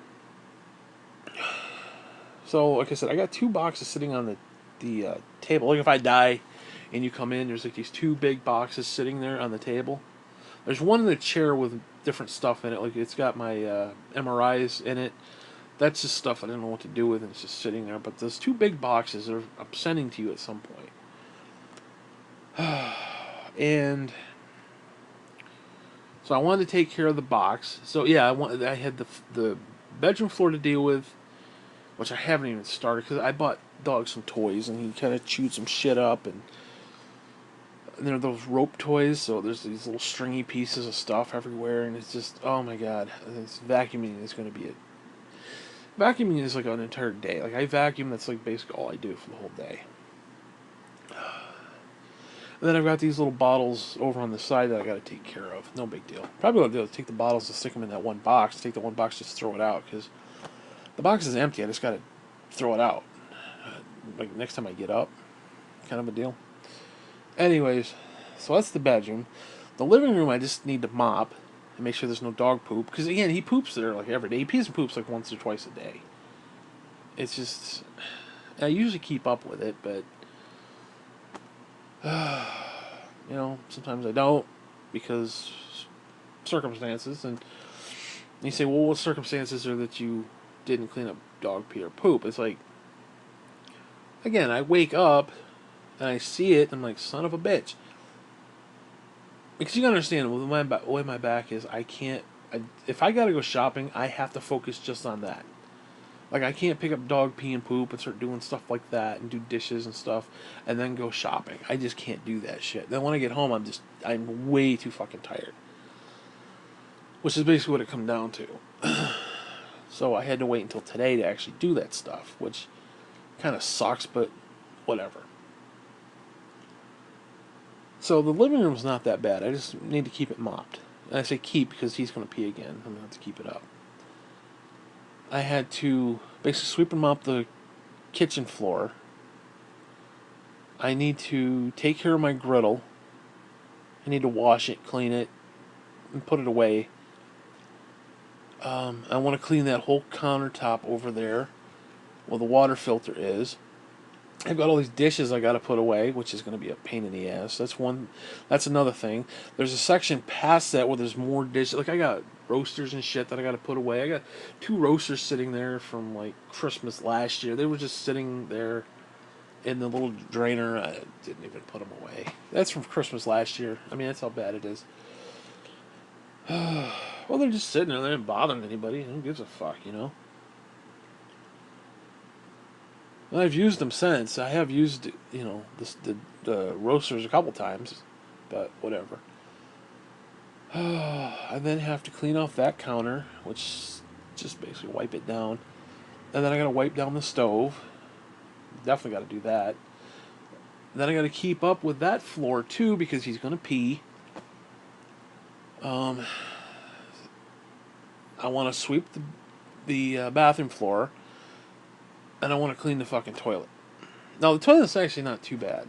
So, like I said, I got 2 boxes sitting on the table. Like if I die and you come in, there's like these 2 big boxes sitting there on the table. There's one in the chair with different stuff in it. Like it's got my MRIs in it. That's just stuff I don't know what to do with, and it's just sitting there. But those 2 big boxes I'm sending to you at some point. And so I wanted to take care of the box. So yeah, I had the bedroom floor to deal with, which I haven't even started because I bought Dog some toys, and he kind of chewed some shit up, and there are those rope toys, so there's these little stringy pieces of stuff everywhere, and it's just, oh my god, this vacuuming is going to be it. Vacuuming is like an entire day. Like I vacuum, that's like basically all I do for the whole day. And then I've got these little bottles over on the side that I got to take care of. No big deal. Probably what I'll do is take the bottles and stick them in that one box. Take the one box, just throw it out, because the box is empty. I just got to throw it out. Like next time I get up, kind of a deal. Anyways, so that's the bedroom. The living room, I just need to mop and make sure there's no dog poop. Because again, he poops there like every day. He pees and poops like once or twice a day. It's just, I usually keep up with it, but you know, sometimes I don't because circumstances. And you say, well, what circumstances are that you didn't clean up dog pee or poop? It's like, again, I wake up and I see it, and I'm like, son of a bitch. Because you gotta understand, the way my back is, if I gotta go shopping, I have to focus just on that. Like, I can't pick up dog pee and poop and start doing stuff like that and do dishes and stuff and then go shopping. I just can't do that shit. Then when I get home, I'm way too fucking tired. Which is basically what it comes down to. So I had to wait until today to actually do that stuff, which kind of sucks, but whatever. So the living room's not that bad. I just need to keep it mopped. And I say keep because he's going to pee again. I'm going to have to keep it up. I had to basically sweep and mop the kitchen floor. I need to take care of my griddle. I need to wash it, clean it, and put it away. I want to clean that whole countertop over there where the water filter is. I've got all these dishes I got to put away, which is going to be a pain in the ass. That's another thing. There's a section past that where there's more dishes. Like I got roasters and shit that I got to put away. I got 2 roasters sitting there from like Christmas last year. They were just sitting there in the little drainer. I didn't even put them away. That's from Christmas last year. I mean, that's how bad it is. Well, they're just sitting there. They didn't bother anybody. Who gives a fuck, you know? And I've used them since. I have used, you know, the roasters a couple times, but whatever. I then have to clean off that counter, which just basically wipe it down. And then I gotta wipe down the stove. Definitely gotta do that. And then I gotta keep up with that floor too because he's gonna pee. I want to sweep the bathroom floor. And I want to clean the fucking toilet. Now, the toilet's actually not too bad.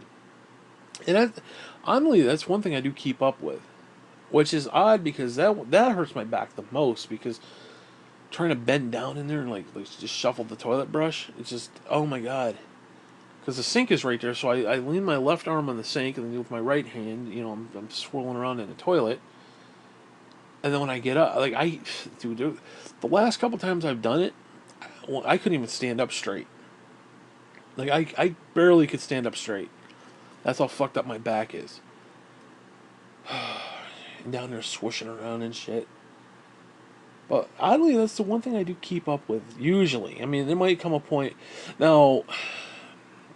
And honestly, that's one thing I do keep up with. Which is odd because that hurts my back the most. Because trying to bend down in there and like just shuffle the toilet brush, it's just, oh my god. Because the sink is right there, so I lean my left arm on the sink, and then with my right hand, you know, I'm swirling around in the toilet. And then when I get up, like dude, the last couple times I've done it, I couldn't even stand up straight. Like I barely could stand up straight. That's how fucked up my back is. And down there swooshing around and shit. But oddly, that's the one thing I do keep up with. Usually, I mean, there might come a point. Now,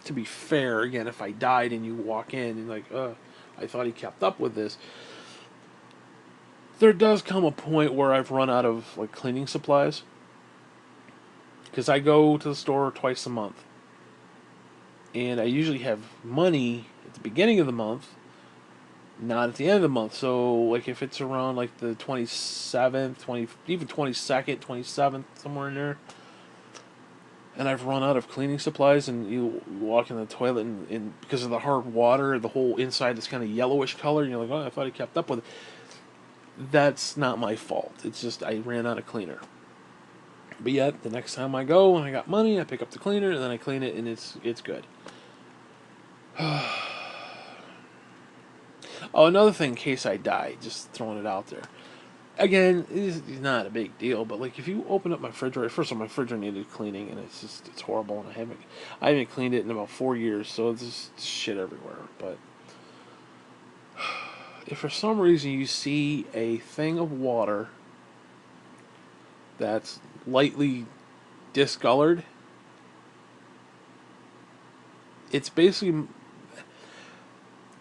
to be fair, again, if I died and you walk in and like, I thought he kept up with this. There does come a point where I've run out of like cleaning supplies because I go to the store twice a month, and I usually have money at the beginning of the month, not at the end of the month. So like if it's around like the 27th, 20, even 22nd, 27th, somewhere in there, and I've run out of cleaning supplies, and you walk in the toilet, and because of the hard water, the whole inside is kind of yellowish color, and you're like, oh, I thought I kept up with it. That's not my fault. It's just I ran out of cleaner. But yet, the next time I go and I got money, I pick up the cleaner and then I clean it, and it's good. Oh, another thing, in case I die, just throwing it out there. Again, it's not a big deal, but like if you open up my refrigerator, first of all, my refrigerator needed cleaning, and it's horrible, and I haven't cleaned it in about 4 years, so it's just shit everywhere. But if for some reason you see a thing of water that's lightly discolored, it's basically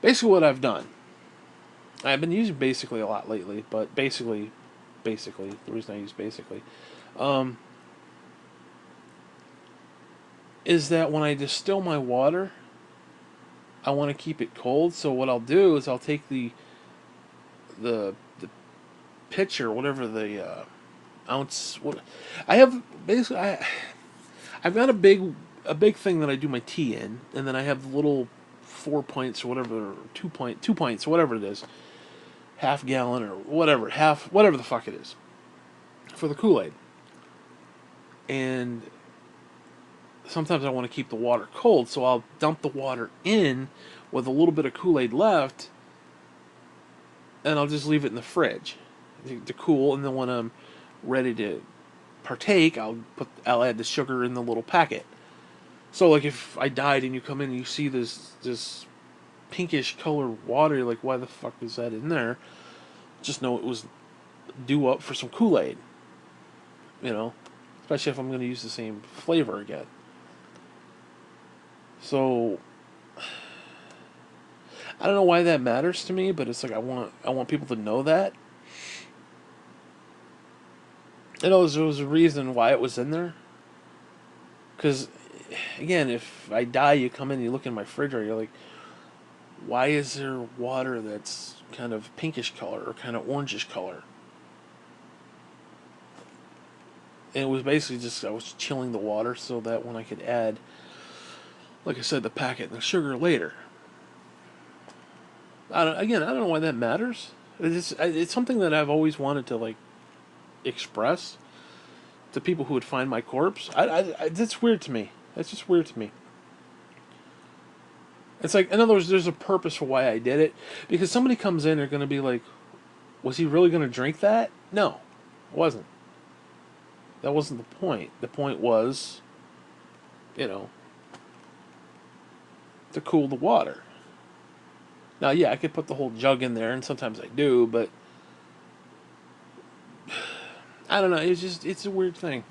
what I've done. I've been using basically a lot lately, but basically, the reason I use basically, is that when I distill my water, I want to keep it cold. So what I'll do is I'll take the pitcher, whatever the ounce. What I have basically, I've got a big thing that I do my tea in, and then I have little 4 pints or whatever, 2 pints, whatever it is, half gallon or whatever, whatever the fuck it is, for the Kool-Aid. And sometimes I want to keep the water cold, so I'll dump the water in with a little bit of Kool-Aid left, and I'll just leave it in the fridge to cool, and then when I'm ready to partake, I'll add the sugar in the little packet. So like if I died and you come in and you see this pinkish colored water, you're like, why the fuck is that in there? Just know it was due up for some Kool-Aid. You know? Especially if I'm going to use the same flavor again. So I don't know why that matters to me, but it's like I want people to know that. You know, there was a reason why it was in there. Because, again, if I die, you come in and you look in my refrigerator, you're like, why is there water that's kind of pinkish color or kind of orangish color? And it was basically just I was chilling the water so that when I could add, like I said, the packet and the sugar later. I don't know why that matters. It's something that I've always wanted to like express to people who would find my corpse. That's weird to me. That's just weird to me. It's like, in other words, there's a purpose for why I did it. Because somebody comes in, they're going to be like, was he really going to drink that? No, it wasn't. That wasn't the point. The point was, you know, to cool the water. Now, yeah, I could put the whole jug in there, and sometimes I do, but I don't know. It's a weird thing.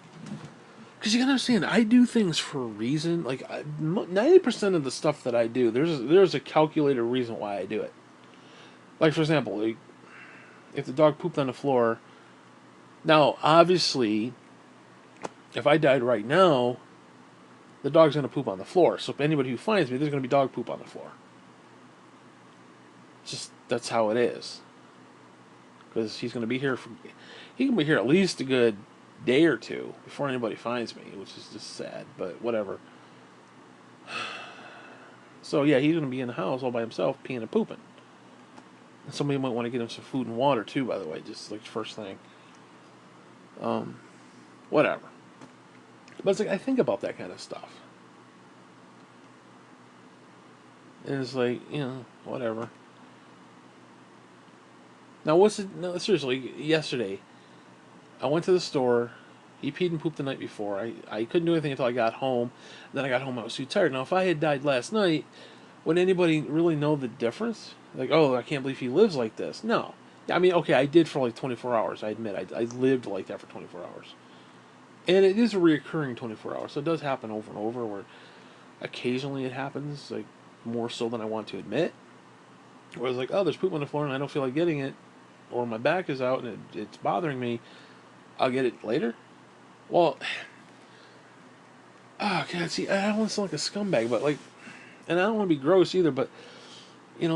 Because you gotta understand, I do things for a reason. Like 90% of the stuff that I do, there's a calculated reason why I do it. Like for example, like, if the dog pooped on the floor. Now, obviously, if I died right now, the dog's gonna poop on the floor. So if anybody who finds me, there's gonna be dog poop on the floor. Just that's how it is. Because he can be here at least a good day or two before anybody finds me, which is just sad, but whatever. So yeah, he's gonna be in the house all by himself, peeing and pooping. And somebody might want to get him some food and water too, by the way, just like first thing. Whatever. But it's like I think about that kind of stuff, and it's like, you know, whatever. Now what's it? No, seriously. Yesterday, I went to the store, He peed and pooped the night before. I couldn't do anything until I got home. Then I got home, I was too tired. Now, if I had died last night, would anybody really know the difference? Like, oh, I can't believe he lives like this. No. I mean, okay, I did for like 24 hours. I admit, I lived like that for 24 hours. And it is a reoccurring 24 hours, so it does happen over and over, where occasionally it happens, like, more so than I want to admit. Where it's like, oh, there's poop on the floor and I don't feel like getting it, or my back is out and it's bothering me, I'll get it later. Well, oh, God, see, I don't want to sound like a scumbag, but, like, and I don't want to be gross either, but,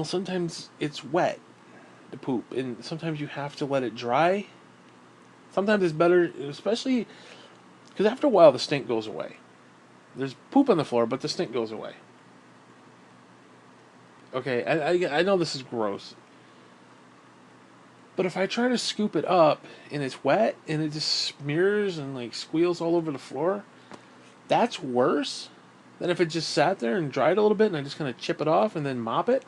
sometimes it's wet, the poop, and sometimes you have to let it dry. Sometimes it's better, especially because after a while the stink goes away. There's poop on the floor, but the stink goes away. Okay, I know this is gross, but if I try to scoop it up and it's wet and it just smears and like squeals all over the floor, that's worse than if it just sat there and dried a little bit and I just kind of chip it off and then mop it.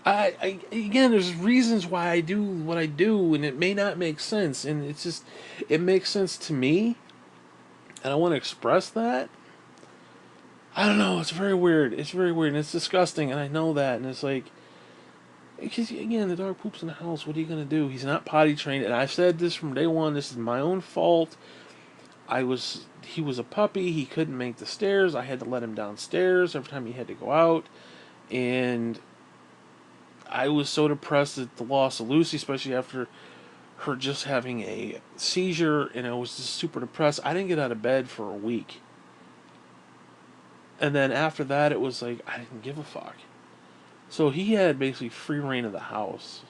Again, there's reasons why I do what I do, and it may not make sense, and it's just, it makes sense to me, and I want to express that. I don't know, it's very weird. It's very weird, and it's disgusting, and I know that, and it's like, because again, the dog poops in the house. What are you gonna do? He's not potty trained, and I've said this from day one. This is my own fault. He was a puppy. He couldn't make the stairs. I had to let him downstairs every time he had to go out, and I was so depressed at the loss of Lucy, especially after her just having a seizure, and I was just super depressed. I didn't get out of bed for a week. And then after that, it was like, I didn't give a fuck. So he had basically free reign of the house.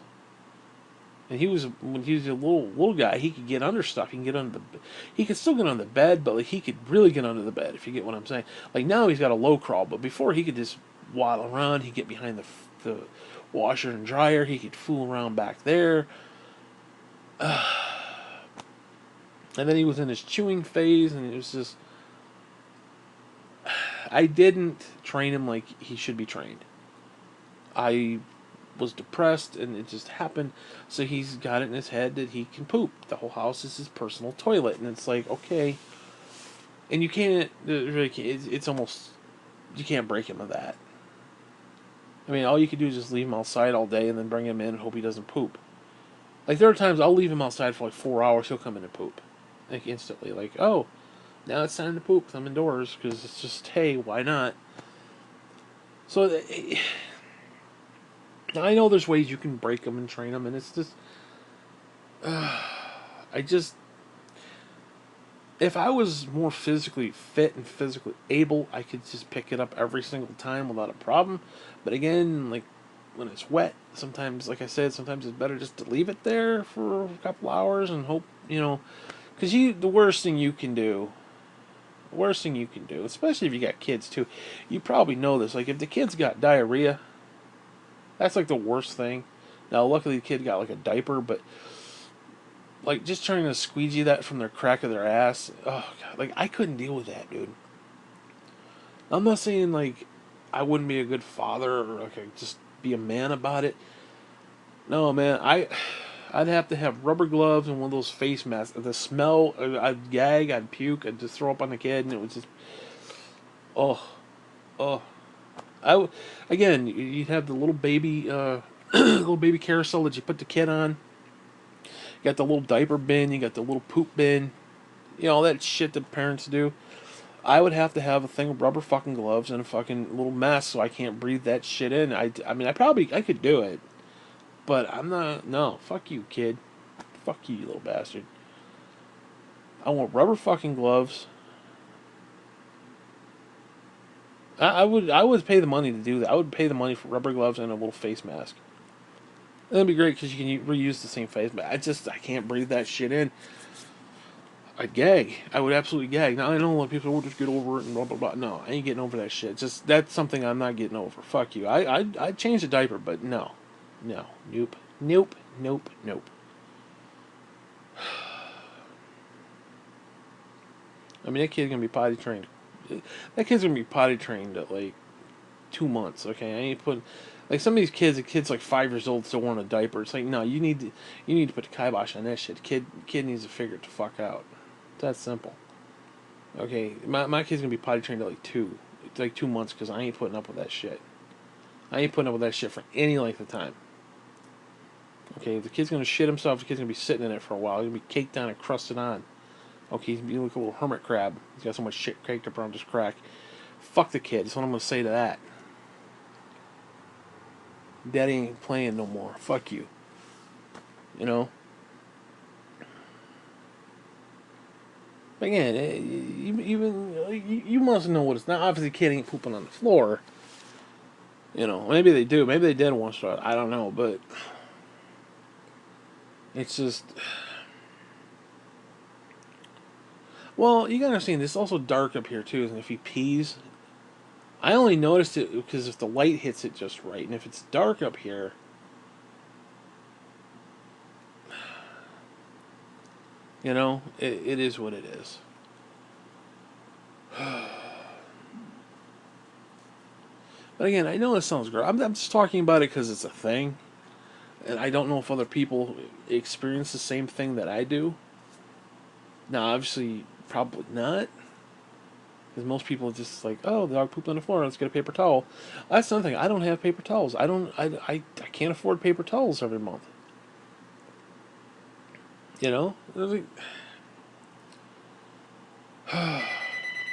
And when he was a little guy, he could get under stuff. He could still get on the bed, but like he could really get under the bed, if you get what I'm saying. Like now he's got a low crawl, but before he could just waddle around. He'd get behind the washer and dryer. He could fool around back there. And then he was in his chewing phase, and it was just, I didn't train him like he should be trained. I was depressed, and it just happened. So he's got it in his head that he can poop. The whole house is his personal toilet, and it's like, okay. And you can't, it's almost, you can't break him of that. I mean, all you can do is just leave him outside all day and then bring him in and hope he doesn't poop. Like, there are times I'll leave him outside for like 4 hours, he'll come in and poop. Like, instantly. Like, oh, now it's time to poop. I'm indoors, because it's just, hey, why not? So, now I know there's ways you can break them and train them, and it's just, if I was more physically fit and physically able, I could just pick it up every single time without a problem. But again, like, when it's wet, sometimes, like I said, sometimes it's better just to leave it there for a couple hours and hope, because the worst thing you can do, especially if you got kids too, you probably know this, like if the kid's got diarrhea, that's like the worst thing. Now luckily the kid got like a diaper, but like just trying to squeegee that from their crack of their ass, oh god, like I couldn't deal with that, dude. I'm not saying like I wouldn't be a good father or like just be a man about it. No, man, I'd have to have rubber gloves and one of those face masks. The smell, I'd gag, I'd puke, I'd just throw up on the kid, and it was just, oh, oh. Again, you'd have the little baby, little baby carousel that you put the kid on. You got the little diaper bin, you got the little poop bin, all that shit that parents do. I would have to have a thing of rubber fucking gloves and a fucking little mask so I can't breathe that shit in. I mean, I could do it. But I'm not, no, fuck you, kid. Fuck you, you little bastard. I want rubber fucking gloves. I would pay the money to do that. I would pay the money for rubber gloves and a little face mask. That'd be great because you can reuse the same face mask. I can't breathe that shit in. I'd gag. I would absolutely gag. Now I know a lot of people will just get over it and blah blah blah. No, I ain't getting over that shit. Just that's something I'm not getting over. Fuck you. I'd change the diaper, but no, nope. I mean, that kid's gonna be potty trained. That kid's gonna be potty trained at like 2 months. Okay, I ain't putting like some of these kids. The kid's like 5 years old still wearing a diaper. It's like no, you need to put the kibosh on that shit. Kid needs to figure it the fuck out. It's that simple. Okay, my kid's gonna be potty trained at like 2. It's like 2 months because I ain't putting up with that shit. I ain't putting up with that shit for any length of time. Okay, the kid's gonna shit himself. The kid's gonna be sitting in it for a while. He's gonna be caked on and crusted on. Okay, he's gonna be like a little hermit crab. He's got so much shit caked up around his crack. Fuck the kid. That's what I'm gonna say to that. Daddy ain't playing no more. Fuck you. You know. But again, even you must know what it's not. Obviously, the kid ain't pooping on the floor. You know, maybe they do. Maybe they did once. I don't know, but it's just. Well, you gotta understand, it's also dark up here too, and if he pees, I only noticed it because if the light hits it just right, and if it's dark up here, you know, it is what it is. But again, I know it sounds gross. I'm just talking about it because it's a thing, and I don't know if other people experience the same thing that I do. Now, obviously, probably not. Because most people are just like, oh, the dog pooped on the floor. Let's get a paper towel. That's another thing. I don't have paper towels. I can't afford paper towels every month. You know? Like,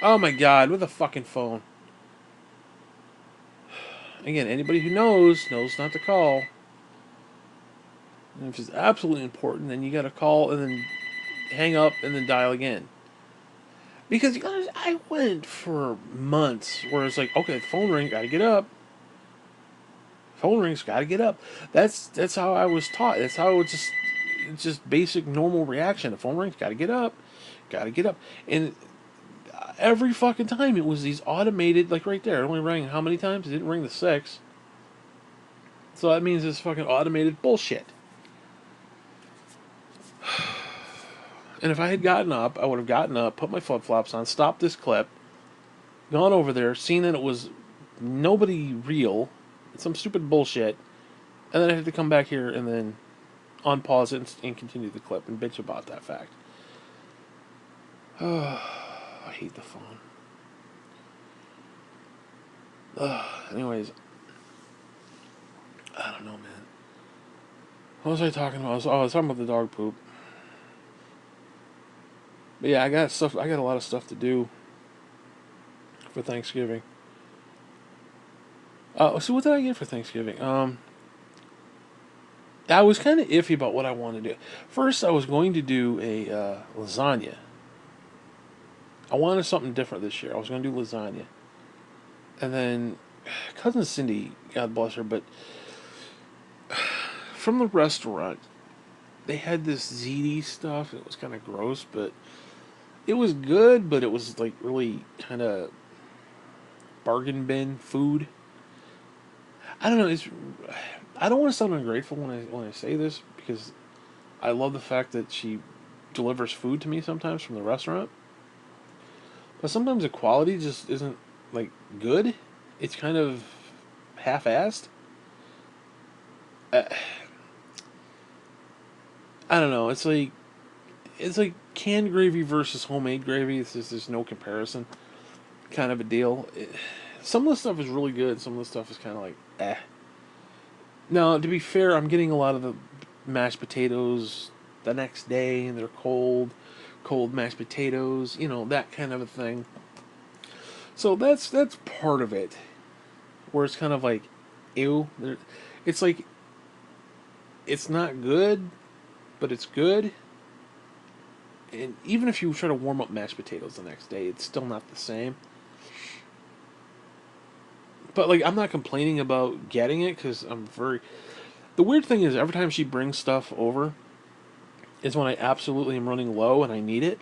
oh my God! With a fucking phone. Again, anybody who knows not to call. And if it's absolutely important, then you got to call and then hang up and then dial again. Because you guys, I went for months where it's like, okay, the phone ring, got to get up. Phone rings, got to get up. That's how I was taught. That's how it was just basic normal reaction. The phone rings, got to get up, got to get up. And every fucking time it was these automated, like right there, it only rang how many times? It didn't ring the 6. So that means it's fucking automated bullshit. And if I had gotten up, I would have gotten up, put my flip flops on, stopped this clip, gone over there, seen that it was nobody real, some stupid bullshit, and then I had to come back here and then unpause it and continue the clip and bitch about that fact. I hate the phone. Anyways, I don't know, man. What was I talking about? I was talking about the dog poop. But yeah, I got a lot of stuff to do for Thanksgiving. So what did I get for Thanksgiving? I was kind of iffy about what I wanted to do. First, I was going to do a lasagna. I wanted something different this year. I was going to do lasagna. And then, cousin Cindy, God bless her, but from the restaurant, they had this ziti stuff. It was kind of gross, but it was good, but it was like really kind of bargain bin food. I don't know. I don't want to sound ungrateful when I say this because I love the fact that she delivers food to me sometimes from the restaurant. But sometimes the quality just isn't like good. It's kind of half-assed. Uh, I don't know. It's like canned gravy versus homemade gravy. It's just there's no comparison, kind of a deal. Some of the stuff is really good. Some of the stuff is kind of like eh. Now, to be fair, I'm getting a lot of the mashed potatoes the next day, and they're cold mashed potatoes. You know, that kind of a thing. So that's part of it, where it's kind of like, ew. It's like it's not good, but it's good. And even if you try to warm up mashed potatoes the next day, it's still not the same. But like, I'm not complaining about getting it because I'm very. The weird thing is, every time she brings stuff over, is when I absolutely am running low and I need it.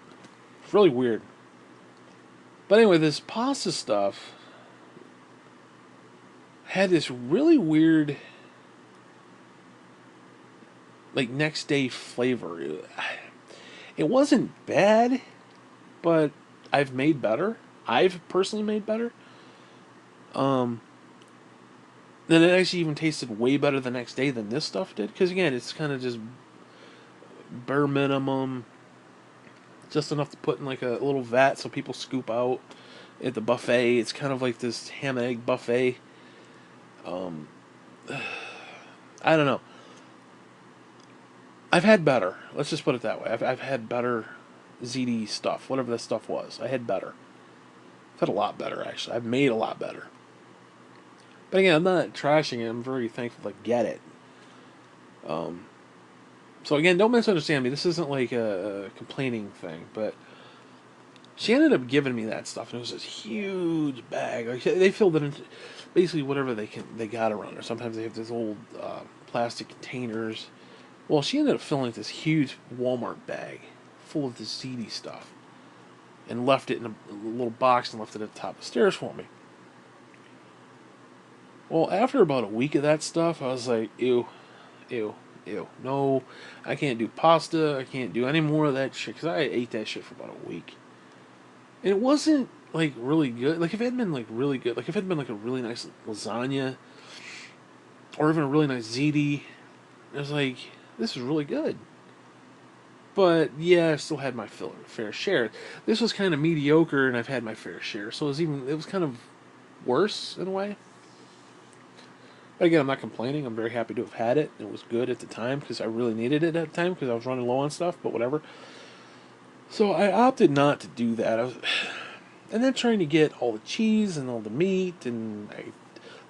It's really weird. But anyway, this pasta stuff had this really weird, like, next day flavor. It wasn't bad, but I've made better. I've personally made better. Then it actually even tasted way better the next day than this stuff did. Because again, it's kind of just bare minimum. just enough to put in like a little vat so people scoop out at the buffet. It's kind of like this ham and egg buffet. Um, I don't know. I've had better. Let's just put it that way. I've had better ZD stuff, whatever that stuff was. I had better. I've had a lot better, actually. I've made a lot better. But again, I'm not trashing it. I'm very thankful to get it. Um, so again, don't misunderstand me. This isn't like a complaining thing, but she ended up giving me that stuff, and it was this huge bag. Like they filled it into basically whatever they got around her. Sometimes they have these old plastic containers. Well, she ended up filling this huge Walmart bag full of this seedy stuff, and left it in a little box and left it at the top of the stairs for me. Well, after about a week of that stuff, I was like, ew, ew, ew. No, I can't do pasta. I can't do any more of that shit because I ate that shit for about a week. And it wasn't like really good. Like if it had been like really good, like if it had been like a really nice lasagna or even a really nice ziti, it was like this is really good. But yeah, I still had my fair share. This was kind of mediocre, and I've had my fair share, so it was kind of worse in a way. But again, I'm not complaining. I'm very happy to have had it. It was good at the time because I really needed it at the time because I was running low on stuff. But whatever. So I opted not to do that. And then trying to get all the cheese and all the meat and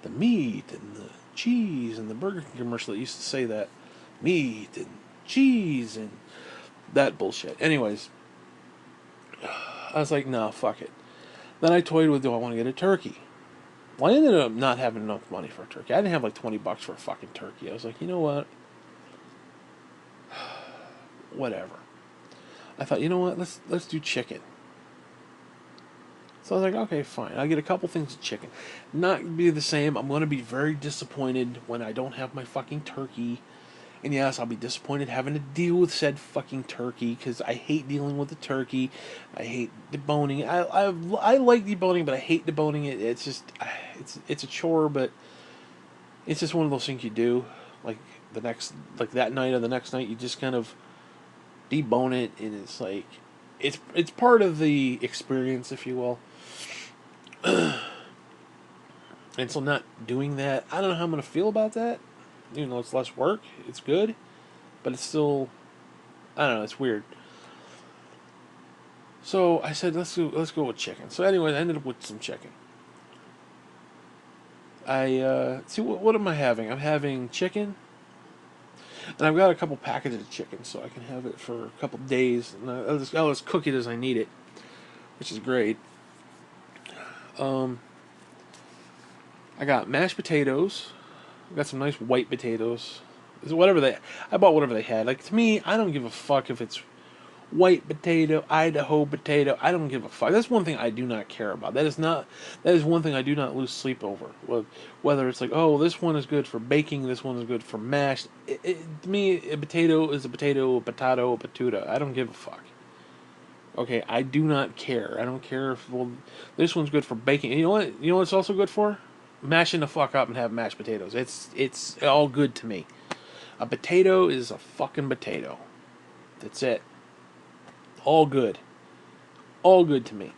the meat and the cheese and the Burger King commercial that used to say that meat and cheese and that bullshit. Anyways, I was like, no, fuck it. Then I toyed with, do I want to get a turkey? Well, I ended up not having enough money for a turkey. I didn't have like $20 for a fucking turkey. I was like, you know what? Whatever. I thought, you know what? Let's do chicken. So I was like, okay, fine. I'll get a couple things of chicken. Not be the same. I'm going to be very disappointed when I don't have my fucking turkey. And yes, I'll be disappointed having to deal with said fucking turkey because I hate dealing with the turkey. I hate deboning. I like deboning, but I hate deboning it. It's just it's a chore, but it's just one of those things you do. Like that night or the next night, you just kind of debone it, and it's like it's part of the experience, if you will. And so not doing that, I don't know how I'm gonna feel about that. You know, it's less work. It's good, but it's still, I don't know. It's weird. So I said, let's go with chicken. So anyways, I ended up with some chicken. I see what am I having? I'm having chicken, and I've got a couple packages of chicken, so I can have it for a couple days, and I'll just cook it as I need it, which is great. Um, I got mashed potatoes. I got some nice white potatoes. I bought whatever they had. Like to me, I don't give a fuck if it's white potato, Idaho potato. I don't give a fuck. That's one thing I do not care about. That is one thing I do not lose sleep over. Whether it's like, oh, this one is good for baking, this one is good for mashed. To me, a potato is a potato, a patuta. I don't give a fuck. Okay, I do not care. I don't care if this one's good for baking. And you know what? You know what it's also good for? Mashing the fuck up and have mashed potatoes. It's all good to me. A potato is a fucking potato. That's it. All good. All good to me.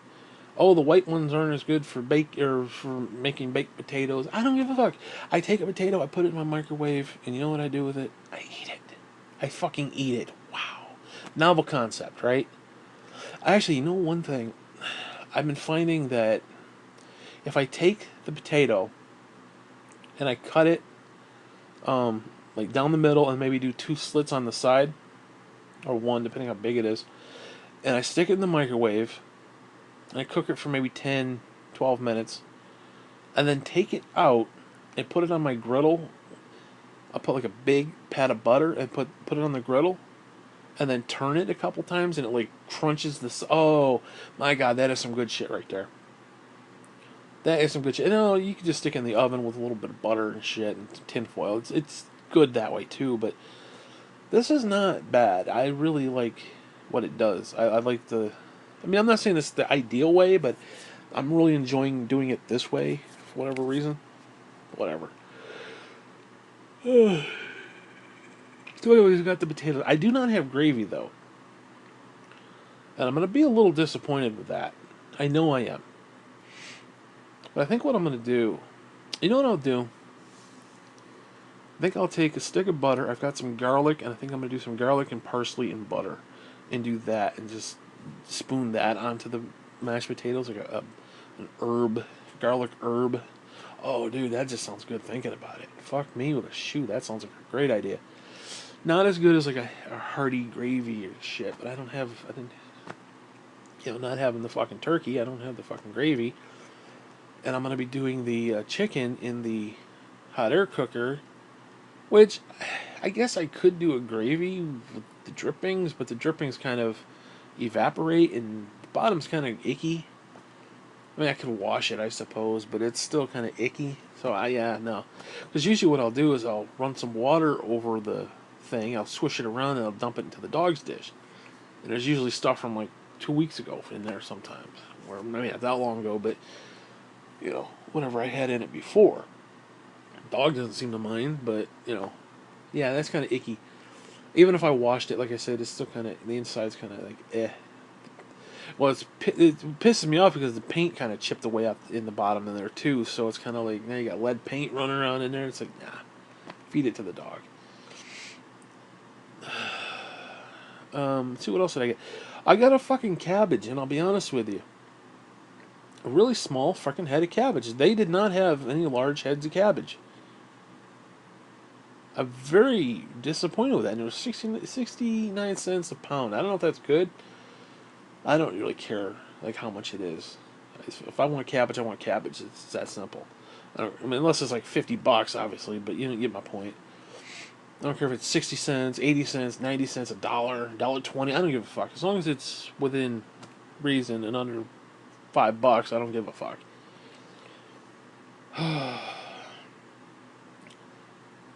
Oh, the white ones aren't as good for for making baked potatoes. I don't give a fuck. I take a potato, I put it in my microwave, and you know what I do with it? I eat it. I fucking eat it. Wow. Novel concept, right? Actually, you know one thing? I've been finding that if I take the potato and I cut it like down the middle and maybe do two slits on the side, or one, depending how big it is, and I stick it in the microwave, and I cook it for maybe 10, 12 minutes, and then take it out and put it on my griddle. I'll put like a big pat of butter and put it on the griddle, and then turn it a couple times, and it like crunches this. Oh my god, that is some good shit right there. That is some good shit. You know, you can just stick it in the oven with a little bit of butter and shit and tinfoil. It's good that way too, but this is not bad. I really like what it does. I like the. I mean, I'm not saying this is the ideal way, but I'm really enjoying doing it this way for whatever reason. Whatever. So anyways, we got the potatoes. I do not have gravy though. And I'm going to be a little disappointed with that. I know I am. But I think what I'm going to do, you know what I'll do? I think I'll take a stick of butter. I've got some garlic, and I think I'm going to do some garlic and parsley and butter. And do that, and just spoon that onto the mashed potatoes like an herb, garlic herb. Oh, dude, that just sounds good thinking about it. Fuck me with a shoe. That sounds like a great idea. Not as good as like a hearty gravy or shit, but I didn't, not having the fucking turkey. I don't have the fucking gravy. And I'm going to be doing the chicken in the hot air cooker, which I guess I could do a gravy with the drippings, but the drippings kind of evaporate and the bottom's kind of icky. I mean, I could wash it, I suppose, but it's still kind of icky. So, no. Because usually what I'll do is I'll run some water over the thing, I'll swish it around, and I'll dump it into the dog's dish. And there's usually stuff from like 2 weeks ago in there sometimes. Or, I mean, not that long ago, but, whenever I had in it before. Dog doesn't seem to mind, but, yeah, that's kind of icky. Even if I washed it, like I said, it's still kind of, the inside's kind of like, eh. Well, it pisses me off because the paint kind of chipped away up in the bottom in there too, so it's kind of like, now you got lead paint running around in there. It's like, nah, feed it to the dog. Let's see, what else did I get? I got a fucking cabbage, and I'll be honest with you. A really small fucking head of cabbage. They did not have any large heads of cabbage. I'm very disappointed with that. And it was 69 cents a pound. I don't know if that's good. I don't really care like how much it is. If I want cabbage, I want cabbage. It's that simple. I mean, unless it's like $50, obviously, but you get my point. I don't care if it's 60 cents, 80 cents, 90 cents, $1.20. I don't give a fuck. As long as it's within reason and under $5, I don't give a fuck.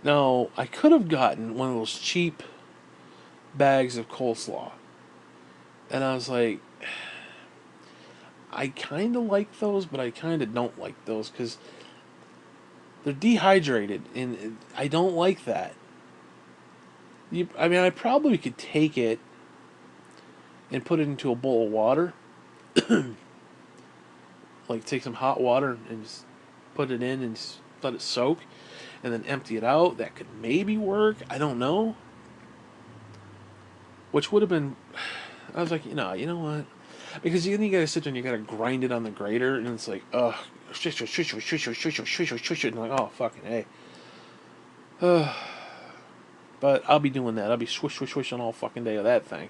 Now, I could have gotten one of those cheap bags of coleslaw. And I was like, I kind of like those, but I kind of don't like those because they're dehydrated, and I don't like that. I mean, I probably could take it and put it into a bowl of water. Like, take some hot water and just put it in and just let it soak, and then empty it out. That could maybe work. I don't know. Which would have been... I was like, you know what? Because then you gotta sit there and you gotta grind it on the grater, and it's like, ugh, shush, shush, shush, shush, shush, shush, shush, shush, shush, and I'm like, oh, fucking hey. But I'll be doing that. I'll be swish, swish, swishing all fucking day of that thing.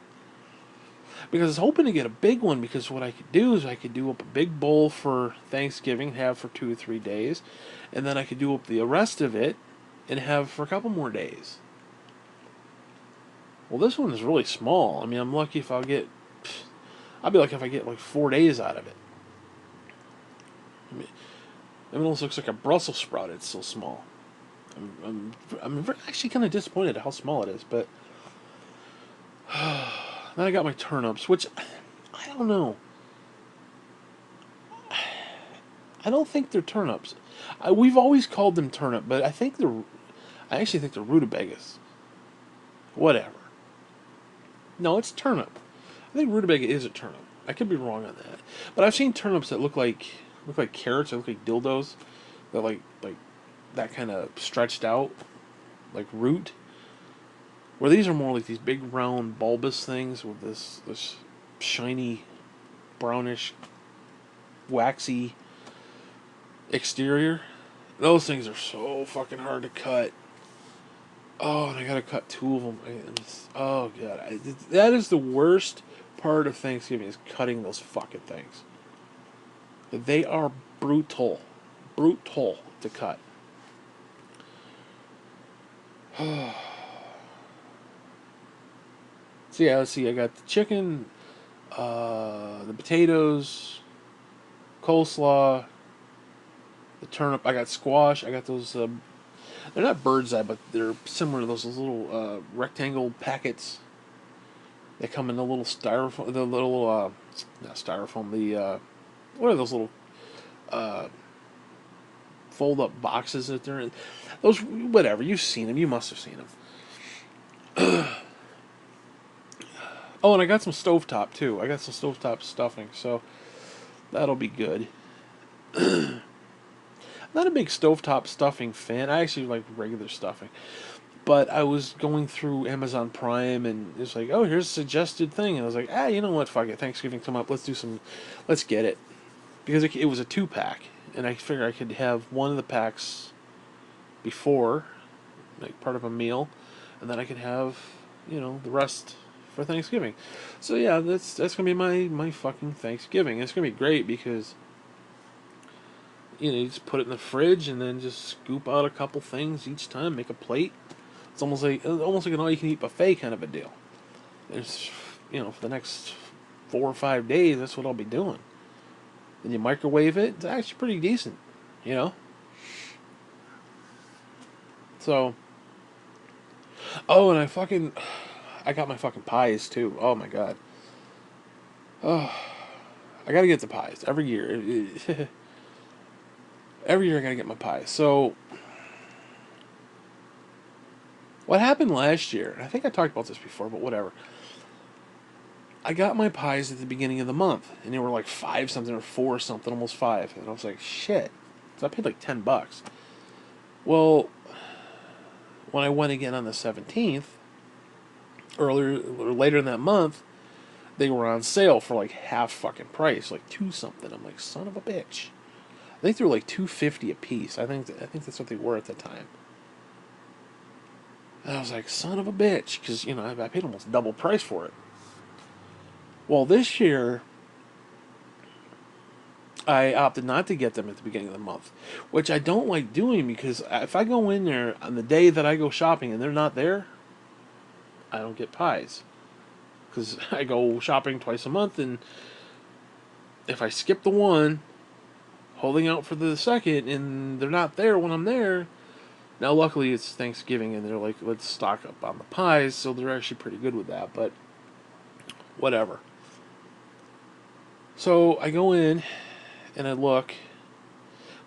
Because I was hoping to get a big one, because what I could do is I could do up a big bowl for Thanksgiving, have for 2 or 3 days, and then I could do up the rest of it and have for a couple more days. Well, this one is really small. I mean, I'm lucky if I'll be lucky if I get like 4 days out of it. I mean, it almost looks like a Brussels sprout. It's so small. I'm actually kind of disappointed at how small it is, but then I got my turnips, which I don't know. I don't think they're turnips. We've always called them turnip, but I actually think they're rutabagas. Whatever. No, it's turnip. I think rutabaga is a turnip. I could be wrong on that, but I've seen turnips that look like carrots. That look like dildos. That like that kind of stretched out, like root. Where these are more like these big round bulbous things with this shiny, brownish, waxy exterior. Those things are so fucking hard to cut. Oh, and I gotta cut 2 of them. Oh god, that is the worst part of Thanksgiving, is cutting those fucking things. They are brutal to cut. So yeah, let's see. I got the chicken, the potatoes, coleslaw, the turnip. I got squash. I got those. They're not bird's eye, but they're similar to those little rectangle packets. They come in the little styrofoam. The little not styrofoam. The what are those little fold up boxes that they're in? Those, whatever. You've seen them. You must have seen them. Oh, and I got some stovetop too. I got some stovetop stuffing, so that'll be good. Not a big stovetop stuffing fan. I actually like regular stuffing. But I was going through Amazon Prime and it's like, oh, here's a suggested thing. And I was like, you know what? Fuck it. Thanksgiving come up. Let's get it. Because it was a 2-pack. And I figured I could have one of the packs before, like part of a meal. And then I could have, the rest for Thanksgiving. So yeah, that's going to be my fucking Thanksgiving. It's going to be great because you just put it in the fridge and then just scoop out a couple things each time, make a plate. It's almost like an all-you-can-eat buffet kind of a deal. There's, for the next 4 or 5 days, that's what I'll be doing. Then you microwave it. It's actually pretty decent, you know. So, oh, and I got my fucking pies too. Oh my god. Oh, I gotta get the pies every year. Every year I gotta get my pies. So, what happened last year? I think I talked about this before, but whatever. I got my pies at the beginning of the month, and they were like 5 something or 4 something, almost 5, and I was like, shit. So I paid like $10. Well, when I went again on the 17th, earlier or later in that month, they were on sale for like half fucking price, like 2 something. I'm like, son of a bitch. I think they were like $2.50 a piece. I think that's what they were at the time. And I was like, son of a bitch, because I paid almost double price for it. Well, this year I opted not to get them at the beginning of the month, which I don't like doing because if I go in there on the day that I go shopping and they're not there, I don't get pies. Because I go shopping twice a month, and if I skip the one, holding out for the second, and they're not there when I'm there, now luckily it's Thanksgiving and they're like, let's stock up on the pies, so they're actually pretty good with that, but whatever. So I go in and I look.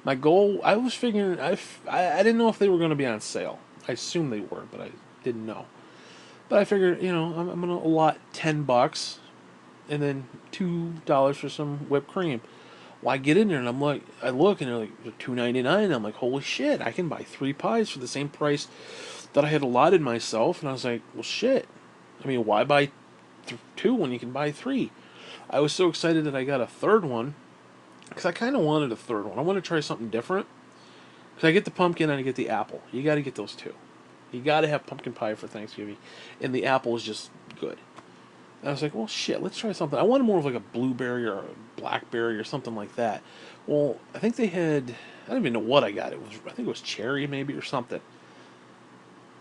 My goal, I was figuring, I didn't know if they were going to be on sale. I assumed they were, but I didn't know. But I figured, I'm going to allot $10 and then $2 for some whipped cream. Well, I get in there and I'm like, I look and they're like, they're $2.99. I'm like, holy shit, I can buy 3 pies for the same price that I had allotted myself. And I was like, well, shit. I mean, why buy 2 when you can buy 3? I was so excited that I got a third one because I kind of wanted a third one. I want to try something different. Because I get the pumpkin and I get the apple. You got to get those 2. You got to have pumpkin pie for Thanksgiving. And the apple is just good. And I was like, well, shit, let's try something. I wanted more of like a blueberry or a blackberry or something like that. Well, I think they had, I don't even know what I got. I think it was cherry maybe or something.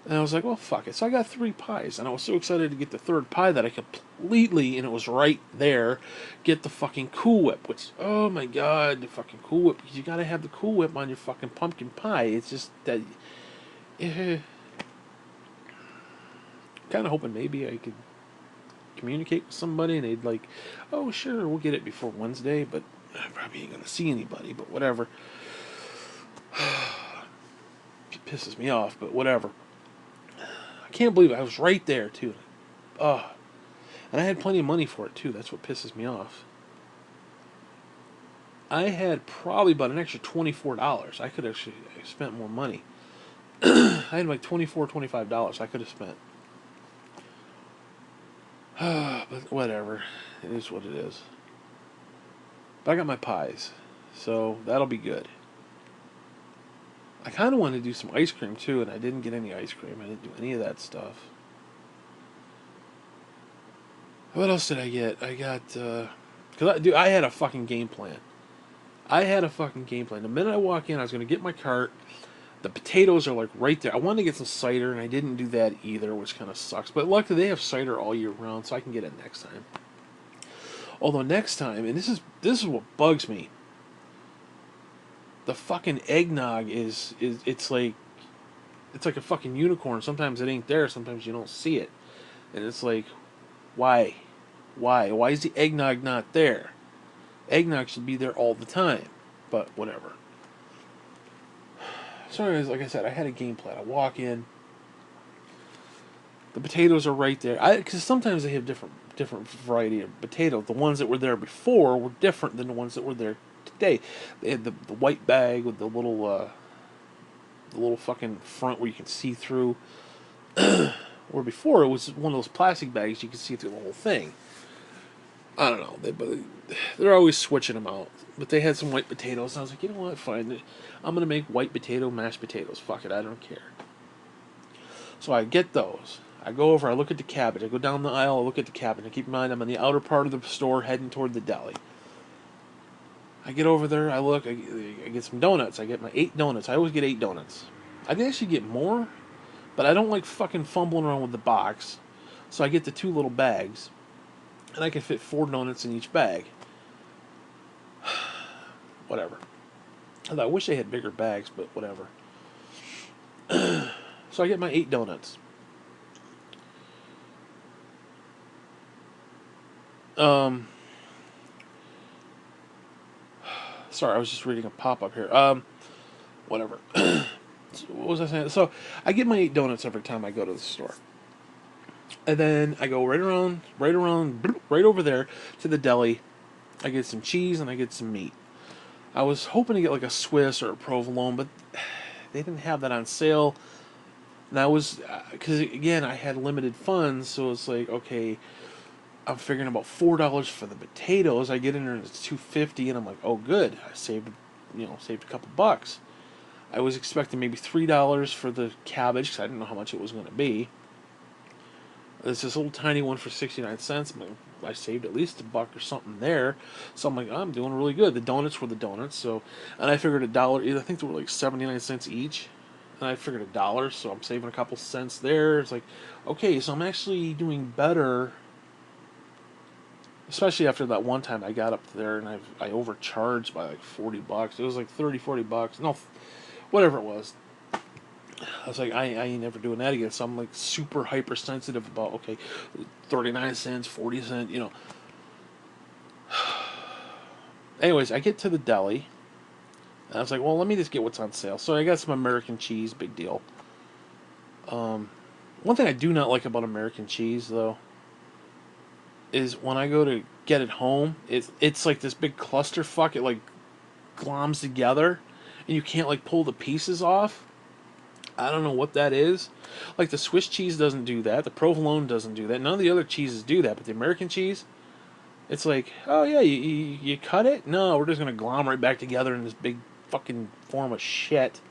And I was like, well, fuck it. So I got 3 pies. And I was so excited to get the third pie that I completely, and it was right there, get the fucking Cool Whip. Which, oh my god, the fucking Cool Whip. Because you got to have the Cool Whip on your fucking pumpkin pie. It's just that, kind of hoping maybe I could communicate with somebody and they'd like, oh, sure, we'll get it before Wednesday. But I probably ain't going to see anybody. But whatever. It pisses me off, but whatever. I can't believe it. I was right there, too. Oh. And I had plenty of money for it, too. That's what pisses me off. I had probably about an extra $24. I could actually have spent more money. I had like $25 I could have spent. But whatever. It is what it is. But I got my pies. So that'll be good. I kind of wanted to do some ice cream, too, and I didn't get any ice cream. I didn't do any of that stuff. What else did I get? I got, because I had a fucking game plan. The minute I walk in, I was going to get my cart. The potatoes are like right there. I wanted to get some cider, and I didn't do that either, which kind of sucks. But luckily, they have cider all year round, so I can get it next time. Although next time, and this is what bugs me. The fucking eggnog is it's like a fucking unicorn. Sometimes it ain't there. Sometimes you don't see it, and it's like, why? Why is the eggnog not there? Eggnog should be there all the time, but whatever. So anyways, like I said, I had a game plan. I walk in, The potatoes are right there. Because sometimes they have different variety of potatoes. The ones that were there before were different than the ones that were there today. They had the white bag with the little fucking front where you can see through. Where before it was one of those plastic bags you could see through the whole thing. I don't know. They're always switching them out. But they had some white potatoes, and I was like, you know what? Fine. I'm gonna make white potato mashed potatoes. Fuck it, I don't care. So I get those. I go over. I look at the cabbage. I go down the aisle. I look at the cabbage. And keep in mind, I'm in the outer part of the store, heading toward the deli. I get over there. I look. I get some donuts. I get my 8 donuts. I always get 8 donuts. I can actually get more, but I don't like fucking fumbling around with the box. So I get the 2 little bags, and I can fit 4 donuts in each bag. Whatever. I wish they had bigger bags, but whatever. So I get my 8 donuts. Sorry, I was just reading a pop-up here. Whatever. What was I saying? So I get my 8 donuts every time I go to the store. And then I go right over there to the deli. I get some cheese and I get some meat. I was hoping to get like a Swiss or a provolone, but they didn't have that on sale. And I was, because again, I had limited funds, so it's like, okay, I'm figuring about $4 for the potatoes. I get in there and it's $2.50, and I'm like, oh, good, I saved a couple bucks. I was expecting maybe $3 for the cabbage because I didn't know how much it was going to be. There's this little tiny one for 69 cents. I saved at least $1 or something there. So I'm like, I'm doing really good. The donuts were the donuts. So, and I figured $1. I think they were like 79 cents each. And I figured $1, so I'm saving a couple cents there. It's like, okay, so I'm actually doing better. Especially after that one time I got up there and I overcharged by like $40. It was like $30, $40. No, whatever it was. I was like, I ain't never doing that again. So I'm like super hypersensitive about, okay, 39 cents, 40 cents, Anyways, I get to the deli. And I was like, well, let me just get what's on sale. So I got some American cheese, big deal. One thing I do not like about American cheese, though, is when I go to get it home, it's like this big clusterfuck. It like gloms together, and you can't like pull the pieces off. I don't know what that is. Like the Swiss cheese doesn't do that. The provolone doesn't do that. None of the other cheeses do that. But the American cheese, it's like, oh yeah, you cut it? No, we're just gonna glom right back together in this big fucking form of shit.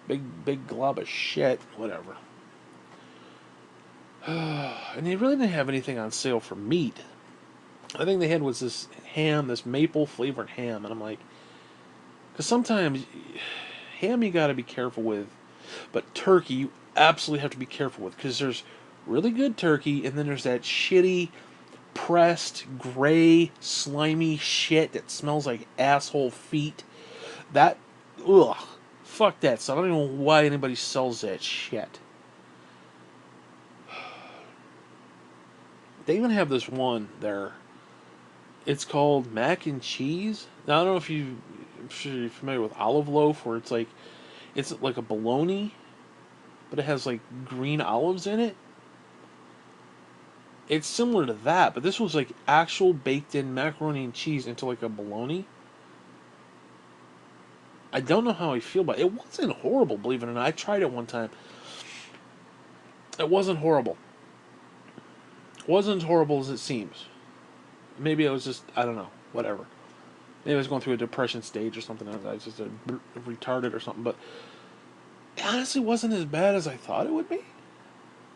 Big glob of shit. Whatever. And they really didn't have anything on sale for meat. I think they had was this ham, this maple flavored ham, and I'm like, because sometimes ham you got to be careful with, but turkey you absolutely have to be careful with, because there's really good turkey, and then there's that shitty, pressed, gray, slimy shit that smells like asshole feet. That, ugh, fuck that stuff. I don't even know why anybody sells that shit. They even have this one there. It's called mac and cheese. Now I don't know if I'm sure you're familiar with olive loaf, where it's like a bologna, but it has like green olives in it. It's similar to that, but this was like actual baked in macaroni and cheese into like a bologna. I don't know how I feel about it. It wasn't horrible, believe it or not. I tried it one time. It wasn't horrible. It wasn't as horrible as it seems. Maybe I was just, I don't know, whatever. Maybe I was going through a depression stage or something. I was just retarded or something. But it honestly wasn't as bad as I thought it would be.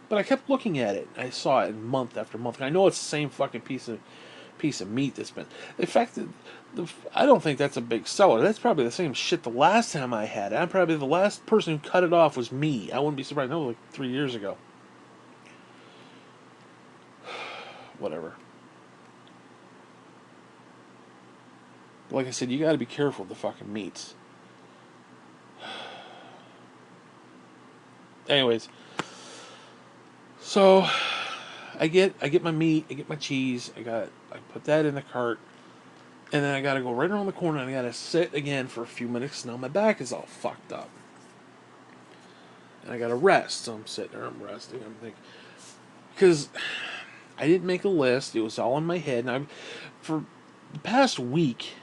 But I kept looking at it. I saw it month after month. And I know it's the same fucking piece of meat that's been. In fact, I don't think that's a big seller. That's probably the same shit the last time I had it. I'm probably the last person who cut it off was me. I wouldn't be surprised. That was like 3 years ago. Whatever. Like I said, you got to be careful with the fucking meats. Anyways, so I get my meat, I get my cheese, I put that in the cart, and then I got to go right around the corner and I got to sit again for a few minutes. Now my back is all fucked up. and I gotta rest. So I'm sitting there, I'm resting. I'm thinking, because I didn't make a list. It was all in my head, and for the past week,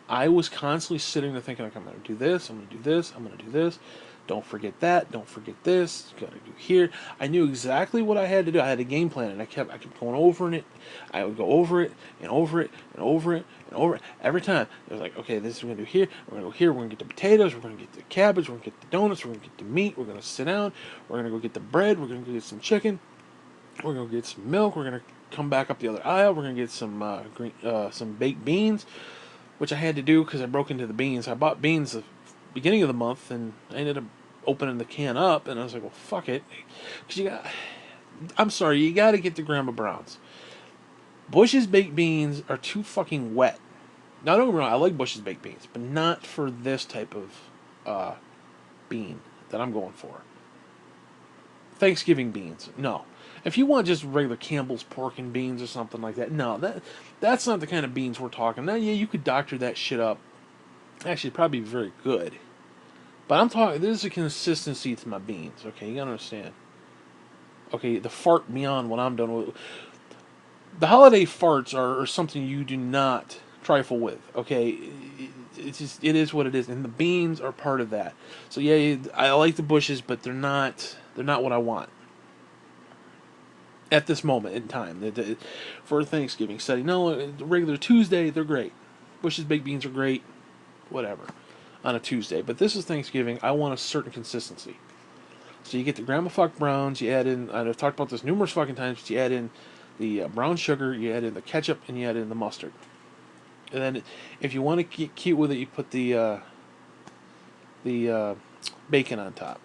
I was constantly sitting there thinking, like, I'm gonna do this, I'm gonna do this, I'm gonna do this. Don't forget that. Don't forget this. You gotta do here. I knew exactly what I had to do. I had a game plan, and I kept going over it. I would go over it and over it and over it and over it every time. It was like, okay, this is what we're gonna do here. We're gonna go here. We're gonna get the potatoes. We're gonna get the cabbage. We're gonna get the donuts. We're gonna get the meat. We're gonna sit down. We're gonna go get the bread. We're gonna go get some chicken. We're gonna get some milk. We're gonna come back up the other aisle. We're gonna get some baked beans, which I had to do because I broke into the beans. I bought beans the beginning of the month, and I ended up opening the can up, and I was like, well, fuck it. Because I'm sorry, you got to get the Grandma Browns. Bush's baked beans are too fucking wet. Now, don't get me wrong, I like Bush's baked beans, but not for this type of bean that I'm going for. Thanksgiving beans, no. If you want just regular Campbell's pork and beans or something like that, no, that's not the kind of beans we're talking. Now, yeah, you could doctor that shit up. Actually, it'd probably be very good. But I'm talking, there's a consistency to my beans, okay? You gotta understand. Okay, the fart beyond what I'm done with. The holiday farts are something you do not trifle with, okay? It is what it is, and the beans are part of that. So yeah, I like the Bushes, but they're not what I want at this moment in time. For Thanksgiving setting, no, regular Tuesday, they're great. Bush's baked beans are great, whatever, on a Tuesday. But this is Thanksgiving. I want a certain consistency. So you get the Grandma Fuck Browns. You add in, I've talked about this numerous fucking times, but you add in the brown sugar, you add in the ketchup, and you add in the mustard. And then if you want to get cute with it, you put the bacon on top.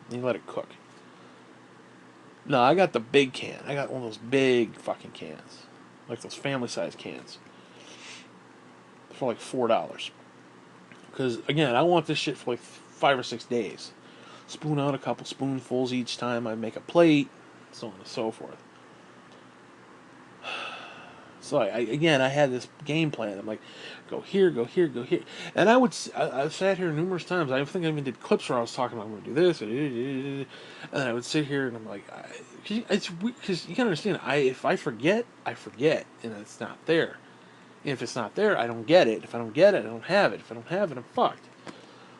And you let it cook. No, I got the big can. I got one of those big fucking cans. Like those family size cans. For like $4. Because, again, I want this shit for like 5 or 6 days. Spoon out a couple spoonfuls each time I make a plate, so on and so forth. So I had this game plan. I'm like, go here, go here, go here, and I've sat here numerous times. I think I even did clips where I was talking about I'm going to do this, and I would sit here and I'm like, because you can understand. If I forget, and it's not there. And if it's not there, I don't get it. If I don't get it, I don't have it. If I don't have it, I'm fucked.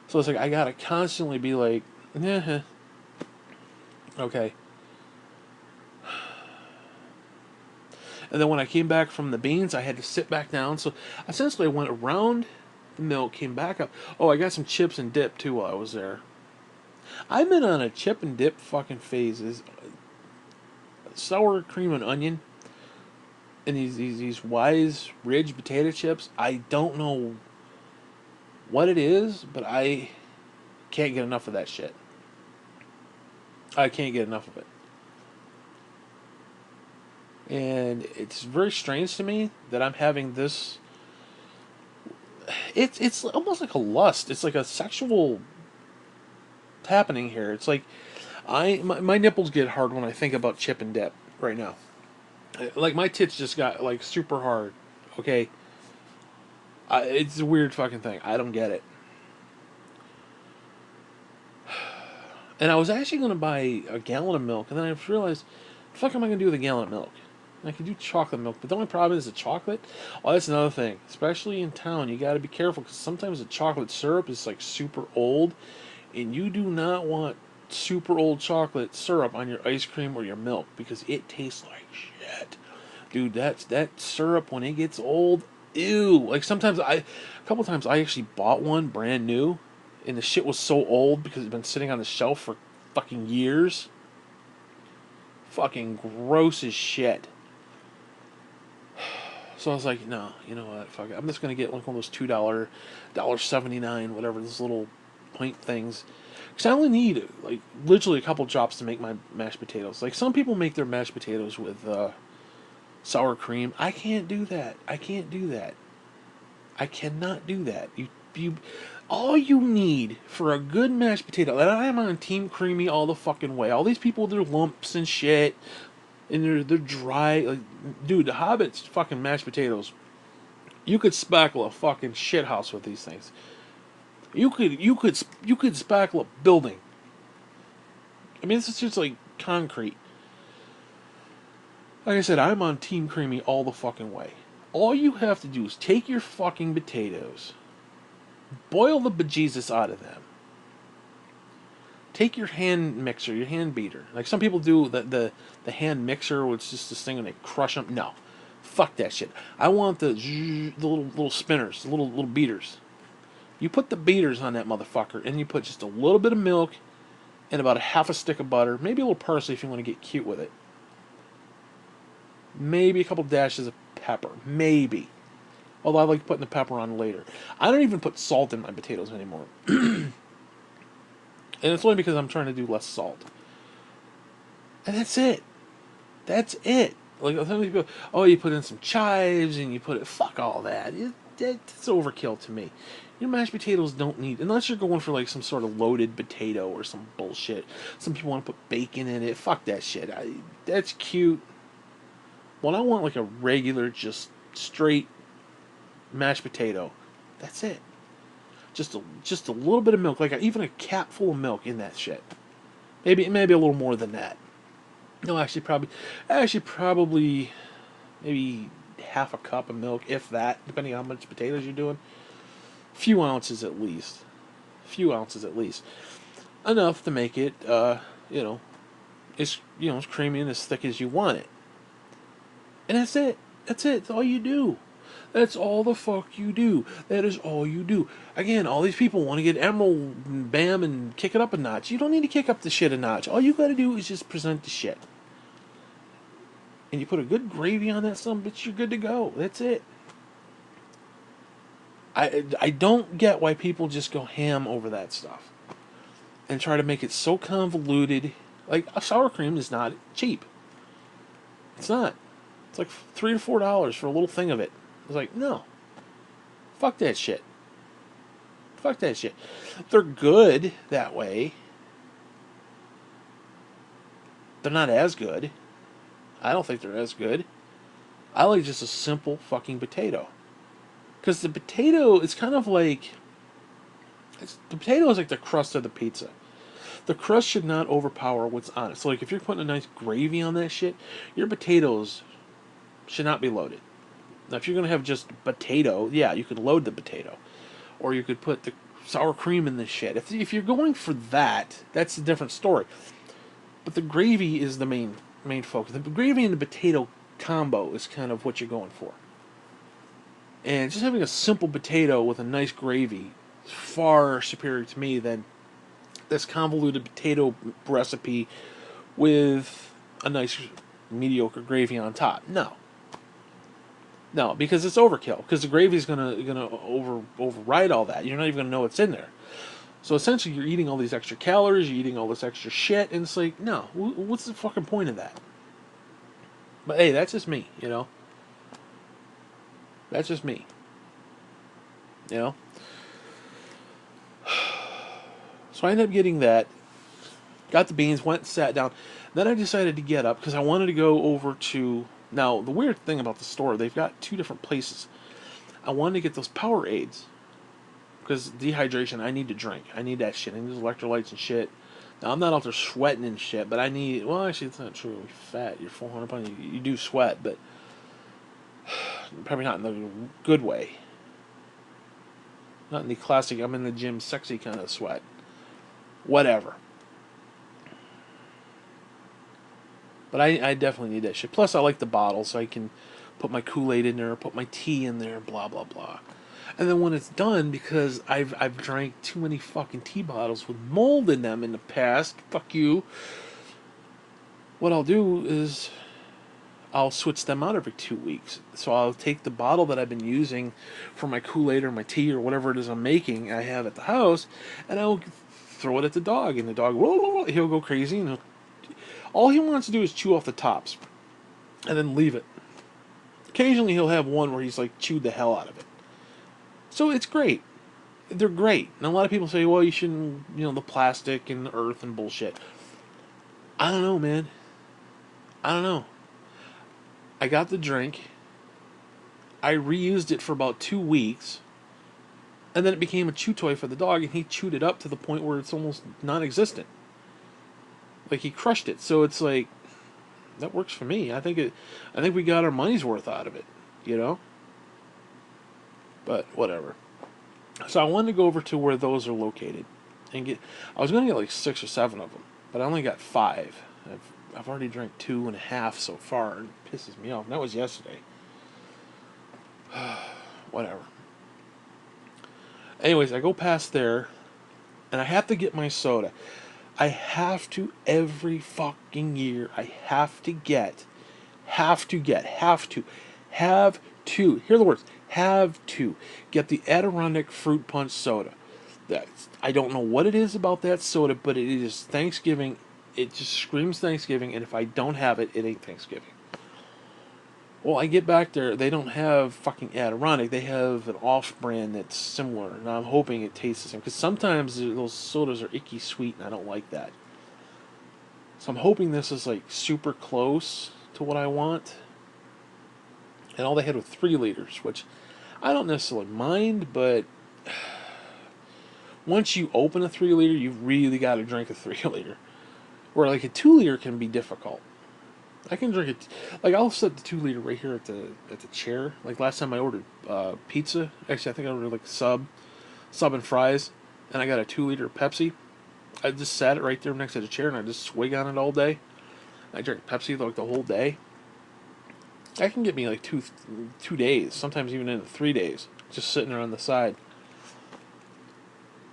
So it's like I gotta constantly be like, okay. And then when I came back from the beans, I had to sit back down. So essentially, I went around the milk, came back up. Oh, I got some chips and dip too while I was there. I've been on a chip and dip fucking phases. Sour cream and onion, and these Wise Ridge potato chips. I don't know what it is, but I can't get enough of that shit. I can't get enough of it. And it's very strange to me that I'm having this. It's almost like a lust. It's like a sexual happening here. It's like my nipples get hard when I think about chip and dip right now. Like my tits just got like super hard. Okay, it's a weird fucking thing. I don't get it. And I was actually going to buy a gallon of milk, and then I realized, the fuck am I going to do with a gallon of milk? I could do chocolate milk, but the only problem is the chocolate. Oh, that's another thing. Especially in town, you got to be careful because sometimes the chocolate syrup is like super old, and you do not want super old chocolate syrup on your ice cream or your milk because it tastes like shit, dude. That syrup when it gets old, ew. Like a couple times I actually bought one brand new, and the shit was so old because it's been sitting on the shelf for fucking years. Fucking gross as shit. So I was like, no, you know what, fuck it. I'm just going to get like one of those $2, $1.79, whatever, those little pint things. Because I only need, like, literally a couple drops to make my mashed potatoes. Like, some people make their mashed potatoes with sour cream. I can't do that. I can't do that. I cannot do that. All you need for a good mashed potato, and I am on Team Creamy all the fucking way. All these people with their lumps and shit, and they're dry. Like, dude, the Hobbit's fucking mashed potatoes. You could spackle a fucking shithouse with these things. You could spackle a building I mean, this is just like concrete. Like I said, I'm on Team Creamy all the fucking way. All you have to do is take your fucking potatoes, boil the bejesus out of them. Take your hand mixer, your hand beater. Like some people do the hand mixer, which is just this thing and they crush them. No, fuck that shit. I want the little spinners, the little beaters. You put the beaters on that motherfucker, and you put just a little bit of milk and about a half a stick of butter, maybe a little parsley if you want to get cute with it. Maybe a couple dashes of pepper, maybe. Although I like putting the pepper on later. I don't even put salt in my potatoes anymore. And it's only because I'm trying to do less salt. And that's it. That's it. Like some people, oh, you put in some chives and you put it. Fuck all that. That's overkill to me. Your mashed potatoes don't need, unless you're going for like some sort of loaded potato or some bullshit. Some people want to put bacon in it. Fuck that shit. That's cute. When I want like a regular, just straight mashed potato, that's it. Just a little bit of milk, like even a cap full of milk in that shit. Maybe a little more than that. No, probably maybe half a cup of milk, if that, depending on how much potatoes you're doing. Few ounces at least. Enough to make it, as creamy and as thick as you want it. And that's it. That's all you do. That's all the fuck you do. That is all you do. Again, all these people want to get emerald and bam and kick it up a notch. You don't need to kick up the shit a notch. All you gotta do is just present the shit. And you put a good gravy on that son bitch, you're good to go. That's it. I don't get why people just go ham over that stuff. And try to make it so convoluted. Like, a sour cream is not cheap. It's not. It's like $3 to $4 for a little thing of it. It's like, no. Fuck that shit. They're good that way. They're not as good. I don't think they're as good. I like just a simple fucking potato. Because the potato is kind of like... the potato is like the crust of the pizza. The crust should not overpower what's on it. So like if you're putting a nice gravy on that shit, your potatoes should not be loaded. Now, if you're going to have just potato, yeah, you could load the potato. Or you could put the sour cream in the shit. If you're going for that, that's a different story. But the gravy is the main focus. The gravy and the potato combo is kind of what you're going for. And just having a simple potato with a nice gravy is far superior to me than this convoluted potato recipe with a nice mediocre gravy on top. No, because it's overkill. Because the gravy is gonna override all that. You're not even gonna know what's in there. So essentially, you're eating all these extra calories. You're eating all this extra shit, and it's like, no, what's the fucking point of that? But hey, that's just me, That's just me. So I ended up getting that. Got the beans, went and sat down. Then I decided to get up because I wanted to go over to... Now, the weird thing about the store, they've got two different places. I wanted to get those Powerades. Because dehydration, I need to drink. I need that shit. I need those electrolytes and shit. Now, I'm not out there sweating and shit, but I need... Well, actually, it's not true. You're fat. You're 400 pounds. You do sweat, but... Probably not in the good way. Not in the classic, I'm in the gym, sexy kind of sweat. Whatever. But I definitely need that shit. Plus, I like the bottle, so I can put my Kool-Aid in there, put my tea in there, blah, blah, blah. And then when it's done, because I've drank too many fucking tea bottles with mold in them in the past, fuck you, what I'll do is I'll switch them out every 2 weeks. So I'll take the bottle that I've been using for my Kool-Aid or my tea or whatever it is I'm making, I have at the house, and I'll throw it at the dog, and the dog, he'll go crazy, and all he wants to do is chew off the tops, and then leave it. Occasionally he'll have one where he's like chewed the hell out of it. So it's great. They're great. And a lot of people say, well, you shouldn't, the plastic and the earth and bullshit. I don't know, man. I don't know. I got the drink. I reused it for about 2 weeks. And then it became a chew toy for the dog, and he chewed it up to the point where it's almost non-existent. Like he crushed it. So it's like that works for me. I think we got our money's worth out of it, you know. But whatever. So I wanted to go over to where those are located and get. I was going to get like 6 or 7 of them, but I only got 5. I've already drank 2.5 so far, and it pisses me off. And that was yesterday. Whatever. Anyways, I go past there, and I have to get my soda. I have to every fucking year. I have to get, have to get, have to. Hear the words. Have to get the Adirondack Fruit Punch soda. I don't know what it is about that soda, but it is Thanksgiving. It just screams Thanksgiving, and if I don't have it, it ain't Thanksgiving. Well, I get back there, they don't have fucking Adirondack. They have an off-brand that's similar, and I'm hoping it tastes the same. Because sometimes those sodas are icky sweet, and I don't like that. So I'm hoping this is like super close to what I want. And all they had was 3 liters, which I don't necessarily mind, but once you open a 3 liter, you really got to drink a 3 liter. Where like a 2 liter can be difficult. I can drink it. Like I'll set the 2 liter right here at the chair. Like last time I ordered pizza. Actually, I think I ordered like sub and fries, and I got a 2 liter Pepsi. I just sat it right there next to the chair, and I just swig on it all day. I drink Pepsi like the whole day. That can get me like 2 days, sometimes even into 3 days, just sitting there on the side.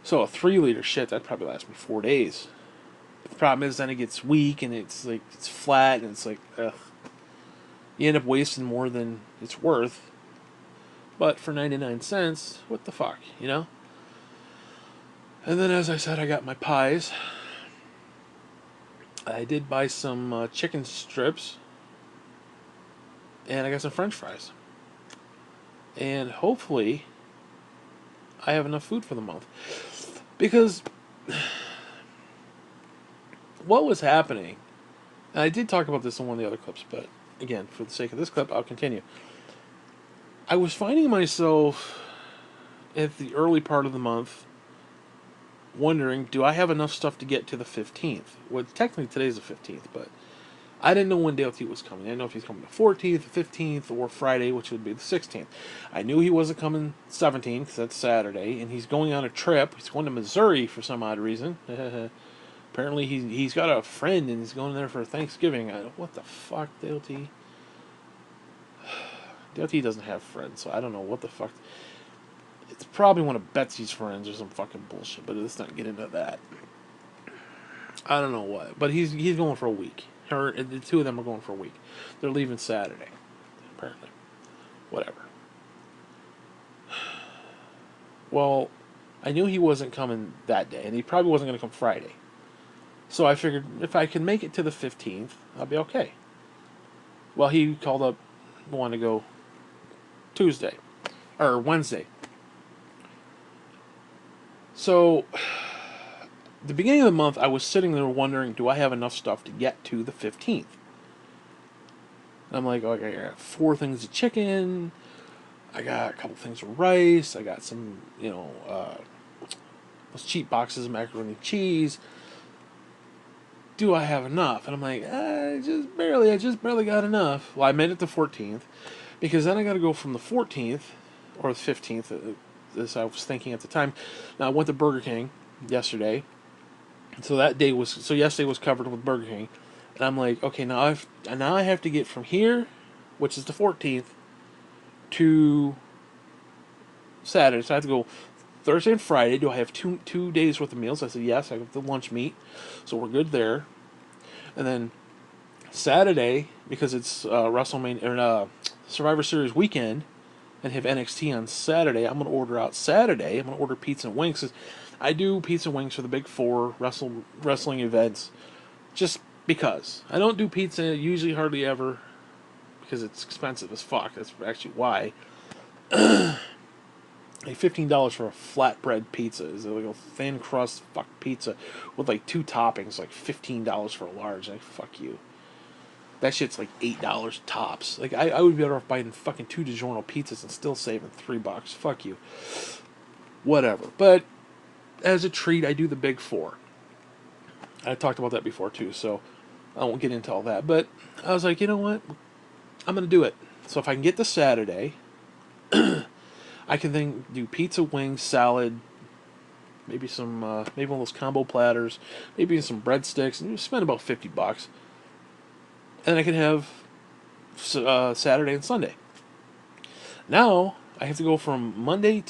So a 3 liter shit that probably lasts me 4 days. The problem is then it gets weak and it's like it's flat and it's like ugh. You end up wasting more than it's worth. But for 99 cents, what the fuck, you know? And then as I said, I got my pies. I did buy some chicken strips. And I got some french fries. And hopefully I have enough food for the month. Because what was happening, and I did talk about this in one of the other clips, but again, for the sake of this clip, I'll continue. I was finding myself at the early part of the month wondering, do I have enough stuff to get to the 15th? Well, technically today's the 15th, but I didn't know when Dale T was coming. I didn't know if he's coming the 14th, the 15th, or Friday, which would be the 16th. I knew he wasn't coming 17th, because that's Saturday, and he's going on a trip. He's going to Missouri for some odd reason. Apparently he's got a friend, and he's going there for Thanksgiving. What the fuck, Dale T? Dale T doesn't have friends, so I don't know what the fuck. It's probably one of Betsy's friends or some fucking bullshit, but let's not get into that. I don't know what, but he's going for a week. The 2 of them are going for a week. They're leaving Saturday, apparently. Whatever. Well, I knew he wasn't coming that day, and he probably wasn't going to come Friday. So I figured if I can make it to the 15th, I'll be okay. Well, he called up, wanted to go Tuesday, or Wednesday. So, the beginning of the month, I was sitting there wondering, do I have enough stuff to get to the 15th? And I'm like, okay, I got 4 things of chicken, I got a couple things of rice, I got some, those cheap boxes of macaroni and cheese. Do I have enough? And I'm like, I just barely got enough. Well, I made it to 14th, because then I got to go from the 14th, or the 15th, as I was thinking at the time. Now, I went to Burger King yesterday, so yesterday was covered with Burger King, and I'm like, okay, now I have to get from here, which is the 14th, to Saturday. So I have to go Thursday and Friday. Do I have two days worth of meals? I said yes. I have the lunch meat, so we're good there. And then Saturday, because it's WrestleMania or Survivor Series weekend, and have NXT on Saturday, I'm gonna order out Saturday. I'm gonna order pizza and wings. I do pizza and wings for the big 4 wrestling events, just because. I don't do pizza usually hardly ever, because it's expensive as fuck. That's actually why. Like $15 for a flatbread pizza is like a thin crust fuck pizza with like 2 toppings, like $15 for a large. Like fuck you. That shit's like $8 tops. Like I would be better off buying fucking 2 DiGiorno pizzas and still saving $3. Fuck you. Whatever. But as a treat, I do the big 4. I talked about that before too, so I won't get into all that. But I was like, you know what? I'm gonna do it. So if I can get to Saturday, I can then do pizza, wings, salad, maybe some, maybe one of those combo platters, maybe some breadsticks, and just spend about $50. And I can have Saturday and Sunday. Now I have to go from Monday